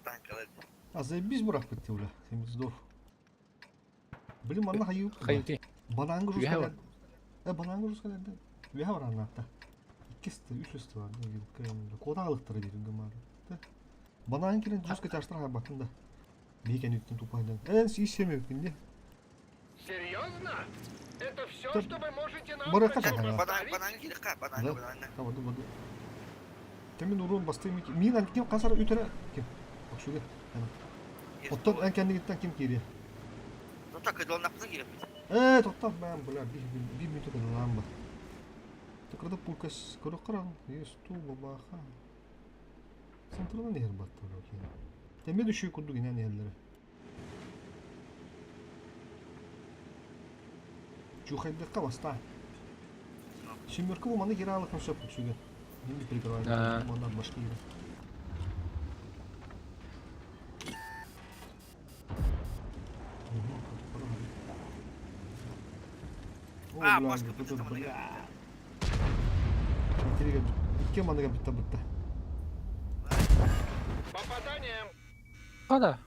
tangkalan. А заебись бурак бітті уля. Сен здоров. Білім анна хайып. Хайыти. Банаңғы жүз Уяха кәледі. Банаңғы жүз кәледі. Уяха бар анна атта. Иккесті, үшлісті бар. Kodağılıqtırı deyildi mağara. Banağın kiren жүз кәчаштыр ға бақында. Бейкен өттен тупайдан. Сіз семе өткенде. Серьезно? Это все, Да. что вы можете нам Баракта противопоставить? какая? Banang gini kak, Да? banang. Tamam, hadi. Temin urun bastığım iki. Min an kim kasar ötere kim? Bak şurada. Ottan en kendi gitten kim geriye? Tuh tak kedol nak lagi. Tottan ben böyle bir minut kadar lamba. Tıkırda pulkas kuru kıran. Yestu baba ha. Santrına nehir battı oraya. Temin düşüyor kurdu yine nehirlere. Чухай дырка баста. Шимерка bu manda geri alıkın söpük şöyle. Şimdi прикрываю. Ondan başka yere. Başka bir zaman İki mandaga bitti. Попаданием! Қада?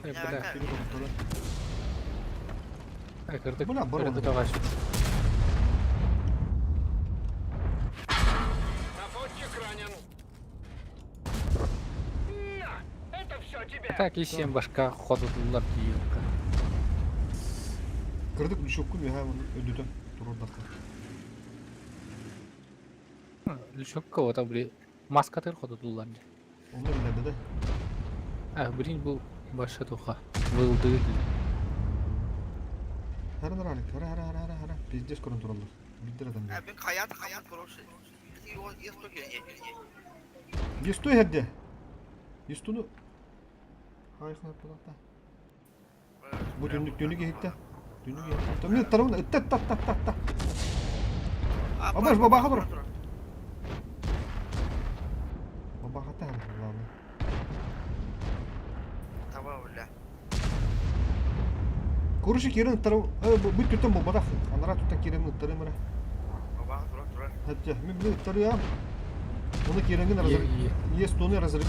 Ya, Бля, kan. кірдік. Бля, бар Кірдік оны. ағаш. Наводчик ранен. На! Это все тебе! Так, исем башка ходылар дейін. Kırdık bir şokun ya hemen ödüdüm. Dur orada. Шокка ота били маскатыр ходылар. Onu biledi de. Бірін бұл башы тоқа. Вылды. Hara. Pizdes kurun turallar. Bitir adam. Ben hayat kuruluşu. Yesto geliyor. Yestu herde. Yestunu. Hayır ne yapıyorlar da. Bu dönük gitti. Dönük gitti. Tamam tarafına ıt. Abaş baba haber. Baba hata Allah'ım. Tamam ulan. Kuruşu kirin taraf. Bu tutam bu badak. Anlara tutan kirin tarım mı? Baba turun. Hadi mi bu tarıyor. Onu kirin razır. Yestunu razırdı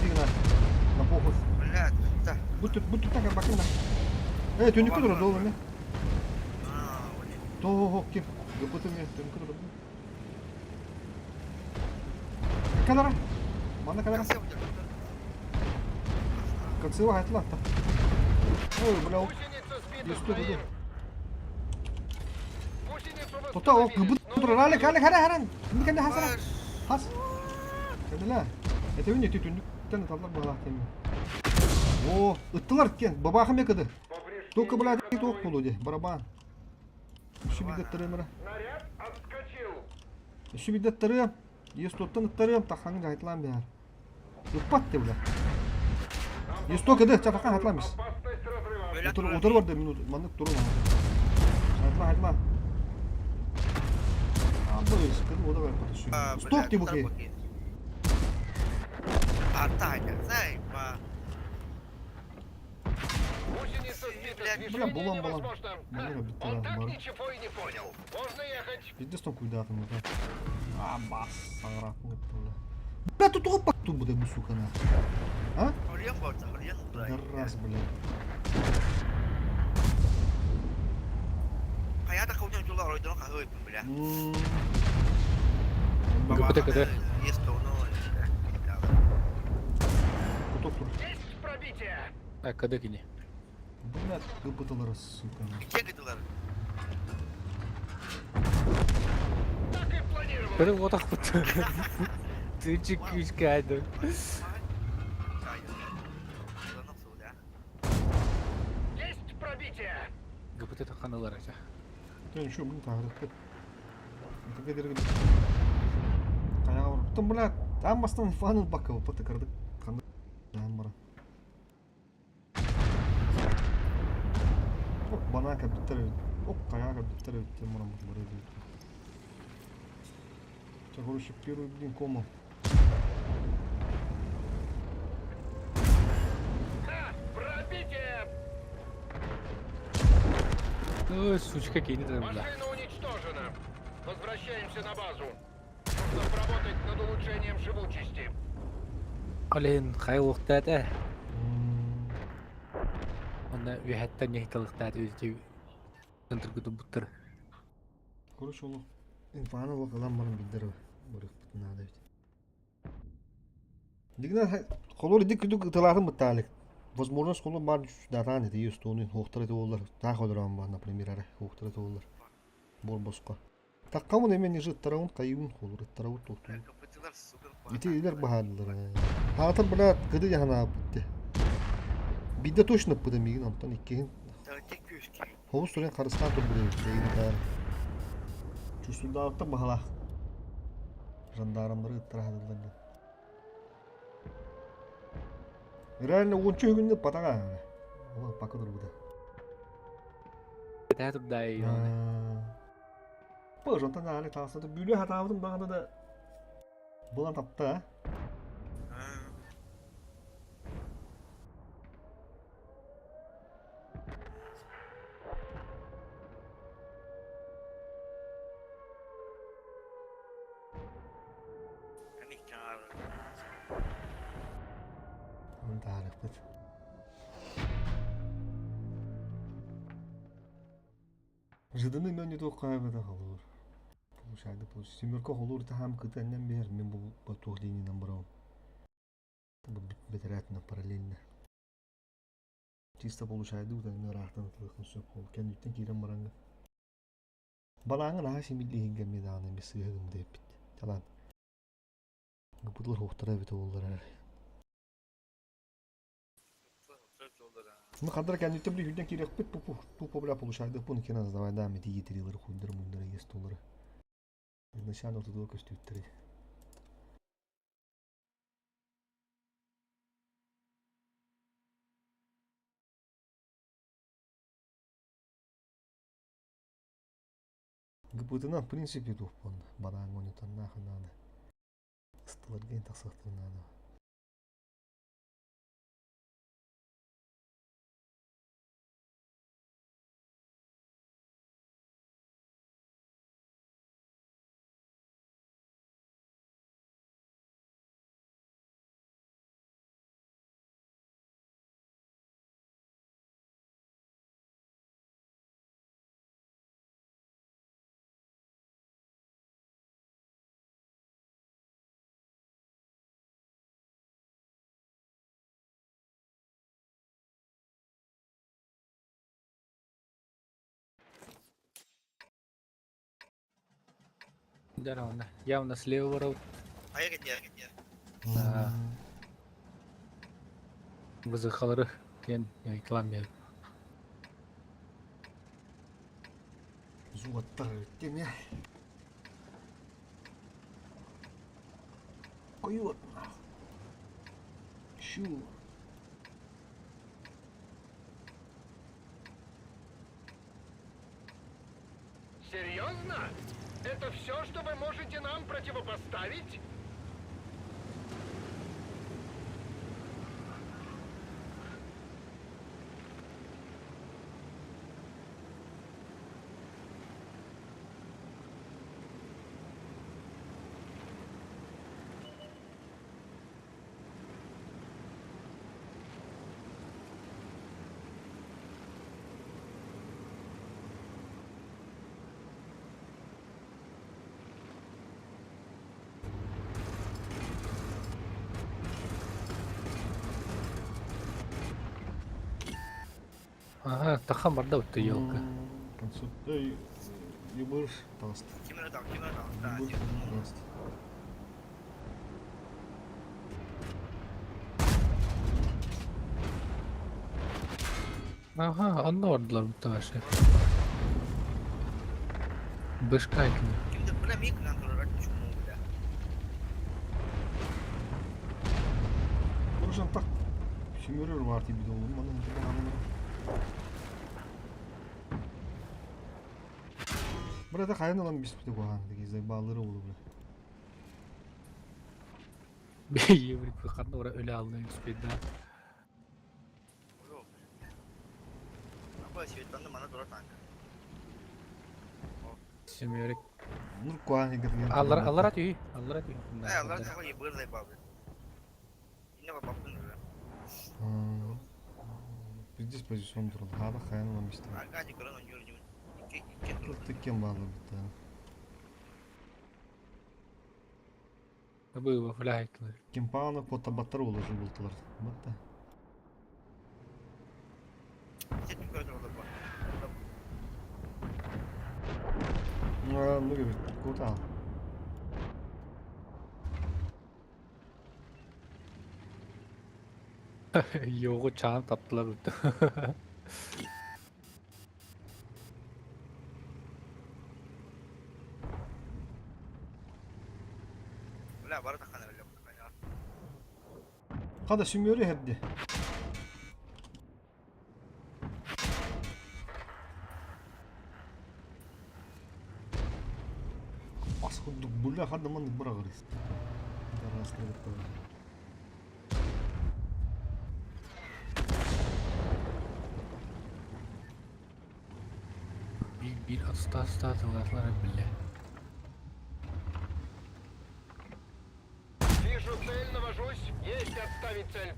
na pохуй. Ulan. Dah. Bu tutan bakın da. Dönük dur dolu ne? То kim? Göbütüm ya dönük dur. Ne kadar? Bana kadar. Концевая отлата. Ой, бля. Гусеница сбита Есть с тут, моим. Гусеницу Totta o восстановили, kıbıt но dur. Hale hare. Şimdi kendi hasara. Baş. Has. Kendi la. Etevin yeti döndükten kallar bala kendi. Oo, ıttılar ken. Babakım yakadı. Только, блядь, ток полуди, барабан. Şimdi götüreyim ara. снаряд отскочил. Еще видят вторым. Есть тот на вторым, так ханг жайт лам бяр. Упат ты, бля. Есть только да, чапа хан хатламис. Опасность разрыва. Böyle Otur var da minut, manık durun ama. Hayatla. Abi böyle sıkıntı o da var patışıyor. Stop diye bakayım. Артаня, знай, па. Гусеница сбита, Бля, движение булам. невозможно. Манера Ха, битая, Он так бар. ничего и не понял. Можно ехать. Пиздец там куйдатым это. А, бас, саграк мı yaptılar? Bля, тут опа тут bu da bu suka na. Ha? Hurriyen borca, hurriyen buraya. Garras bля. Hayata kaunya jula oroy dono kahoy pun bela. Gıpıda kadar. Yes tono. Kutok dur. Есть пробитие. Ha kadar yine. Bля, gıpıtaları suka na. Gidecek gidiyorlar. Так и планировал. Kırı otak bıttı. Tüçük güç geldi. Есть пробитие. Gıpıda da kanılar aca. Ben şu bunu tahrik et. Это kadar gidip. Kaya var. Tam bля, там бастан фаныл бакова пата кырдык. Kandı. Yan bana. Ok bana kapitler. Ok kaya kapitler. Тем бана мут бара дейт. Ча короче первый блин кома. Да, пробитие. Ой, сучка кейни de bla. Машина уничтожена. Возвращаемся на базу. Нужно поработать над улучшением живучести. Alen hayvukta da. Onda bir hatta nehtalıkta da özü. Sentr kutu buttur. Короче ол инфаны ол кылам барын билдер бұрық надо бит. Дигнер холор дик күдүк тыларын быталык. Возможность холор бар датан эти юстонун хохтар эти олар. Та холорам бар, например, хохтар эти олар. Бор босқа. Таккамы немен жыт тараун кайын холор тараут токту. Kapıcılar super pa. Ити илер бахадылар. Хатыр бля кыды яна битти. Бидде точно пыдамигин антон иккен. Tek köşke. Hovuz soren karısından tur buraya deyini dar. Çüstünde alıp da bahala. Jandarmları ıttırah edildi. Реально 10 günde pataga. Allah bakıdır bu da. Da tur da iyi. Bu jontan hali tasada büyülü hatavdım bana da bulan taptı ha. Hani çağır. Onu tarif et. Жидыны мен не то кайбыда халыр. Получайды бұл семерка холур та хам кыты аннан бер мен бұл тухлининен барам. Бұл бетератна параллельно. Чисто получайды удан мен рахтан тылыкын сөп ол кендиттен кирен бараңга. Балаңын аха семилдигенге мен аны эмес сыгым деп бит. Талан. Бұлар хоқтара бит олар әлі. Мы кадр кендиттен бир хүден кирек бит ту побля получайды бұны кен аздавай да мети етирилер хуйдыр мундары есть олары. Изначально вот это костюттери. Гпытына в принципе тухпан бараң монитор нахуй надо. Стылырген тасыктыр надо. Да, равно. Явно слева ворот. Aya gidiyor. Вызыхалары кен реклам бер. Зуаттар тем я. Koyuyor. Şu. Серьезно? Это все, что вы можете нам противопоставить? Ага, тахан бар да өтті елка. Эй, Ебыр, пожалуйста. Кимиротау, да, Ебыр, пожалуйста. Ага, anlamadılar bu taşı. Бышкайтли. Kimde buna mı kontrol etmiş mu bu da? Buruşan tak. Sümürür var tipi de oğlum. Bana bir anlamı. Burada kayan olan bir spiti koyan. Gizli bağları olur burada. Bir yevrik bir kadın oraya öyle aldığın üspeydi. Yok. Ama Svetlan'da bana doğru tanka. Sümüyorek. Nur koyan hikmet. Allah atıyor. Allah atıyor. Allah sana iyi böyle babı. Yine bak baktın öyle. Biz pozisyon duralım. Hada kayan olan bir spiti. Agacı kalan oynuyor diyor. İki tur. Tıkken bağlı bir tane. Bu flahitler. Кемпана пота уложил бултылар. Батта. Sen bir kadar olur bak. Ну gibi. Kota. Yoğu çağın tatlılar öttü. Ulan bana takan öyle. Hada sümüyorü hepdi. Asıl bulla hada man bırakırız. Darasları koyalım. Bir hasta atılırlar bile. Вижу цель, навожусь. Есть отставить цель.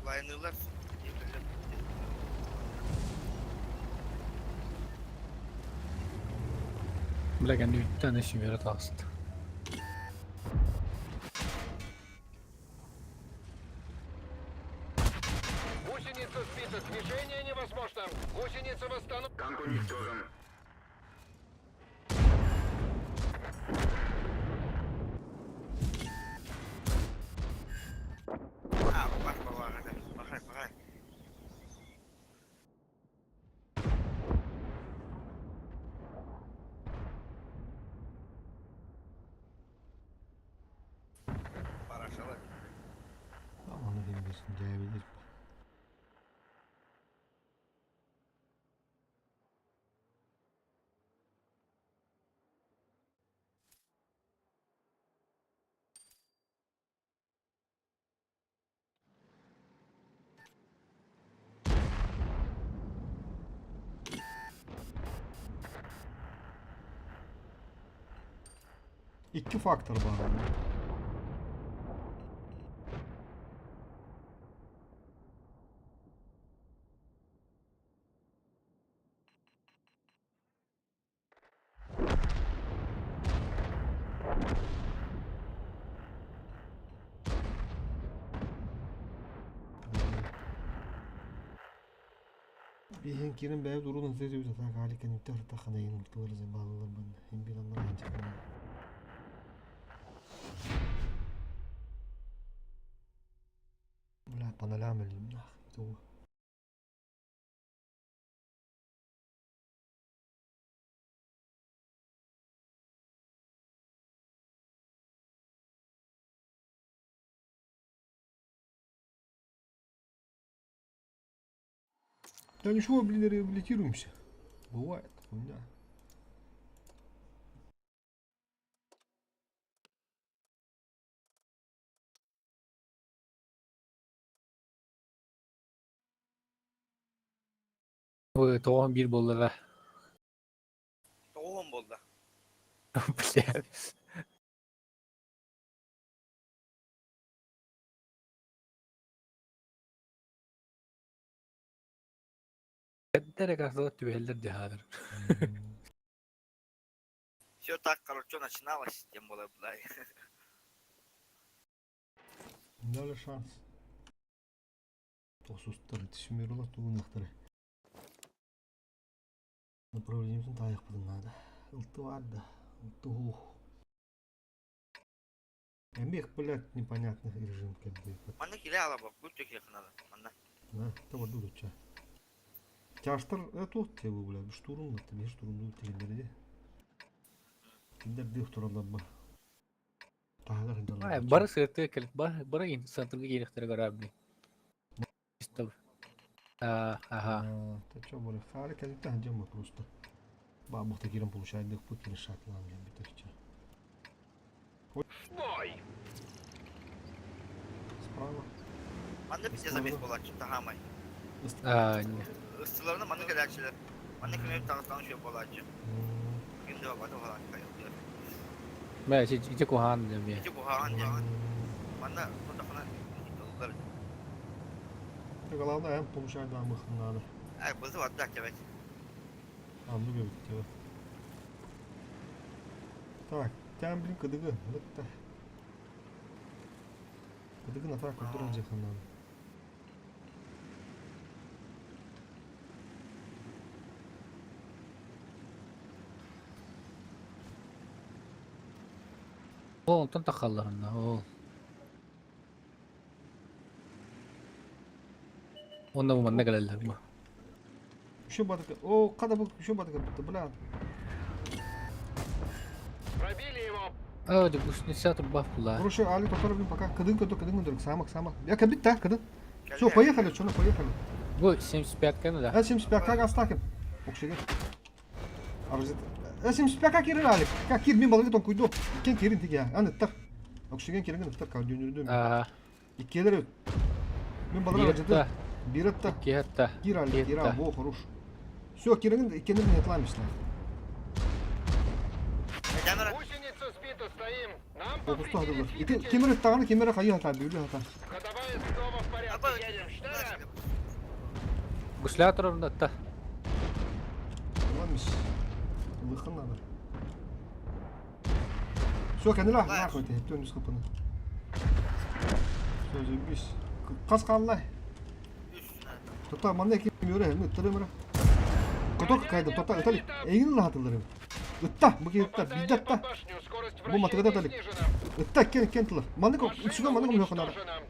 Liner'lar Bilegen 3 tane sümüyorek astı. Гусеница сбита, движение невозможно. Гусеница восстановлена. Танк уничтожен. bak hadi. Bakay. Paraşalar. Aman ne bilmiyorsun. Gelebilir. İki faktör bana. Иһин кирин бәйб дурун зэзэ үтэ так али канипте хата ханайын уртулар зэ балалар бан. Хим биламдар анчак. Бля, паналам элим нах. Туу. Да ничего, блин, реабилитируемся. Бывает, хуйня. Bu toğum bir bollar da. Tohum oldu. Bля. Derek aslında tüveller dihadır. Все так, короче, начиналось, тем более, блядь. Дали шанс. Тосустар, тишмирула тугунахтары. Направлениемizin таяқ бұдыңады. Ұлты варды. Ұлты хух. Эмбек, блядь, непонятных режим как бы. Мана киляла бak, bu tükle kınalı. Manda. Да, это вот дудут ча. Чаштар, это вот тебе, блядь, штурм, это не штурм, дудут тегендерде. Киндер дых туралар ба. Тағалар Ay, хиндар. barı sırtı kelip barı insan tırgı gerektir garabni. İşte. Aha. Ты чё, блядь, хали кәлітті ханжам ба просто. Ба, бұқта керім получайдық, бұл келі шатылан, блядь, бітір ча. Стой! Справа. Manda bize zabet bolak, tahamay. Istılarını manda gelerçiler. Manda kümeyip tanıtan şey bolakçı. Günde babada falan kayıp diyor. Ben içe kohan diyorum ya. İki bu havan diyor. Manda burada falan yıkıldılar. Главное, hem получайдық мыхын надо. Ay, bızı vardı da kebek. Анду бебит. Так, тям, блин, кадыгы. Вот так. Кадыгы на так, культура жехан надо. O ondan takallarında o. Onda bu manda gelirler bu. Еще батыка. О, когда бы еще батыка, бля. Пробили его! Öyle bu ne satır bafla. Короче, Али, который, блин, пока кадын, кадын, самок. Я кабит, да, кадын. Все, поехали, что, поехали. Bu 75 kanı da. 75, как остаким? Окшеген. Арзит. 75, как кирин, Али? Как кир, мен балгы тон куйду. Кен кирин тиги я. Аны, тар. Окшеген кирин, тар, кау дүйнүрдүм. Aha. Иккелер. Мен балгы Bir арзит. hatta. Bir hatta. İki hatta. Кир, Али, Bir кира, hatta. во, хорош. Все, кирин, иккенер не отламишь. Demir Гусеница сбита, стоим! Нам Опусту повредили адылар. Ити двигатель! кемер таганы кемер хайы хата, бүйлü хата. Ходовая снова в порядке, едем, штаб! Guslatır orada hatta. Ладно. Выход надо. Все, кәнелі нахуй те, төн үз қыпыны. Все, зөбгіз. Қас қалай. üstüne. Тота, манда кем өре, үттірі мұры. Коток қайды, тота, үтәлі. Егін лағатылырым. Үтта, бұке үтта, Попадание бидатта. под башню, скорость Бұл матығада вращения дәлік. снижена. Үтта, кен тылыр. Манда көк, Машина үтсіген манда көк мөқін ады. уничтожена.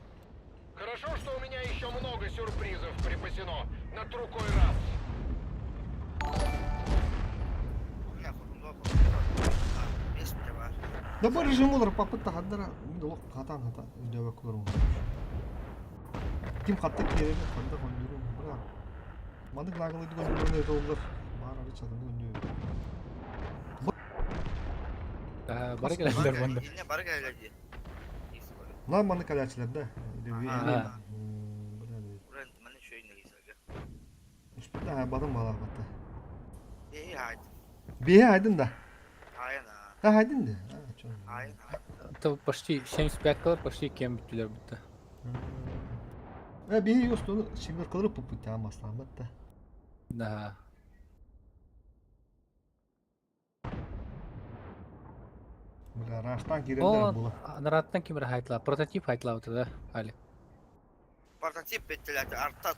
Хорошо, что у меня еще много сюрпризов припасено на другой раз. Ya kurumda oldu. Beş mi var? Да бұл режим олар папытта қаддара. Енді олық қатан қата. Үдеуі көрім. Ким қатта керегі, қанда қойдырым. Бірақ. Манда қылағылы дүген көріне жолдар. Бар ары чадың өндеуі. Barı gelirler bunda. Yine barı geldi. Neyse böyle. Мына манда кәләчілерді. Ага. Buranın bana şöyle ne güzel. Üstünde badın bala hatta. İyi haydi. Bir aydın da. Hayır ha. Ha aydın da. Ha çok. Hayır hayır. Tabi почти 75 kadar почти kem bittiler burada. Bir yostu onu şimdi kılırıp puputu ama aslamat da. Da. Böyle raştan girenler O bula. narattan kim haytla prototip haytla oturdu hali. Прототип ettiler. Arta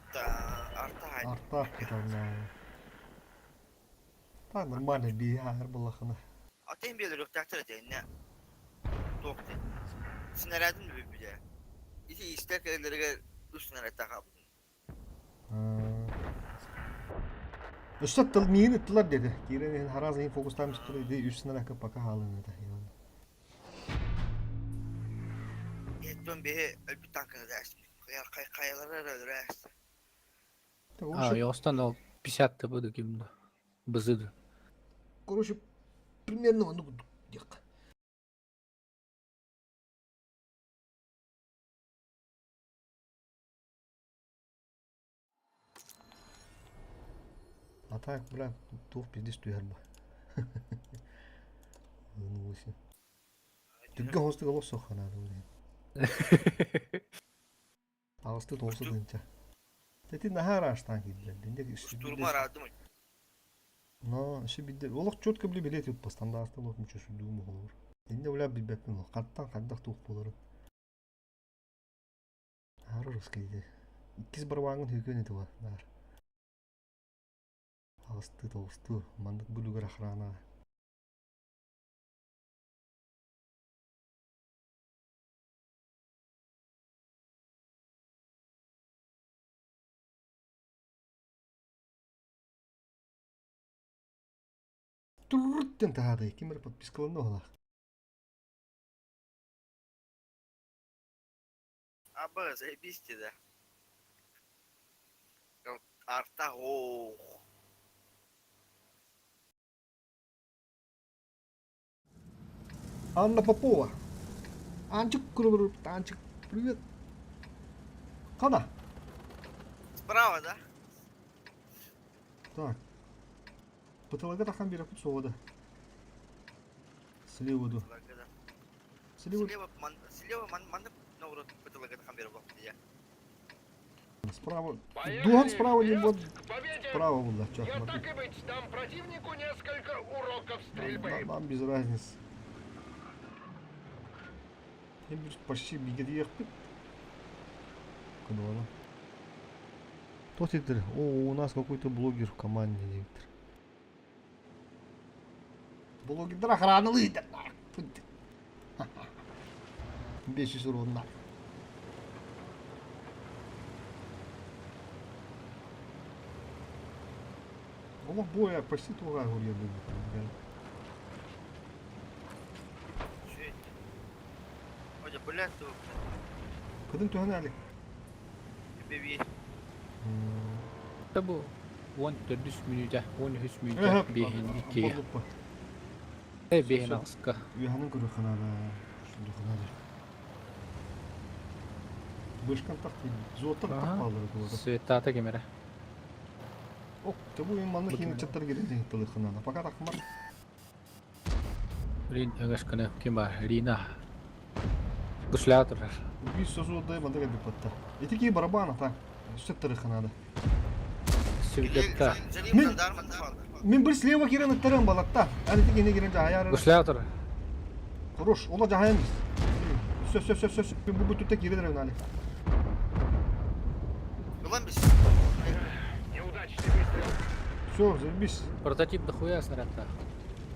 haydi. Арта кытална. Та нормально бихар булахына. Atayım bir yok taktır edeyim ne? Doktor. Sinirlendim mi bir de? İki istek elleri üstüne takalım. Üstad tıl niye ettiler dedi. Girenin harazın fokustan üstüne de üstüne rakıp baka halini de. Ettim bir tankını dersin. Kayalara dersin. А, я установил 50-ті буду кімді. Бізіді. Короче, примерно ну дек. А так, бля, тух пиздец туярба. Ну, вообще. Түгге хосты голос сохана, блин. Алысты толсы дынча. Тети нахара аштан кидлер. Динде Durma aradım. Но, ще бидде. Олох чётко биле билет ют постанда астан лот мучу судууму холор. Динде уля билбеппин ол. Каттан каддах тух болорун. Ары рускейде. Иккиз барбаңын хүкөн эти бар. Нар. Алысты толсту. Мандык бүлүгөр охрана. Турруттен тахады. Кимер подпискаланы ола. Abi zajebiście da. Arta ho. Анна Попова. Анчик, Анчик, привет. Кана? Справа, да? Так. Потолога тахан бирок соғады. Слева ду. Слева. Слева манда наурот потолога камера был. Справа. Поехали! Духан справа не Вперед! вот. К победе! Справа было. Чё, Я смотри. так и быть, дам противнику несколько уроков стрельбы. Нам без разницы. Я почти бегет ехать. Куда она? Кто теперь? О, у нас какой-то блогер в команде, Виктор. Блогер охрана лидер. 500 урон на. Ома боя почти туга горел. Hoca blend tu. Kadın tühane Ali. Bebi. Та бұл 14 минута, 13 минута бейін икеге. Бейін алысқа. Üyehanın kuru kınada. Şimdi kınada. Бышкан так зоотар так Ага. балдыр кылады. Светата кемері. Ок, табу мен маны хин чаттар керек тылы кынада. Пока так бар. Рин өңешкіні кем бар? Рина. Гушлятор. Bir sözü odaya bana geldi patta. Etiki barabana tak. Чаттар кынада. Светата. Залим дарма тфалды. Мен bir слева кирен аттарым балатта. Аны тигене кирен жаһаяр. Гушлятор. Хорош, ола жаһаяр. Söz. Ben bu tütte kireder öyle. Ulan biz. Неудачный выстрел. Все, заебись. Прототип дохуя снарядта.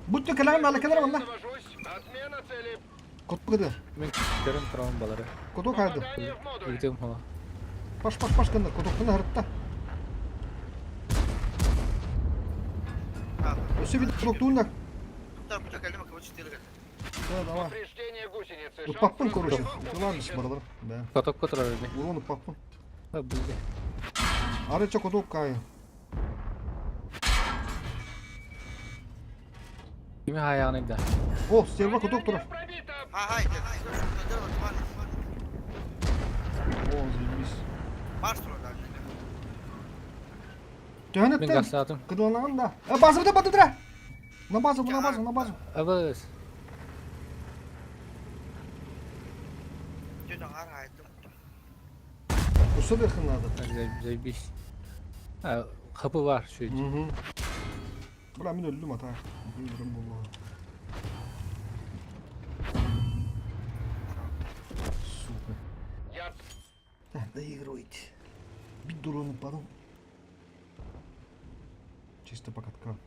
Будь то калам на калам на. Навожусь. Отмена цели. Кот кыды. Мен көрін тұрауын балары. Кото кайды. Попадание в модуль. Үлтем хола. Паш кында. Котоктун харытта. Все бит котоктунда. Tutar bıçak elime kılıç tırgı. Да, давай. Повреждение гусеницы. Упаппын, Шанс короче. разрыва Ладно, увеличен. баралар. Да. Котокко тұрар өді. Урон упаппын. Білді. Арыча коток кайы. Кеме аяғын еді. О, стерва коток Броня турар. пробита. Ha haydi. О, заебись. Mars oradan. Мен Төхөнөттен. қастатым. Кыдыланаган да. Базырда батыдыра. На базу. Абыз. Dün ağır haydi. Усы дырхын надо. Заебись. Қапы бар шөйт. Бра, мен өлдüm ата. Бүйрüm болу. Сука. Я Доигрывайте. Бить дурону падал. Чисто по каткам.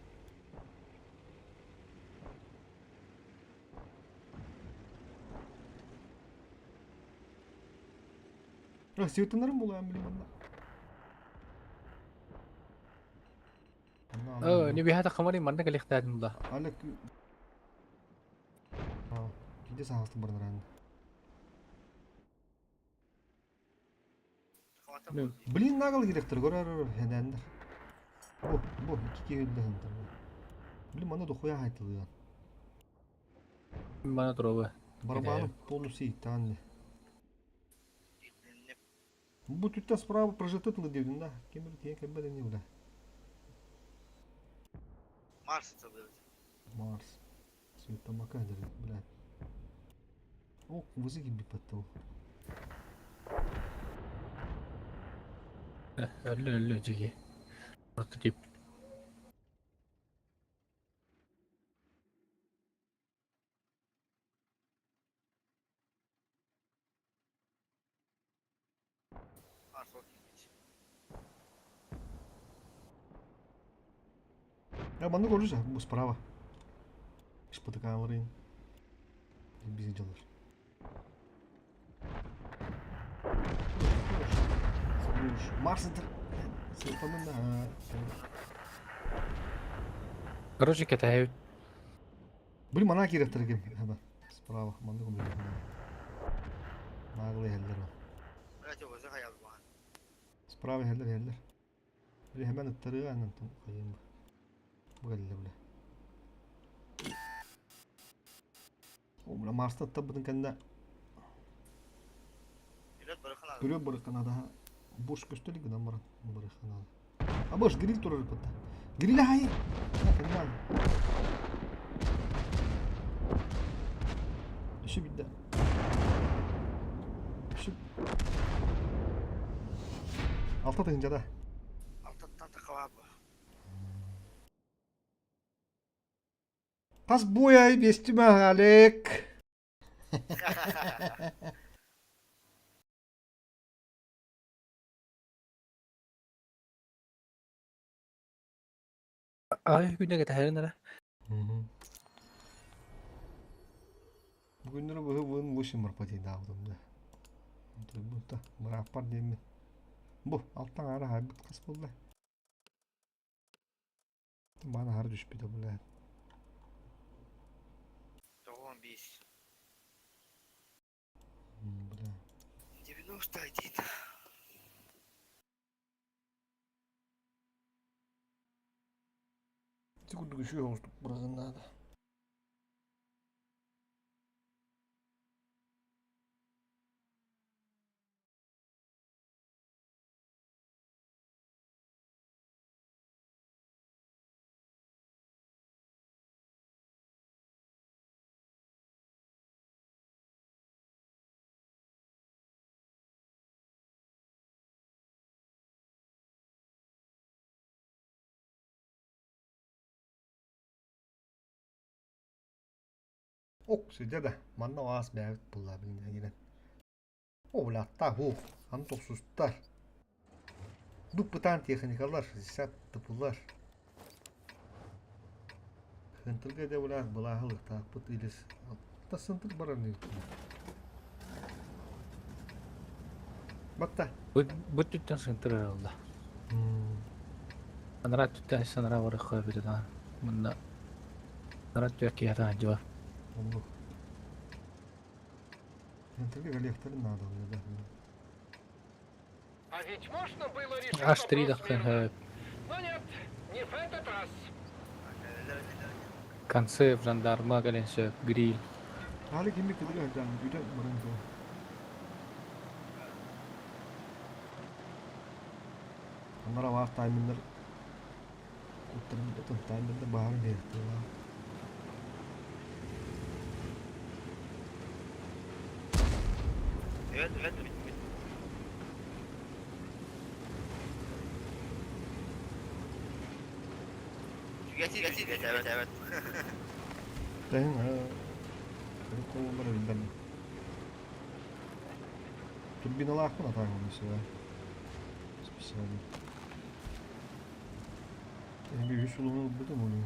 Светонарым буламын билем анда. Ne bir hata kamarı manna kali ihtiyacım da. Алек. Кейде саңастың барнар анда. Ne? Блин, нагыл керектер, көрөр хенендер. Бу, iki кегелде хентер. Блин, мана дохуя хайтылган. Bana trobe. Барабаны полностью таңды. Бу түттен справа прожитытылы деудін да. Кемір тиен кәббәді не буда. Mars tabii. Марс. Светомака дерек, блядь. О, вызы gibi паттыл. Öyle cigi. Prototip. Mars okey. Я банды көрді жа, бұл справа. Шпатыканларын. Биzi жалар. Марс'dır. Светомын да. Короче, кетайып. Блин, мана керектер екен. Hemen. Справа, банды көрді. Нағылы хәлдер var. Evet o yüzden hayal bu. Справа хәлдер. Блин, hemen ıttırığı anlam tam kayın bu. Bu geldi bile. O bula Mars'ta tabbatın kendine Biraz bırakın abi. görüyor bırakana daha. Boş gösterdik adam bırak bırakana. Ha boş grill durur pata. Grill hayır. Ha kendine. İşi bitti. İşi. Altta tınca da. Alttan takava bu. Kas boyayı bestim Alek. Ay günde ketayır nere? Bugünleri bu işim var patiydi aldığımda. Bu da bırakpar değil mi? Bu alttan ara hay bit kas buldu. Bana har düş bir de bu lan. Tamam biz. Bля. 91. Секунду еще я уступ просто надо. Ok sida da manna was bävit pulla bilin giren. Oğlatta hu antosuzlar. Dupputan texnikalar sattı pullar. Hıntırga da ulan bulahılık tapıt ilis. Ta sıntık baranı. Batta. Bu tütten sıkıntı oldu. Anara tütten sanara var koy bir de. Bunda. Anara tüyaki hata cevap. Oldu. Hıntırga galektarın nada oluyor da. А ведь можно было решить Аж вопрос 3 dakika. мирно. Но нет, не в этот раз. Концы, жандарма, galense, grill. Hali kimlik kızı hıntırga. Güden baran çoğu. Onlara var timer'lar. Uttarın timer'da bahar belirtti var. Evet bitti. Getir evet. Đấy mà. Cái cô bắt đầu đánh. Турбиналар мына тагын все. Специально. Я вижу, что он выдумали.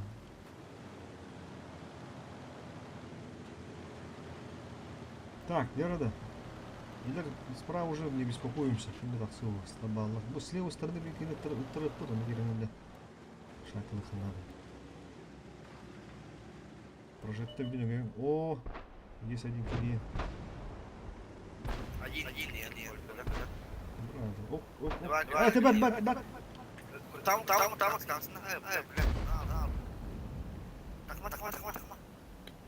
Так, Лерада. Илер справа уже не беспокоимся. Şimdi так все стабаллах. Bu с левой стороны bir yine tırıp da yerinde. Şarkılı kınadı. Прожектор бинеге. О, есть один клиент. Один, нет. Браво. Оп, оп, оп. Два, А, ты бат. Там, станцияда. Блядь, на. Takma.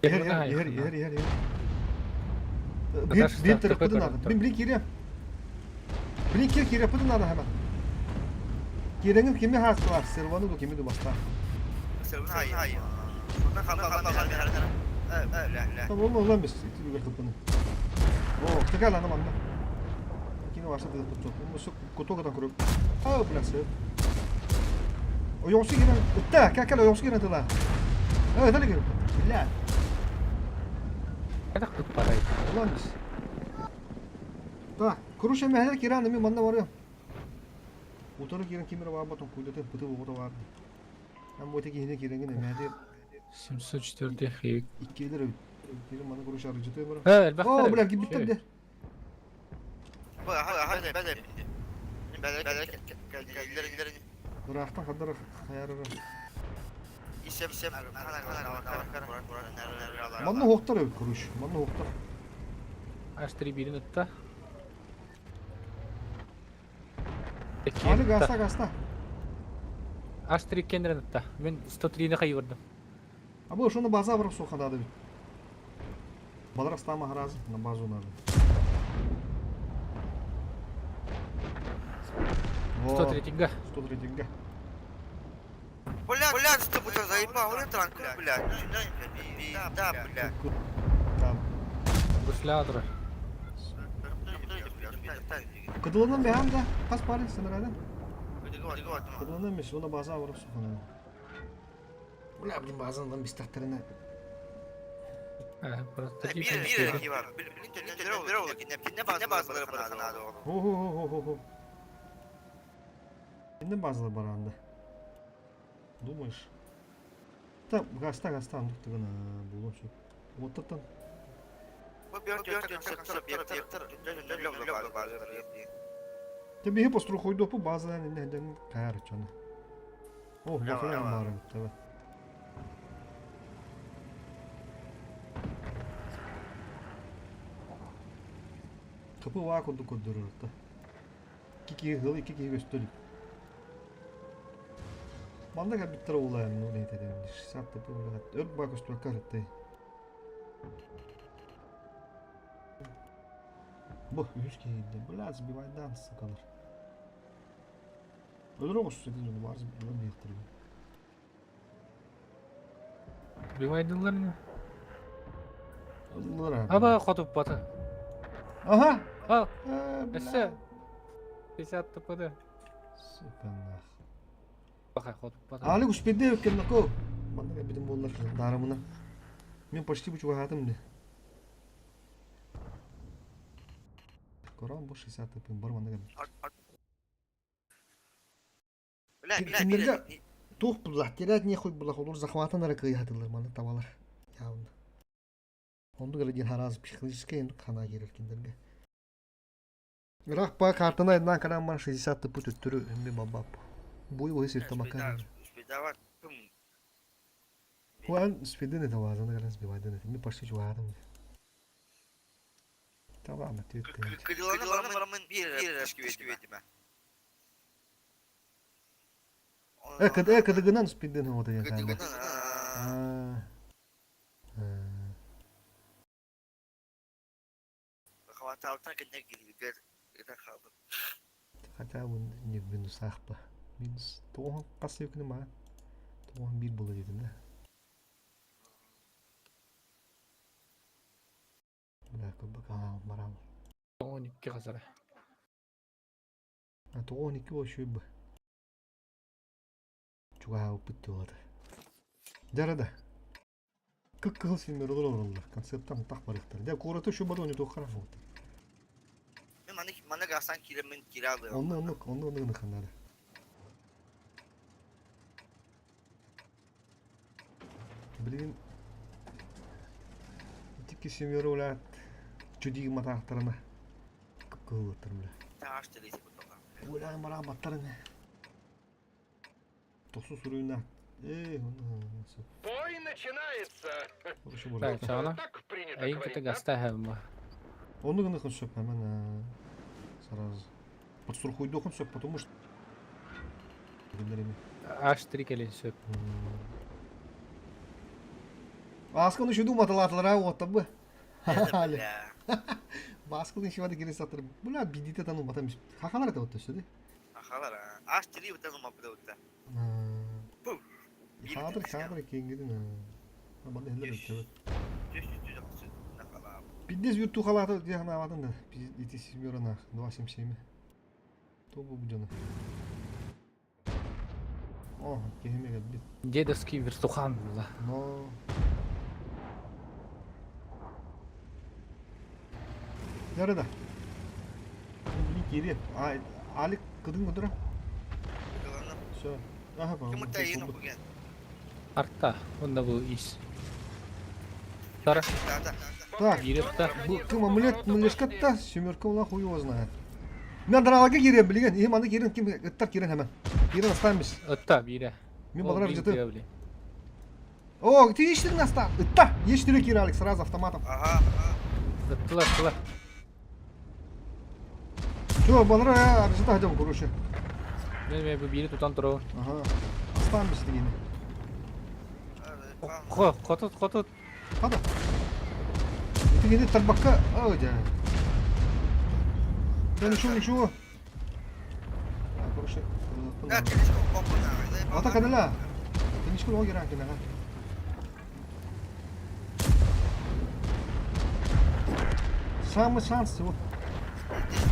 Yer. Arkadaşlar, Bir taraf tepe pıdın tarafı. adı. Bir kire. Bir kire pıdın adı hemen. Kirenin kimi hasta servanı da kimi de basta. Hayır. Şuradan kalma. Evet. Tamam oğlum biz. İti bir kapını. Oo, tekrar lan aman. Kini varsa da tuttu. Bu su kutu kadar kurup. Aa, plası. O yonsu giren. Kaka o yonsu giren tıla. Evet, hadi girin. Billah. Kadar tut parayı. Ulan biz. Так, kuruş emehler kiran mi manda var ya. Utarı kiran kimira var batın kuydatın pıtı bu var. Hem bu öteki yine kiran gene emehler 704 хевик. 2 lira. Kiran bana kuruş arıcı tüy var. Evet, bak. Oo, bular gibi bitti de. Hadi. Ben Duraktan kadar hayarı. İşem. Manna hoktar evet kuruş. Manna hoktar. H3 birini ıtta. Ali gasta. H3 kendini ıtta. Ben 103'ine kayırdım. Ama şunu baza bırak sokada da bir. Balar astama harazı na bazı onardı. 103'ga. 103'ga. Блядь, что будто заебал, блядь. Да, блядь. Tamam. Rusladыр. Kıdılından bir hem de pas pari sınırdan. Год. Kıdılından bir şuna baza bırak sokada. Ulan bizim bazından biz tahtarına. Просто Bir var. Ne oldu? Ne bazıları bırakanadı oğlum. Ho. Şimdi bazıları baranda. Думаешь? Там гаста andık tıgına bulun şu. Oturtun. Bu bir sektör. Tabii hep ostru koydu bu bazılarını neden kayar çana. Oh, Ya, bakın ya. varım tabii. Kapı var kurdurur da. İki gösterip. Banda gel bitti olayım ne neydi demiş. Sattı bu böyle. Ört bak üstüne karıttı. Bu üç keyinde. Bu lazım bir vaydan sıkılır. Ölür olsun dediğin onu varsa bir yılın yıktırıyor. Бивайдылар не? Ölür abi. Аба котуп бата. Aha! Ал, Ee, эссе. 50 ТПД. Süper. Баха котуп бата. Ali kuspede yok kendine ko. Bana gel bizim bollar darımına. Ben почти bu çuvahadım ne. Koran bu 60 yapayım bar bana gel. Блядь. Тух булах, терять нехуй булах, olur захватанlara kıyatılır bana tavalar. Yavrum. Onu göre din haraz psikolojik kana girer kinderge. Irak ba kartına edilen kalan bana 60 tıpı tüttürü bir babap. Bu sirte bakar. Спидават. Bu an spedine de vazına gelen bir vaydan etim. Bir başka çuvahadım. Tamam mı? Кыдыланы барамын bir эшкибетиме. Kıdıgınan spedine o da ya. Хаваталтан кенне гилгер. Это халды. Hatta bunu bir sahpa. Minus tohum kası yok ne ma. Tohum bir bulu dedim de. Bırak bakalım maral. 12 казар. Ha tohum iki o şu bu. Çuha uputu oldu. Jarada. Kıkkıl filmler olur olurlar. Konseptten tak barıktır. De kuratu şu bada onu tohara oldu. Мен kalsan kiremin kiralı. Onu kanada. Bilin iki semyor ulat judi matahtarana kıkıvırtırım. Taş delisi bu toka. Ulan maramatlarına. Tosu suruyuna. Nasıl? Бой начинается. Хорошо, Так, может. чана. Так принято Әйін говорить, кіті да? гастаһым. Он гына хон сөп hemen сразу. Подстрахуй дохон сөп, потому что Аш три келе сөп. Baskın işi dumadılar ha o tabi. Hale. Baskın işi vardı geri satırım. Bunlar bidite tanım batam. Hakalar da otu söyledi. Akalar ha. Aş dili utan mapda utan. Hadır kengidin ha. Bana heller ötüyor. Düş nakala. Biddes yurtu halata diye hana avadın da. Biz itişmiyor ana. Doğaşım şey mi? Topu bu canı. Oh, kehime geldi. Дедовский вертухан. No. Nerede? Bir geri. Ali kıdın mıdır? Kalanım. Şu. Aha bak. Yumurta yiyin okugen. Артта. Онда бұл ис. Тара. Tata. Так, Иректа. bu tüm ameliyat mülleşkatta sömürke olan huyu ozna. Ben daralarga gireyim bilgen. İyi manda girin kim ıttar girin hemen. Girin hastaymış. Ытта бире. Мен балалар жыты. О, ты ищешь нас там? Ытта. Есть три киралик сразу автоматом. Aha. Ыттылар. Что, балалар жыта идем, короче. Мен бұл бире тутан тұру. Ага. Hastaymış yine. Қотыт. Hadi. Itu gini terbakar. Oh, jangan. Dan nişu. Короче. Ne kilişko kopuna. Ata kadala. Finish ko lagi rakin na. Самый шанс его.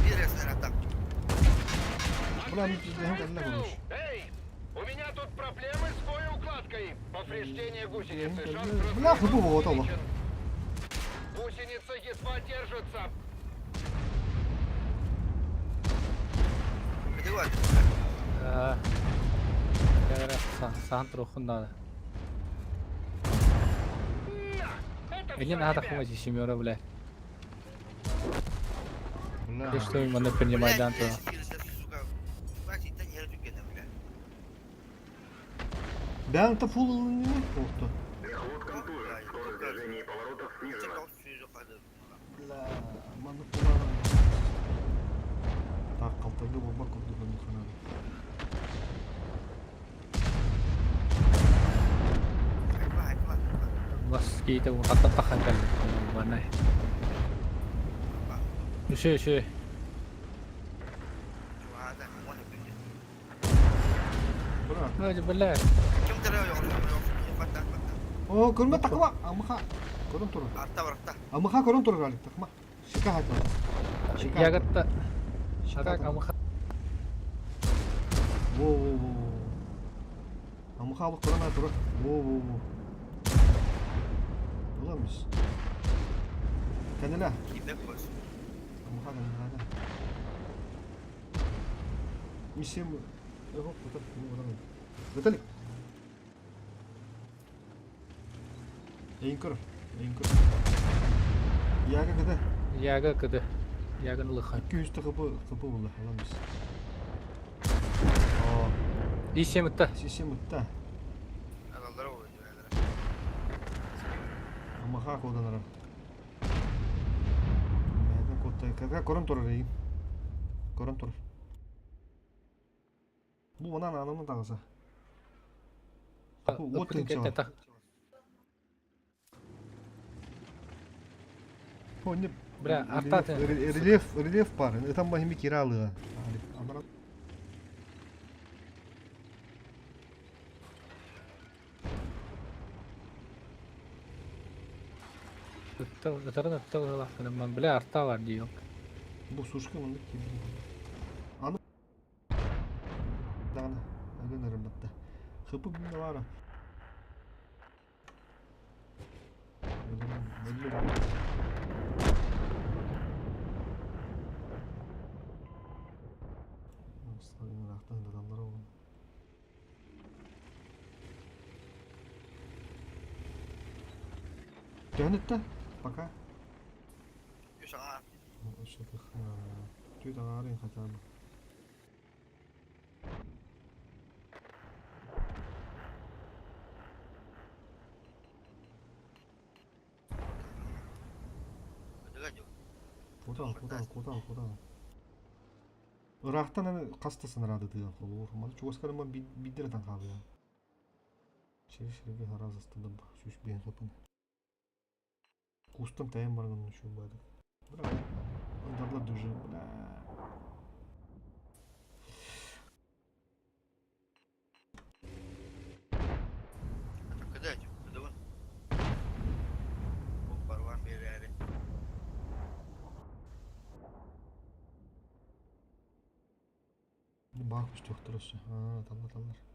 Bir resmen atak. Бля, мы пиздец, kadala konuş. Эй, у меня тут проблемы с боеукладкой. Повреждение гусеницы. Шанс Бля, хлопу вот оно. увеличен. Гусеница едва держится. Bir de var. Сахан тұру құнда. Это Или всё надо тебе. хумать семёра, блядь. Бля. Ты что, именно принимайдан то. Ben de full ne oldu? Мехвод контура. Скорость движения и поворотов снижена. Бля, manda full. Так, калтырды баба курду бана. Бас кейті бұл қатта таққан кәлі. Банай. Үші. Bırak. Hadi billah. O körme takma. Amha. Körün turu. Amha körün turu galik takma. Şika hatma. Ягатта. Шатак амыха. Во. Amha alıp körün turu. Во. Ulanmış. Kendine. Amha kendine. Миссия. Ого, вот это. Виталик. Эйнкор. Яга кыды. Яга кыды. Яганы лыхан. 200 kapı buldu halamız. Дишемітті. Система та. Ama ha kodanlara. Nereden kodda? Kaka koran torarayım. Koran torar. Bu bana anlamı dağısa. Bu Өпірін отын кетті çağır. O ne? Бля, артаты. Рельеф пар. Это махими киралы. Өтірін өтті ғылақпын. Мен біле артта var diyor. Bu suşka mı? Anı. Dağına. Ögünürüm batta. Hıpı bunda var. Төнетті. Пока. Sana Işıdık. Tüyden arayın hatam. ödüge yok. Кудан. Iraq'tan hani kastasın herhalde diyor. Olmadı. Çok askarım ben bildirden kalıyor. Şeri bir haraz aslında şu ben kapın. Kustum tayım var onun şu böyle. Bırak. Onlarla düzü. Ödüge yok. Ödüge. Bu parvan bir yeri. Bakmış doktor olsun. Ha, tallar.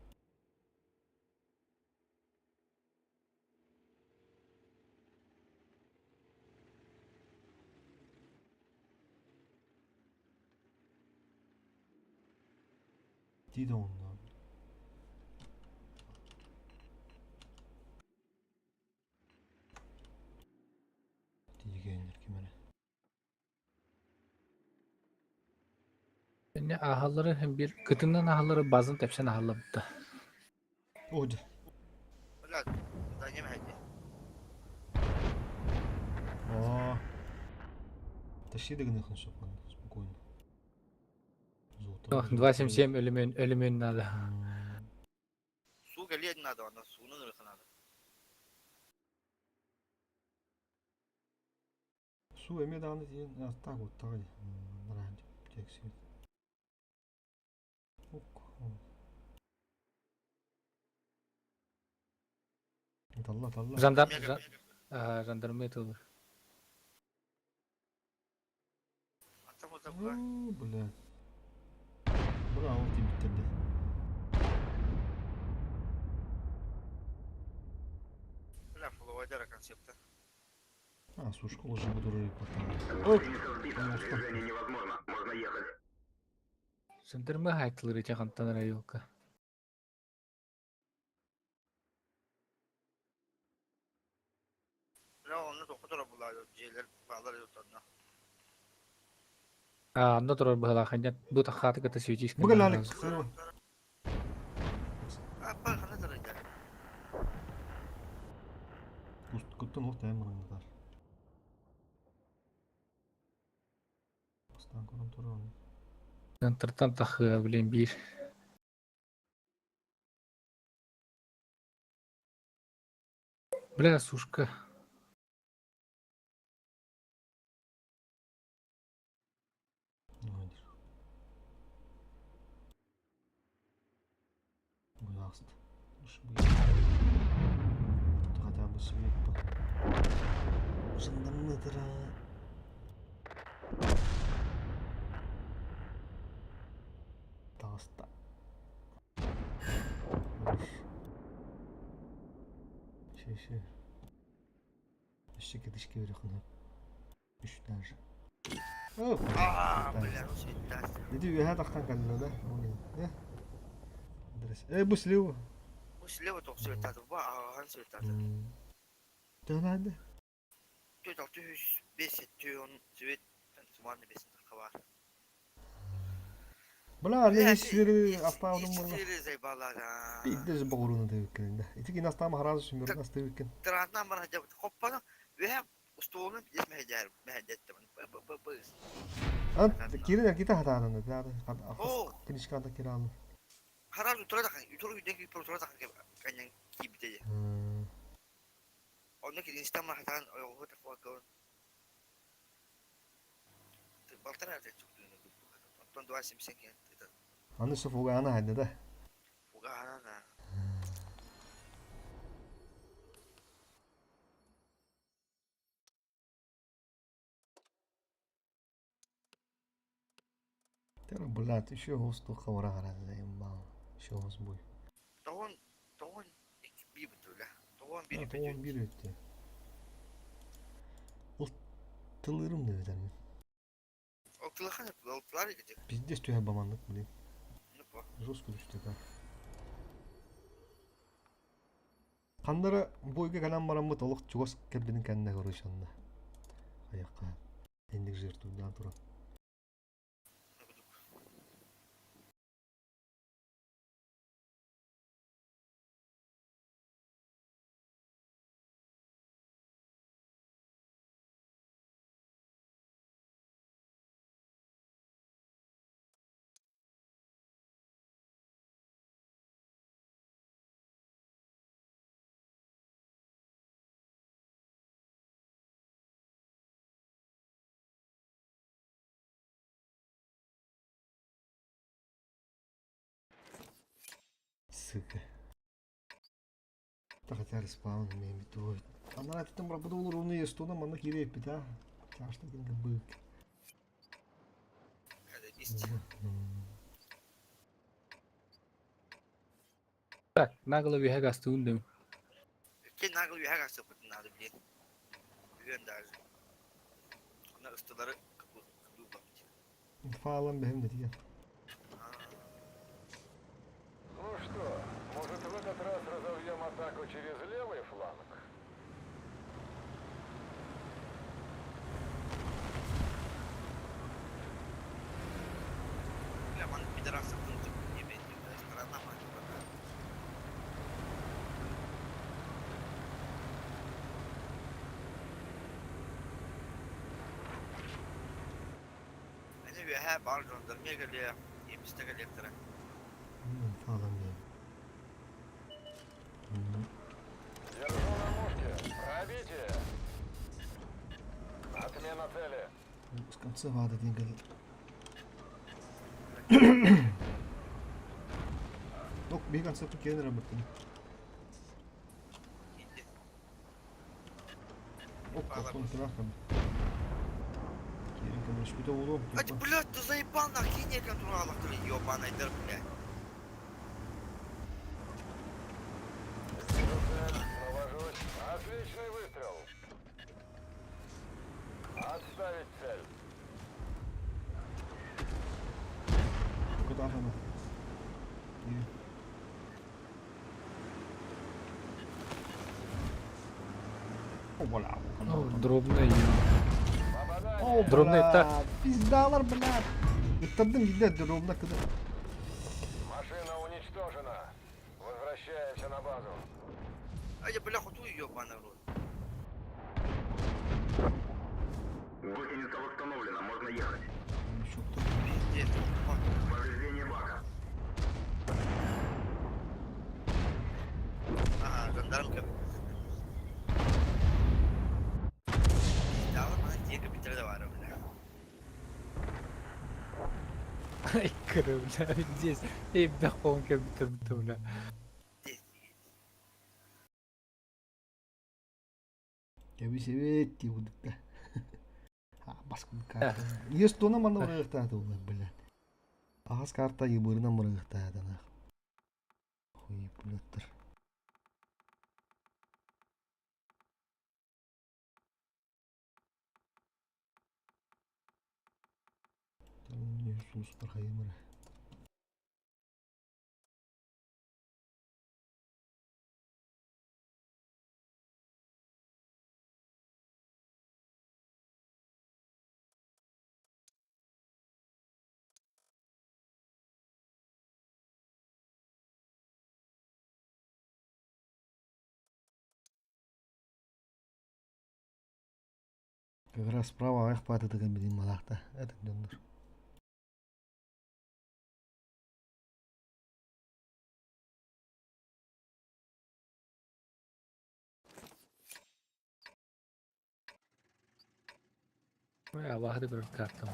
Didi ondan. Diyenler kimere. Yani ahalları hem bir kıtından ahalları bazın tepsen ahallamıştı. Oca. Öyle. Da yeme hadi. Aa. Taşı da gınıkın sopan. Spokojno. Yok, 277 ölümün adı. Su geliyor edin adı ondan. Suyunun ırkın adı. Su emye dağını diyen. Ya tak o tak. Narancı. Çeksin. Ok. Talla. Jandarma itu. Atam o da bu. Bля. Bravo tim bitirdi. Öyle Flowrider konsepti. А, сушка уже буду рыбу. Гусеница сбита, движение невозможно, можно ехать. Jandarma hayatları çakantan yok. Öyle onu dokutora bulaydı. Şeyler bağlar yok onunla. Anda turun bahla hanya bu takhat kata suci. Bugün Alex. Sırma. Apa kana derece? Kuttun orta hem bana kadar. Aslan konum turun. Dan tertan tak bilin bir. Bля, сушка. Hayır. Bu yastı. Şu bu. Хотя бы свет по. Жандарматора. Таста. Хорош. Şey. Eşek edişki verir kına. Üç даже. Hop. Aa, bля, o şey ders. Ne diyor ya takkan kendine de. O ne? Adres. Bu слева. Bu слева çok söyledi. Bu ağan söyledi. Dön hadi. 4605 tüyon süvet Osmanlı besinde kavar. Bula ne işleri asta onun bunu. bula. İşleri zeybalar ha. Bir de zıbağırını da yüklerinde. İtik inas tam haraz sümürü nasıl da yükken. Tırağından bana cevap koppanı ve hem ustağının ismi hecayır. Mehedettim. Bu. Ant kirin kita hatadan da. Hadi. Oo. Kinişkanda kiralı. Haral utura da kan. Utura yüzden gibi utura da kan. Kanyan kibiteci. Onun ki instamla hatan o hoda fuakon. Baltan nerede çıktı? Ondan dua simsen ki. Anı sıfı ana hadi de. Fuga ana. Tera bulat şu hostu kavara haraz da yamba. Şu host boy. Doğan bir betul lah. Doğan bir Tamam betul. bir etti. O tılırım da öder mi? Oklar ne? Oklar gidecek. Bizde istiyor bamanlık bileyim. Ne bu? Жестко düştü ha. Kandara boyga kalan baramı toluk çugos kerbinin kendine görüşandı. Ayakka. Endik jirtudan tura. Sıkı. Так хотя респаун имеем в виду. Она на этом работала ровно что нам она кирепи, да? Тяжко как бы. Hadi biz. Так, нагло вихага стундым. Ki nagıl bir her sapıtın adı bile. Güven derdi. Onlar ıstıları kapı bakmış. Falan benim de diye. Ну что, может в этот раз разовьем атаку через левый фланг? Yaman bir de rastla bunu diye bekliyor. Restorandan mı acaba? Bence bir her bar göndermeye geliyor. 70'te geliyor tren. Falan benim. Держу на мушке. Пробитие. Отмена цели. С конца вада diye gel. Yok bir kan sapı kendine bakın. Gitti. Оп, контрактом. Кирин камеш bir de oğlum. Hadi блядь, ты заебал на хине контролах, ты ёбаный дыр, блядь. Вижу цель. Навожусь. Отличный выстрел. Отставить цель. Bu kadar ama. İyi. Опа-ля. О, дробный. О, Дробный так. Пиздаlar блядь. Иттердим gider дробна kadar. Машина уничтожена. Возвращаемся на базу. Hadi блядь, хуй ёбаный рот. Гусеница восстановлена, можно ехать. Еще кто? Пиздец. Повреждение бака. Aha, jandarma kapı. İddialı bana diye kapitleri de var öyle. Ай, кровля, здесь. Эй, бяхон компьютер, бля. Ya bir sevet diye bulduk da. Ha baskın kartı. Есть то нам оно рыхтады улы, блядь. Ағыз карта ебырына мырыхтады нах. Хуй пулеттер. Не sus parhayımır. Как раз справа эх паты такая блин малахта. Это донор. Я вахты bir kartım.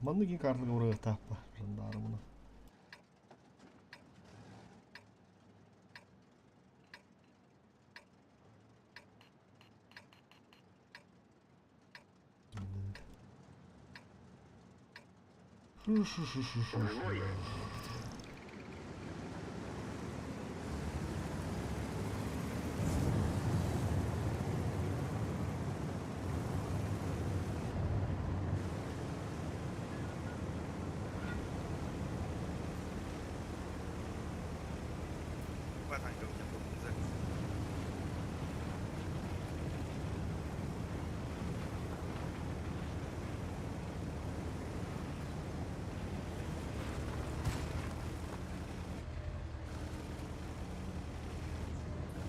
Манныгин картыга урыгы таппа. Жандары мұны. Шу-шу-шу-шу-шу. var kanka hocam. Çok güzel.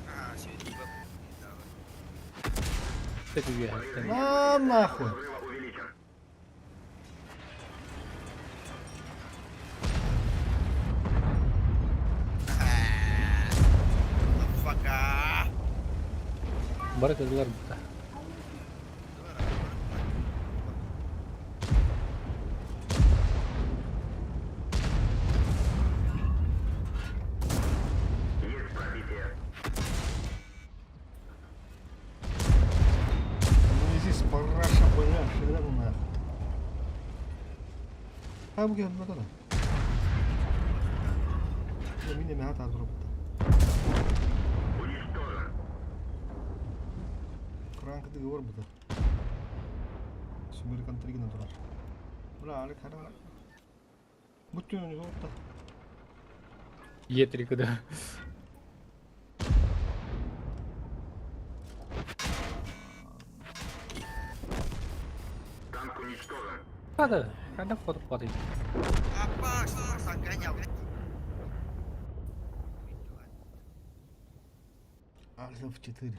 Ага, şey değil bak. Кстати, въехать. На нахуй. Взрыва увеличен. Motherfucker. Бара кызлар бутта. Есть пробитие. Ну здесь параша, бля, шеда нахуй. А bu gel burada da. Yine mi hata dropta. Уничтожен. Кранка договор burada. Sümerkan trigine durar. Bula ali kana. Bütün önü orta. Е3 куда. Танк уничтожен. Kadang foto-foto. Apa? Sangkanya udah. Альфа в 4.